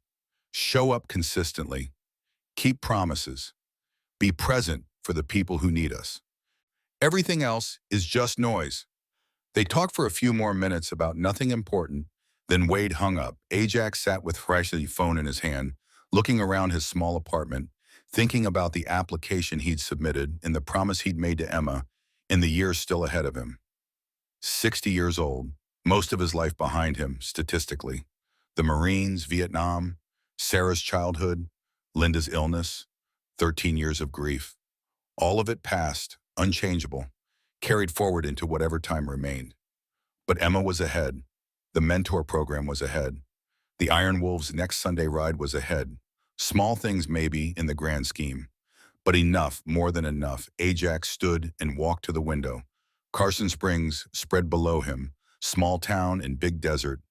Show up consistently. Keep promises. Be present for the people who need us. Everything else is just noise." They talked for a few more minutes about nothing important, then Wade hung up. Ajax sat with freshly phone in his hand, looking around his small apartment, thinking about the application he'd submitted and the promise he'd made to Emma in the years still ahead of him. 60 years old, most of his life behind him, statistically. The Marines, Vietnam, Sarah's childhood, Linda's illness, 13 years of grief. All of it past, unchangeable, carried forward into whatever time remained. But Emma was ahead. The mentor program was ahead. The Iron Wolves' next Sunday ride was ahead. Small things maybe in the grand scheme, but enough, more than enough. Ajax stood and walked to the window. Carson Springs spread below him, small town and big desert.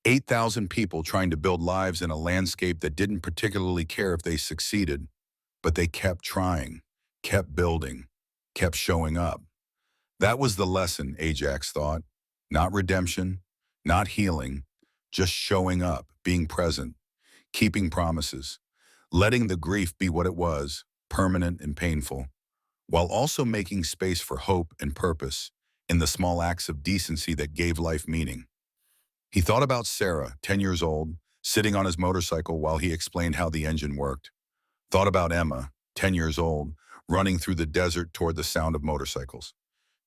8,000 people trying to build lives in a landscape that didn't particularly care if they succeeded, but they kept trying, kept building, kept showing up. That was the lesson, Ajax thought. Not redemption, not healing, just showing up, being present, keeping promises, letting the grief be what it was, permanent and painful, while also making space for hope and purpose in the small acts of decency that gave life meaning. He thought about Sarah, 10 years old, sitting on his motorcycle while he explained how the engine worked. Thought about Emma, 10 years old, running through the desert toward the sound of motorcycles.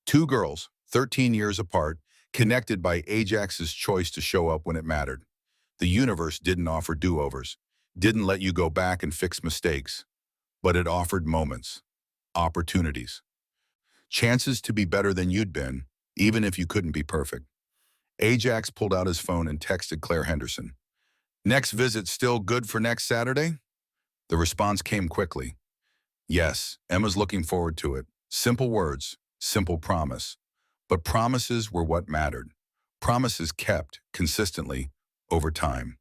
Two girls, 13 years apart, connected by Ajax's choice to show up when it mattered. The universe didn't offer do-overs, didn't let you go back and fix mistakes, but it offered moments, opportunities, chances to be better than you'd been, even if you couldn't be perfect. Ajax pulled out his phone and texted Claire Henderson. "Next visit still good for next Saturday?" The response came quickly. "Yes, Emma's looking forward to it." Simple words, simple promise. But promises were what mattered. Promises kept, consistently, over time.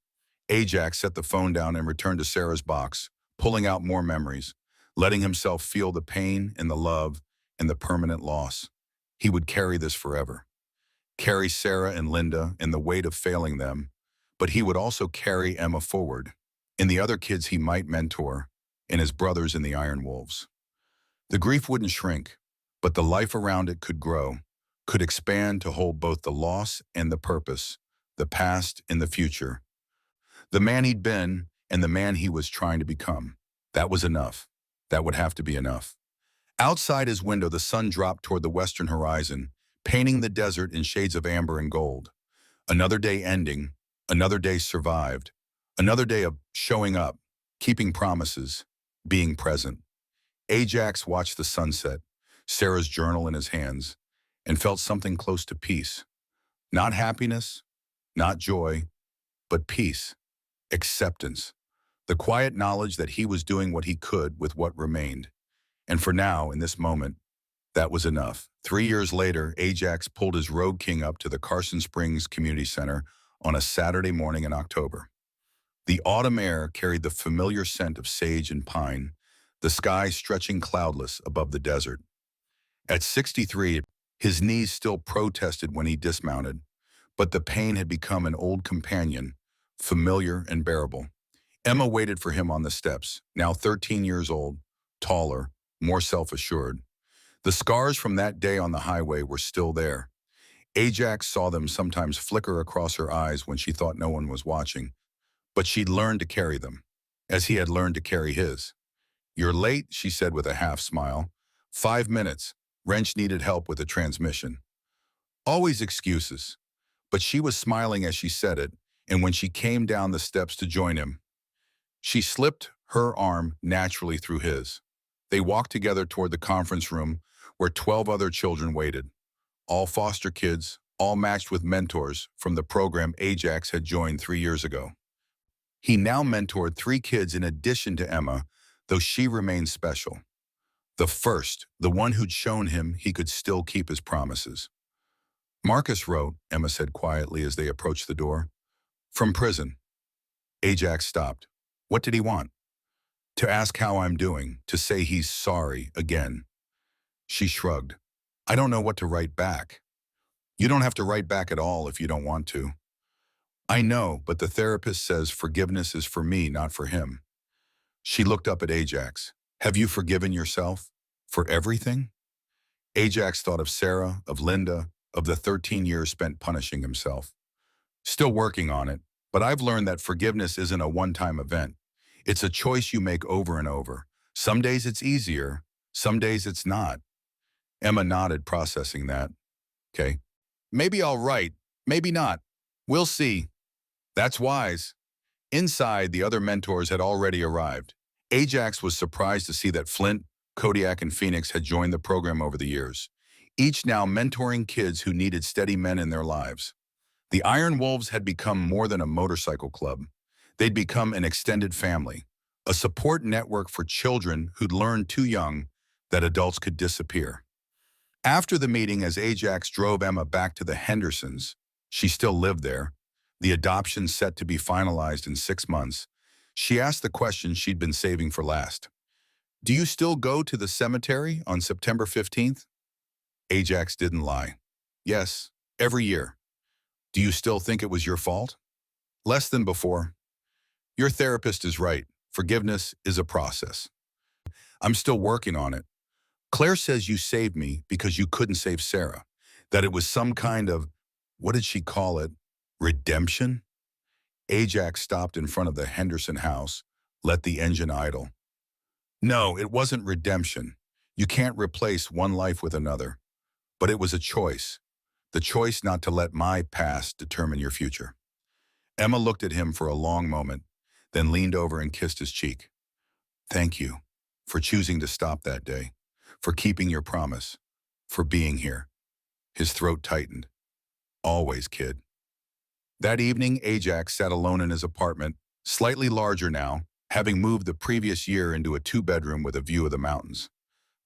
Ajax set the phone down and returned to Sarah's box, pulling out more memories, letting himself feel the pain and the love and the permanent loss. He would carry this forever. Carry Sarah and Linda and the weight of failing them, but he would also carry Emma forward, and the other kids he might mentor, and his brothers in the Iron Wolves. The grief wouldn't shrink, but the life around it could grow, could expand to hold both the loss and the purpose, the past and the future. The man he'd been and the man he was trying to become. That was enough. That would have to be enough. Outside his window, the sun dropped toward the western horizon, painting the desert in shades of amber and gold. Another day ending, another day survived, another day of showing up, keeping promises, being present. Ajax watched the sunset, Sarah's journal in his hands, and felt something close to peace. Not happiness, not joy, but peace, acceptance, the quiet knowledge that he was doing what he could with what remained. And for now, in this moment, that was enough. 3 years later, Ajax pulled his Road King up to the Carson Springs Community Center on a Saturday morning in October. The autumn air carried the familiar scent of sage and pine, the sky stretching cloudless above the desert. At 63, his knees still protested when he dismounted, but the pain had become an old companion, familiar and bearable. Emma waited for him on the steps, now 13 years old, taller, more self-assured. The scars from that day on the highway were still there. Ajax saw them sometimes flicker across her eyes when she thought no one was watching, but she'd learned to carry them, as he had learned to carry his. "You're late," she said with a half smile. 5 minutes. Wrench needed help with the transmission. Always excuses. But she was smiling as she said it, and when she came down the steps to join him, she slipped her arm naturally through his. They walked together toward the conference room where 12 other children waited, all foster kids, all matched with mentors from the program Ajax had joined 3 years ago. He now mentored 3 kids in addition to Emma, though she remained special. The first, the one who'd shown him he could still keep his promises. "Marcus wrote," Emma said quietly as they approached the door. "From prison." Ajax stopped. What did he want? To ask how I'm doing, to say he's sorry again. She shrugged. "I don't know what to write back." "You don't have to write back at all if you don't want to." "I know, but the therapist says forgiveness is for me, not for him." She looked up at Ajax. "Have you forgiven yourself? For everything?" Ajax thought of Sarah, of Linda, of the 13 years spent punishing himself. "Still working on it, but I've learned that forgiveness isn't a one-time event. It's a choice you make over and over. Some days it's easier, some days it's not." Emma nodded, processing that. "Okay. Maybe I'll write, maybe not. We'll see." "That's wise." Inside, the other mentors had already arrived. Ajax was surprised to see that Flint, Kodiak, and Phoenix had joined the program over the years, each now mentoring kids who needed steady men in their lives. The Iron Wolves had become more than a motorcycle club. They'd become an extended family, a support network for children who'd learned too young that adults could disappear. After the meeting, as Ajax drove Emma back to the Hendersons, she still lived there, the adoption set to be finalized in 6 months, she asked the question she'd been saving for last. "Do you still go to the cemetery on September 15th? Ajax didn't lie. "Yes, every year." "Do you still think it was your fault?" "Less than before." "Your therapist is right. Forgiveness is a process." "I'm still working on it. Claire says you saved me because you couldn't save Sarah, that it was some kind of, what did she call it, redemption?" Ajax stopped in front of the Henderson house, let the engine idle. "No, it wasn't redemption. You can't replace one life with another. But it was a choice. The choice not to let my past determine your future." Emma looked at him for a long moment, then leaned over and kissed his cheek. "Thank you for choosing to stop that day, for keeping your promise, for being here." His throat tightened. "Always, kid." That evening, Ajax sat alone in his apartment, slightly larger now, having moved the previous year into a 2-bedroom with a view of the mountains.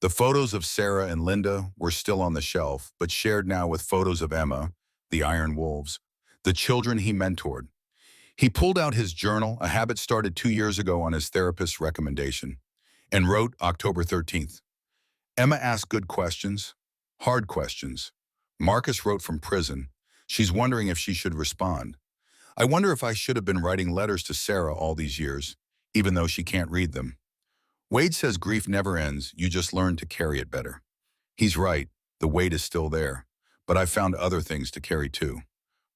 The photos of Sarah and Linda were still on the shelf, but shared now with photos of Emma, the Iron Wolves, the children he mentored. He pulled out his journal, a habit started 2 years ago on his therapist's recommendation, and wrote October 13th. Emma asked good questions, hard questions. Marcus wrote from prison. She's wondering if she should respond. "I wonder if I should have been writing letters to Sarah all these years, even though she can't read them." Wade says grief never ends, you just learn to carry it better. He's right, the weight is still there, but I've found other things to carry too.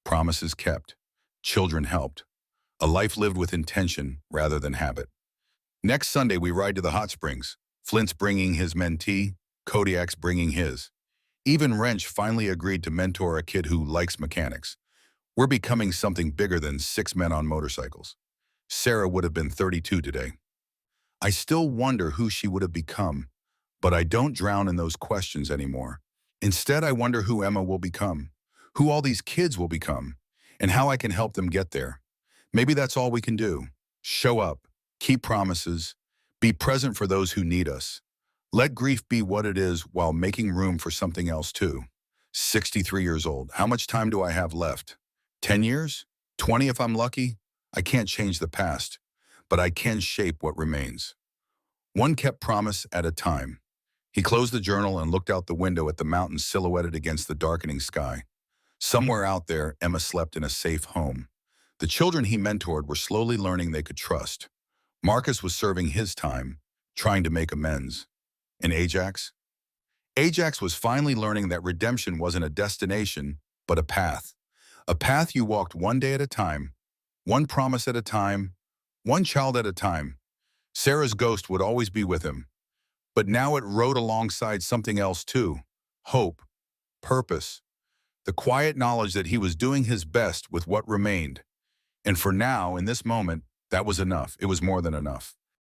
Promises kept, children helped, a life lived with intention rather than habit. Next Sunday we ride to the hot springs, Flint's bringing his mentee, Kodiak's bringing his. Even Wrench finally agreed to mentor a kid who likes mechanics. We're becoming something bigger than six men on motorcycles. Sarah would have been 32 today. I still wonder who she would have become, but I don't drown in those questions anymore. Instead, I wonder who Emma will become, who all these kids will become, and how I can help them get there. Maybe that's all we can do. Show up, keep promises, be present for those who need us. Let grief be what it is while making room for something else too. 63 years old. How much time do I have left? 10 years? 20 if I'm lucky? I can't change the past, but I can shape what remains. One kept promise at a time. He closed the journal and looked out the window at the mountains silhouetted against the darkening sky. Somewhere out there, Emma slept in a safe home. The children he mentored were slowly learning they could trust. Marcus was serving his time, trying to make amends. And Ajax? Ajax was finally learning that redemption wasn't a destination, but a path. A path you walked one day at a time, one promise at a time, one child at a time. Sarah's ghost would always be with him, but now it rode alongside something else too. Hope, purpose, the quiet knowledge that he was doing his best with what remained. And for now, in this moment, that was enough. It was more than enough.